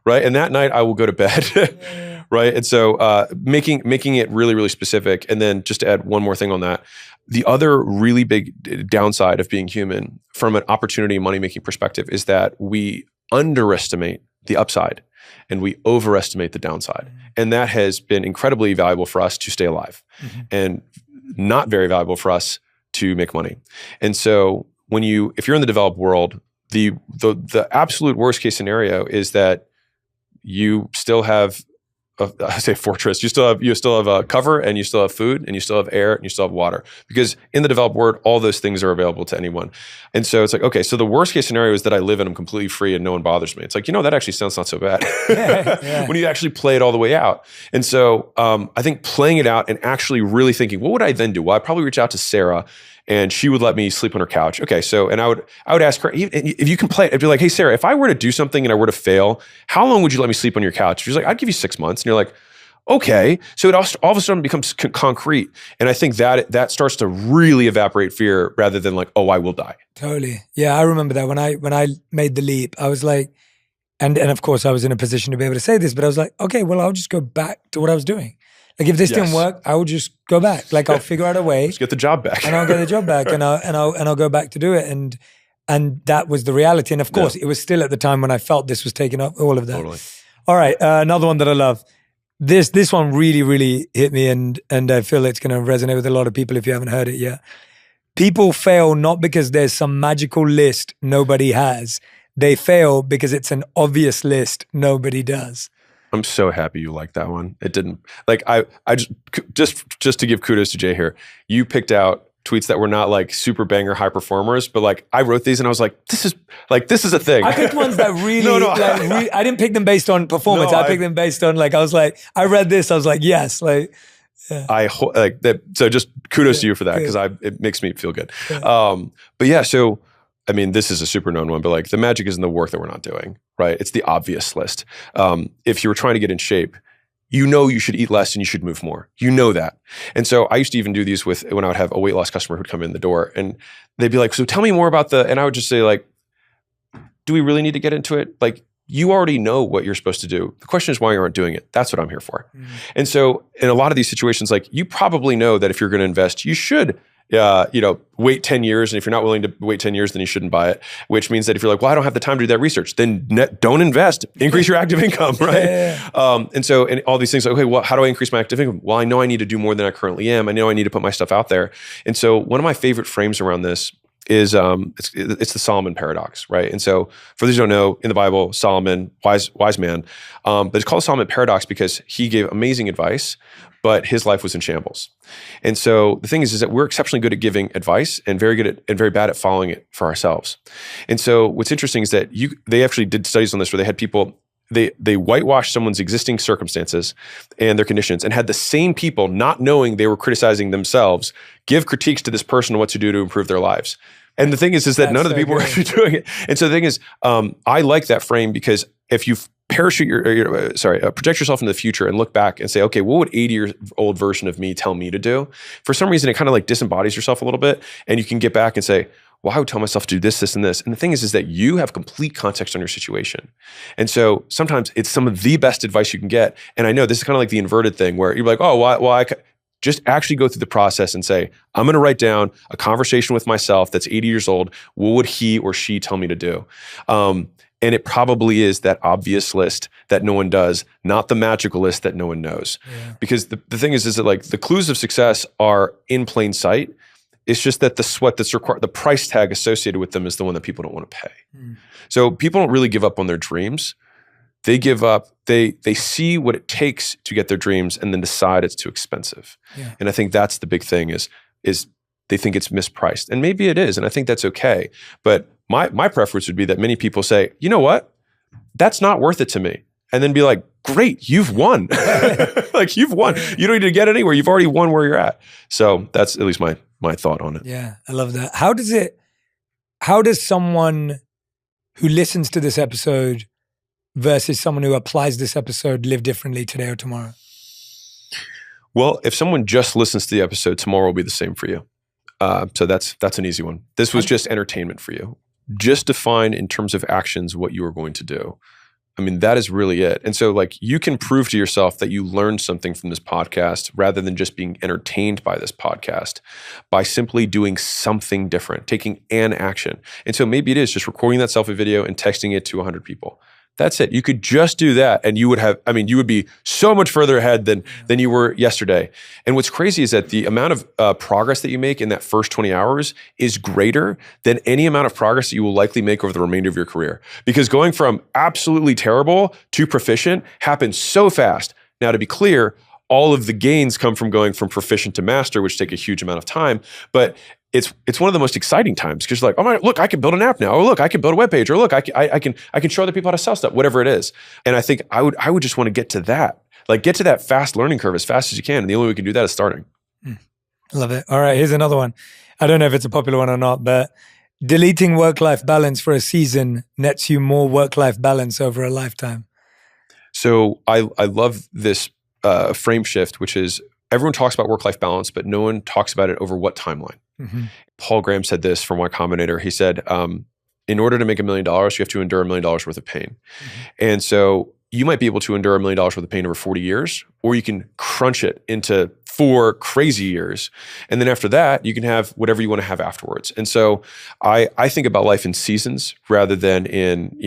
Right? And that night I will go to bed, right? And so making it really, really specific. And then just to add one more thing on that, the other really big downside of being human from an opportunity money-making perspective is that we underestimate the upside and we overestimate the downside. And that has been incredibly valuable for us to stay alive and not very valuable for us to make money. And so if you're in the developed world, the absolute worst case scenario is that you still have fortress. You still have a cover, and you still have food, and you still have air, and you still have water. Because in the developed world, all those things are available to anyone. And so it's like, okay, so the worst case scenario is that I live and I'm completely free and no one bothers me. It's like, that actually sounds not so bad when you actually play it all the way out. And so I think playing it out and actually really thinking, what would I then do? Well, I'd probably reach out to Sarah, and she would let me sleep on her couch. Okay, so, and I would ask her, if you can play it, I'd be like, hey, Sarah, if I were to do something and I were to fail, how long would you let me sleep on your couch? She's like, I'd give you 6 months. And you're like, okay. So it all of a sudden becomes concrete. And I think that starts to really evaporate fear rather than like, oh, I will die. Totally. Yeah, I remember that when I made the leap, I was like, and of course I was in a position to be able to say this, but I was like, okay, well, I'll just go back to what I was doing. Like if this didn't work, I will just go back. Like I'll figure out a way. Just get the job back. And I'll get the job back and I'll go back to do it. And that was the reality. And of course, it was still at the time when I felt this was taking up all of that. Totally. All right, another one that I love. This one really, really hit me, and I feel it's going to resonate with a lot of people if you haven't heard it yet. People fail not because there's some magical list nobody has. They fail because it's an obvious list nobody does. I'm so happy you liked that one. It didn't, like, I just to give kudos to Jay here, you picked out tweets that were not like super banger high performers, but like I wrote these and I was like, this is a thing. I picked ones that really, I didn't pick them based on performance. I picked them based on like, I was like, I read this, I was like, yes, like, yeah. I like that. So just kudos to you for that, because it makes me feel good. Yeah. But yeah, so I mean, this is a super known one, but like the magic is in the work that we're not doing, right? It's the obvious list. If you were trying to get in shape, you should eat less and you should move more. You know that. And so I used to even do these when I would have a weight loss customer who'd come in the door and they'd be like, so tell me more about and I would just say like, do we really need to get into it? Like, you already know what you're supposed to do. The question is why you aren't doing it. That's what I'm here for. Mm-hmm. And so in a lot of these situations, like you probably know that if you're going to invest, you should wait 10 years. And if you're not willing to wait 10 years, then you shouldn't buy it, which means that if you're like, well, I don't have the time to do that research, then don't invest, increase your active income, right? Yeah. And all these things, like, okay, well, how do I increase my active income? Well, I know I need to do more than I currently am. I know I need to put my stuff out there. And so one of my favorite frames around this is it's the Solomon paradox, right? And so for those who don't know, in the Bible, Solomon, wise man, but it's called the Solomon paradox because he gave amazing advice, but his life was in shambles. And so the thing is that we're exceptionally good at giving advice and very bad at following it for ourselves. And so what's interesting is that they actually did studies on this where they had people, they whitewashed someone's existing circumstances and their conditions and had the same people, not knowing they were criticizing themselves, give critiques to this person on what to do to improve their lives. And the thing is that none of the people were actually doing it. And so the thing is, I like that frame because if you project yourself into the future and look back and say, okay, what would 80-year-old version of me tell me to do? For some reason, it kind of like disembodies yourself a little bit, and you can get back and say, well, I would tell myself to do this, this, and this. And the thing is that you have complete context on your situation. And so sometimes it's some of the best advice you can get. And I know this is kind of like the inverted thing where you're like, oh, well, just actually go through the process and say, I'm going to write down a conversation with myself that's 80 years old. What would he or she tell me to do? And it probably is that obvious list that no one does, not the magical list that no one knows. Yeah. Because the thing is that like the clues of success are in plain sight. It's just that the sweat that's required, the price tag associated with them is the one that people don't want to pay. So people don't really give up on their dreams. They give up, they see what it takes to get their dreams and then decide it's too expensive. Yeah. And I think that's the big thing is they think it's mispriced. And maybe it is, and I think that's okay. But my preference would be that many people say, you know what? That's not worth it to me. And then be like, great, you've won. Like you've won. You don't need to get anywhere. You've already won where you're at. So that's at least my thought on it. Yeah, I love that. How does someone who listens to this episode versus someone who applies this episode live differently today or tomorrow? Well, if someone just listens to the episode, tomorrow will be the same for you. So that's an easy one. This was just entertainment for you. Just define in terms of actions what you are going to do. I mean, that is really it. And so like you can prove to yourself that you learned something from this podcast rather than just being entertained by this podcast by simply doing something different, taking an action. And so maybe it is just recording that selfie video and texting it to 100 people. That's it. You could just do that and you would be so much further ahead than you were yesterday. And what's crazy is that the amount of progress that you make in that first 20 hours is greater than any amount of progress that you will likely make over the remainder of your career. Because going from absolutely terrible to proficient happens so fast. Now, to be clear, all of the gains come from going from proficient to master, which take a huge amount of time. But it's one of the most exciting times because you're like, oh my, look, I can build an app now. Or look, I can build a web page. Or look, I can show other people how to sell stuff, whatever it is. And I think I would just want to get to that, like get to that fast learning curve as fast as you can. And the only way we can do that is starting. Love it. All right, here's another one. I don't know if it's a popular one or not, but deleting work-life balance for a season nets you more work-life balance over a lifetime. So I love this frame shift, which is everyone talks about work-life balance, but no one talks about it over what timeline. Mm-hmm. Paul Graham said this from Y Combinator. He said, in order to make $1 million, you have to endure $1 million worth of pain. Mm-hmm. And so you might be able to endure $1 million worth of pain over 40 years, or you can crunch it into 4 crazy years. And then after that, you can have whatever you want to have afterwards. And so I think about life in seasons rather than in,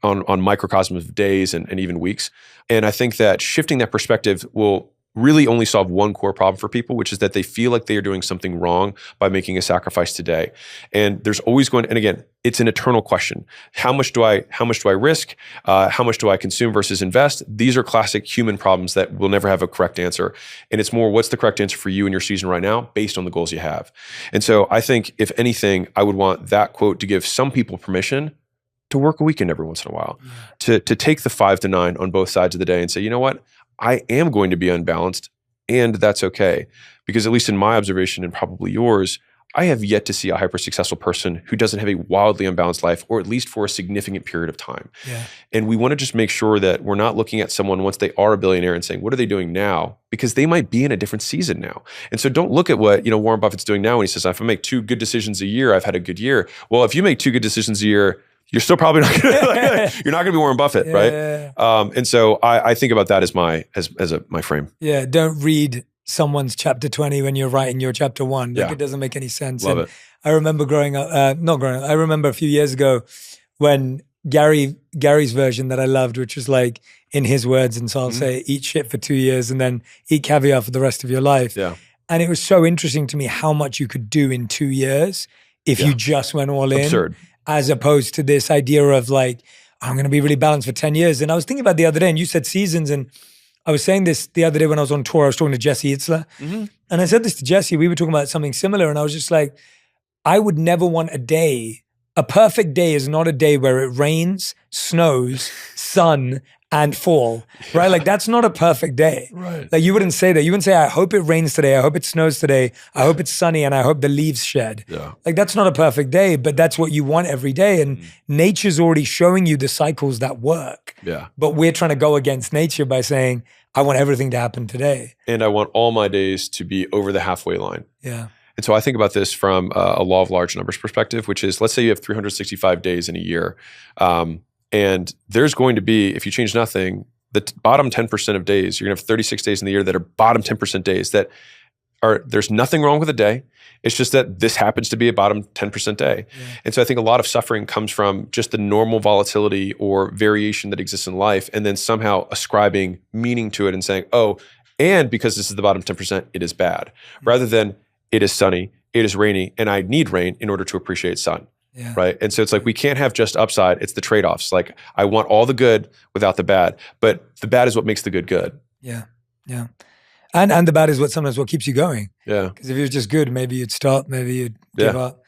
on microcosms of days and even weeks. And I think that shifting that perspective will really only solve one core problem for people, which is that they feel like they are doing something wrong by making a sacrifice today. And there's always and again, it's an eternal question. How much do I risk? How much do I consume versus invest? These are classic human problems that will never have a correct answer. And it's more, what's the correct answer for you in your season right now based on the goals you have? And so I think if anything, I would want that quote to give some people permission to work a weekend every once in a while, to take the 5 to 9 on both sides of the day and say, you know what? I am going to be unbalanced, and that's okay. Because at least in my observation and probably yours, I have yet to see a hyper-successful person who doesn't have a wildly unbalanced life, or at least for a significant period of time. Yeah. And we want to just make sure that we're not looking at someone once they are a billionaire and saying, what are they doing now? Because they might be in a different season now. And so don't look at what Warren Buffett's doing now when he says, if I make 2 good decisions a year, I've had a good year. Well, if you make 2 good decisions a year, you're still probably not gonna, you're not going to be Warren Buffett, right? And so I think about that as my frame. Yeah, don't read someone's chapter 20 when you're writing your chapter 1. Like it doesn't make any sense. Love it. I remember I remember a few years ago when Gary's version that I loved, which was like in his words, and so I'll say, eat shit for 2 years and then eat caviar for the rest of your life. Yeah. And it was so interesting to me how much you could do in 2 years if you just went all in. Absurd. As opposed to this idea of like, I'm going to be really balanced for 10 years. And I was thinking about the other day, and you said seasons, and I was saying this the other day when I was on tour. I was talking to Jesse Itzler, and I said this to Jesse. We were talking about something similar, and I was just like, I would never want a perfect day is not a day where it rains, snows, sun, and fall, right? Like that's not a perfect day. Right. Like you wouldn't say that. You wouldn't say, I hope it rains today. I hope it snows today. I hope it's sunny and I hope the leaves shed. Yeah. Like that's not a perfect day, but that's what you want every day. And nature's already showing you the cycles that work. Yeah. But we're trying to go against nature by saying, I want everything to happen today. And I want all my days to be over the halfway line. Yeah. And so I think about this from a law of large numbers perspective, which is, let's say you have 365 days in a year. And there's going to be, if you change nothing, the bottom 10% of days, you're going to have 36 days in the year that are bottom 10% days that are, there's nothing wrong with a day. It's just that this happens to be a bottom 10% day. Yeah. And so I think a lot of suffering comes from just the normal volatility or variation that exists in life, and then somehow ascribing meaning to it and saying, oh, and because this is the bottom 10%, it is bad. Rather than it is sunny, it is rainy, and I need rain in order to appreciate sun. Yeah. Right. And so it's like, we can't have just upside. It's the trade-offs. Like, I want all the good without the bad, but the bad is what makes the good good. Yeah. Yeah. And the bad is sometimes what keeps you going. Yeah. Because if you're just good, maybe you'd stop, maybe you'd give up.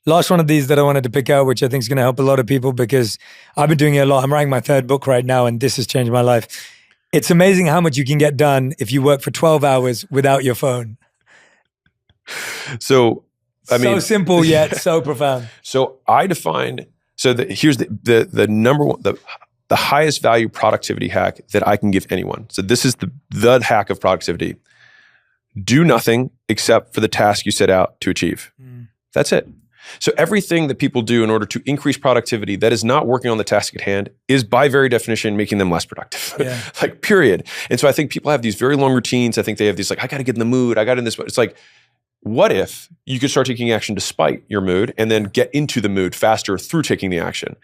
Last one of these that I wanted to pick out, which I think is going to help a lot of people, because I've been doing it a lot. I'm writing my 3rd book right now, and this has changed my life. It's amazing how much you can get done if you work for 12 hours without your phone. So, I mean, so simple yet so profound. So I defined, here's the number one, the highest value productivity hack that I can give anyone. So this is the hack of productivity. Do nothing except for the task you set out to achieve. That's it. So everything that people do in order to increase productivity that is not working on the task at hand is by very definition making them less productive. Yeah. Like, period. And so I think people have these very long routines. I think they have these like, I got to get in the mood. I got in this. It's like, what if you could start taking action despite your mood and then get into the mood faster through taking the action?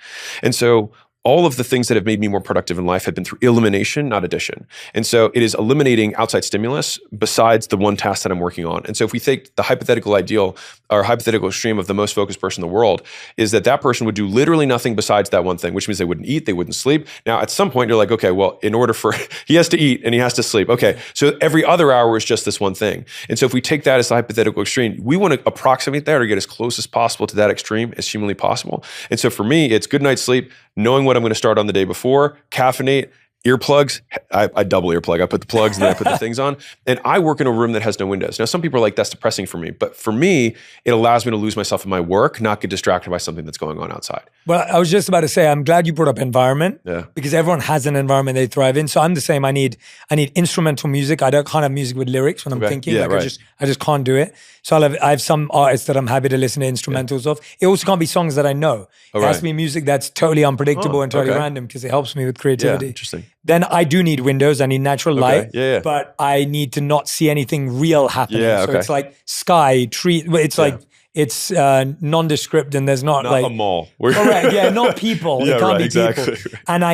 And so all of the things that have made me more productive in life have been through elimination, not addition. And so it is eliminating outside stimulus besides the one task that I'm working on. And so if we take the hypothetical ideal or hypothetical extreme of the most focused person in the world, is that person would do literally nothing besides that one thing, which means they wouldn't eat, they wouldn't sleep. Now, at some point, you're like, okay, well, in order for, he has to eat and he has to sleep. Okay, so every other hour is just this one thing. And so if we take that as the hypothetical extreme, we want to approximate that or get as close as possible to that extreme as humanly possible. And so for me, it's good night's sleep, knowing what I'm going to start on the day before, caffeinate, earplugs. I double earplug. I put the plugs and then I put the things on. And I work in a room that has no windows. Now, some people are like, that's depressing for me. But for me, it allows me to lose myself in my work, not get distracted by something that's going on outside. Well, I was just about to say, I'm glad you brought up environment. Yeah. Because everyone has an environment they thrive in. So I'm the same. I need instrumental music. I can't have music with lyrics when I'm thinking. Yeah, like I just can't do it. So I have some artists that I'm happy to listen to instrumentals of. It also can't be songs that I know. It has to be music that's totally unpredictable and totally random, because it helps me with creativity. Yeah, interesting. Then I do need windows. I need natural light. But I need to not see anything real happening. So it's like sky, tree. It's like, it's nondescript, and there's not like a mall. Correct. Yeah, not people. It can't be exactly. people. And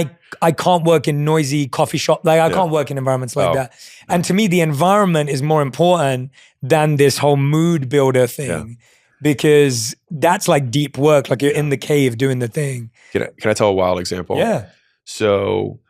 I can't work in noisy coffee shop. Like, I can't work in environments like that. And to me, the environment is more important than this whole mood builder thing, because that's like deep work. Like, you're in the cave doing the thing. Can I tell a wild example? Yeah. So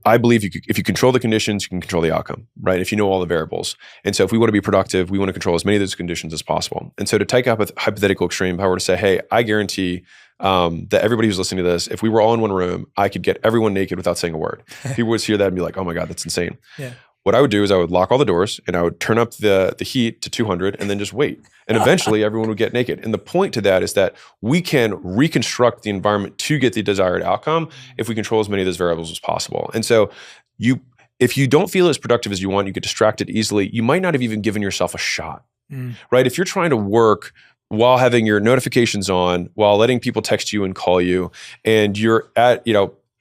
I believe if you control the conditions, you can control the outcome, right? If you know all the variables. And so if we want to be productive, we want to control as many of those conditions as possible. And so to take up a hypothetical extreme, if I were to say, hey, I guarantee that everybody who's listening to this, if we were all in one room, I could get everyone naked without saying a word. People would hear that and be like, oh my God, that's insane. Yeah. What I would do is I would lock all the doors and I would turn up the heat to 200 and then just wait. And eventually everyone would get naked. And the point to that is that we can reconstruct the environment to get the desired outcome if we control as many of those variables as possible. And so if you don't feel as productive as you want, you get distracted easily, you might not have even given yourself a shot, right? If you're trying to work while having your notifications on, while letting people text you and call you, and you're at,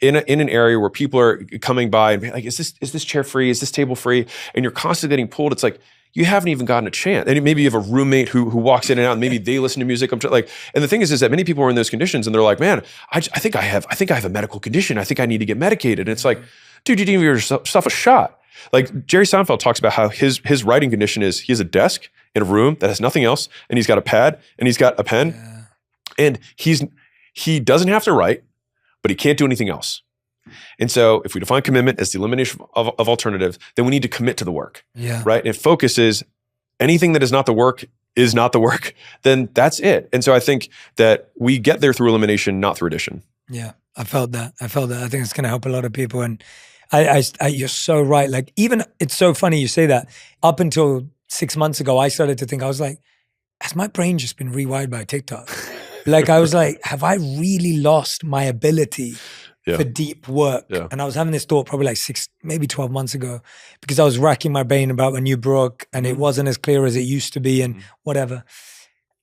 in an area where people are coming by and being like, is this chair free? Is this table free? And you're constantly getting pulled. It's like, you haven't even gotten a chance. And maybe you have a roommate who walks in and out, and maybe they listen to music. And the thing is that many people are in those conditions and they're like, man, I think I have a medical condition. I think I need to get medicated. And it's like, dude, you didn't give yourself a shot. Like, Jerry Seinfeld talks about how his writing condition is, he has a desk in a room that has nothing else, and he's got a pad and he's got a pen, and he doesn't have to write, but he can't do anything else. And so if we define commitment as the elimination of alternatives, then we need to commit to the work, right? And if focus is anything that is not the work, then that's it. And so I think that we get there through elimination, not through addition. Yeah, I felt that. I think it's going to help a lot of people. And I you're so right. Like, even, it's so funny you say that. Up until 6 months ago, I started to think, I was like, has my brain just been rewired by TikTok? Like, I was like, have I really lost my ability for deep work. And I was having this thought probably like 6, maybe 12 months ago, because I was racking my brain about a new book and it wasn't as clear as it used to be and whatever.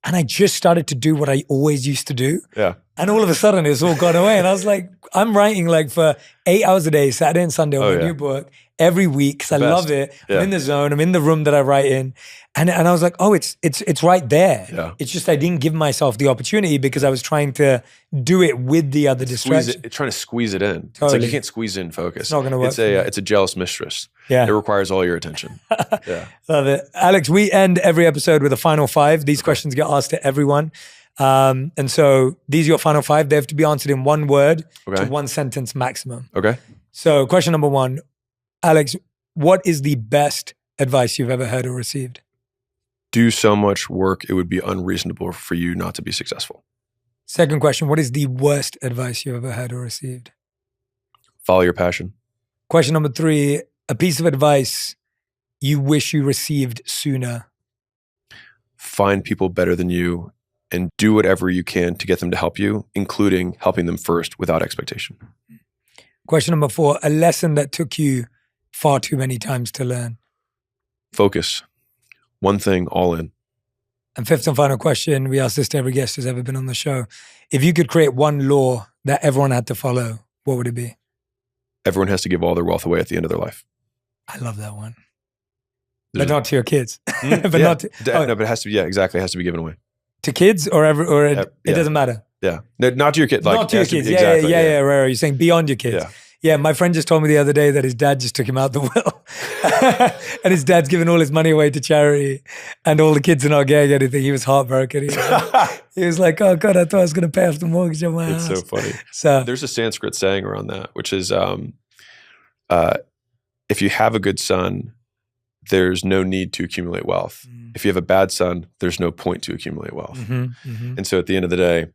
And I just started to do what I always used to do. Yeah. And all of a sudden it's all gone away. And I was like, I'm writing like for 8 hours a day, Saturday and Sunday on my new book every week because I love it. I'm in the zone. I'm in the room that I write in. And I was like, oh, it's right there. Yeah. It's just I didn't give myself the opportunity because I was trying to do it with the other distractions. Trying to squeeze it in. Totally. It's like you can't squeeze in focus. It's not going to work. It's a jealous mistress. Yeah. It requires all your attention. Yeah. Love it. Alex, we end every episode with a final 5. These questions get asked to everyone. And so these are your final 5. They have to be answered in 1 word to 1 sentence maximum. Okay. So question number 1, Alex, what is the best advice you've ever heard or received? Do so much work, it would be unreasonable for you not to be successful. Second question, what is the worst advice you've ever heard or received? Follow your passion. Question number 3, a piece of advice you wish you received sooner. Find people better than you and do whatever you can to get them to help you, including helping them first without expectation. Question number 4, a lesson that took you far too many times to learn. Focus. One thing, all in. And 5th and final question, we ask this to every guest who's ever been on the show. If you could create one law that everyone had to follow, what would it be? Everyone has to give all their wealth away at the end of their life. I love that one. But not to your kids. No, but it has to be, exactly. It has to be given away. To kids or it doesn't matter? Yeah. No, not to your kids. Like, not to your kids. Exactly. Right. You're saying beyond your kids. Yeah, my friend just told me the other day that his dad just took him out the will. And his dad's giving all his money away to charity and all the kids are not getting anything. He was heartbroken. He was like, oh God, I thought I was going to pay off the mortgage on my house. It's so funny. So there's a Sanskrit saying around that, which is if you have a good son, there's no need to accumulate wealth. If you have a bad son, there's no point to accumulate wealth. And so at the end of the day,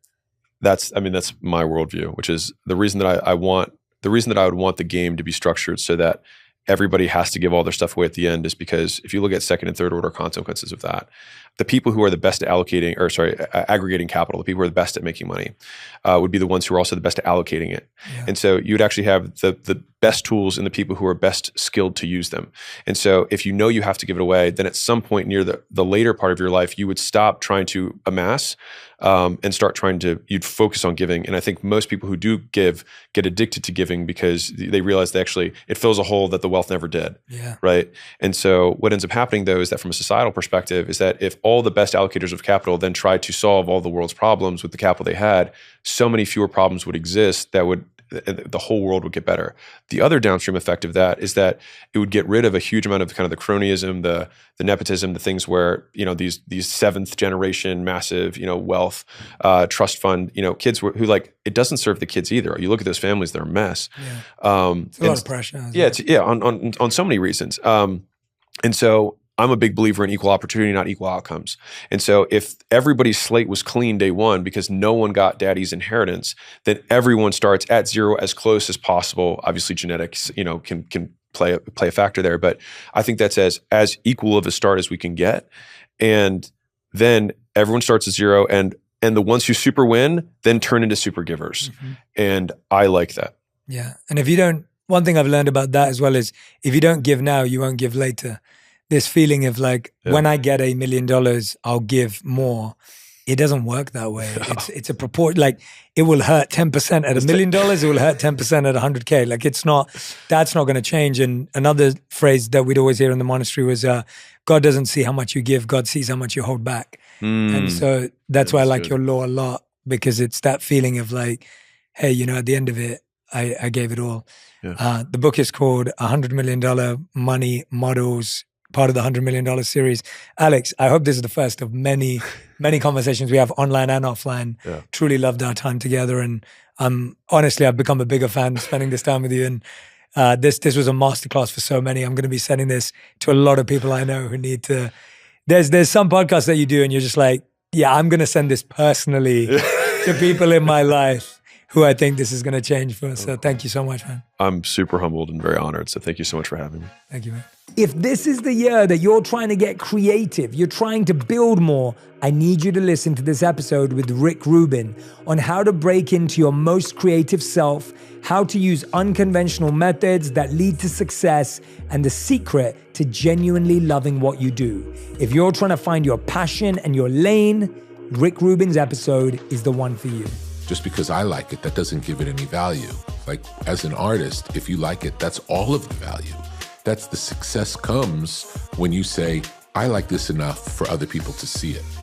that's my worldview, which is the reason that I would want the game to be structured so that everybody has to give all their stuff away at the end is because if you look at 2nd and 3rd order consequences of that, the people who are the best at aggregating capital, the people who are the best at making money, would be the ones who are also the best at allocating it. Yeah. And so you would actually have the best tools in the people who are best skilled to use them. And so if you know you have to give it away, then at some point near the later part of your life, you would stop trying to amass and start you'd focus on giving. And I think most people who do give get addicted to giving because they realize it fills a hole that the wealth never did. Yeah. Right. And so what ends up happening though is that from a societal perspective is that if all the best allocators of capital then tried to solve all the world's problems with the capital they had, so many fewer problems would exist that the whole world would get better. The other downstream effect of that is that it would get rid of a huge amount of kind of the cronyism, the nepotism, the things where, these 7th generation massive, wealth, trust fund, kids who like, it doesn't serve the kids either. You look at those families, they're a mess. Yeah. It's a lot of pressure. On so many reasons. And so I'm a big believer in equal opportunity, not equal outcomes. And so if everybody's slate was clean day one because no one got daddy's inheritance, then everyone starts at 0 as close as possible. Obviously genetics, can play a factor there, but I think that's as equal of a start as we can get. And then everyone starts at 0 and the ones who super win then turn into super givers. And I like that. Yeah. And one thing I've learned about that as well is if you don't give now, you won't give later. This feeling of like, when I get $1 million, I'll give more. It doesn't work that way. It's a proportion. Like it will hurt 10% at $1 million. It will hurt 10% at 100K. Like that's not going to change. And another phrase that we'd always hear in the monastery was, God doesn't see how much you give. God sees how much you hold back. And so that's why I like your law a lot, because it's that feeling of like, hey, at the end of it, I gave it all. Yeah. The book is called $100 Million Money Models, part of the $100 Million series. Alex, I hope this is the first of many, many conversations we have online and offline. Yeah. Truly loved our time together. And honestly, I've become a bigger fan spending this time with you. And this was a masterclass for so many. I'm going to be sending this to a lot of people I know who need to. There's some podcasts that you do and you're just like, yeah, I'm going to send this personally to people in my life who I think this is going to change for. So thank you so much, man. I'm super humbled and very honored. So thank you so much for having me. Thank you, man. If this is the year that you're trying to get creative, you're trying to build more, I need you to listen to this episode with Rick Rubin on how to break into your most creative self, how to use unconventional methods that lead to success, and the secret to genuinely loving what you do. If you're trying to find your passion and your lane, Rick Rubin's episode is the one for you. Just because I like it, that doesn't give it any value. Like, as an artist, if you like it, that's all of the value. That's the success comes when you say, I like this enough for other people to see it.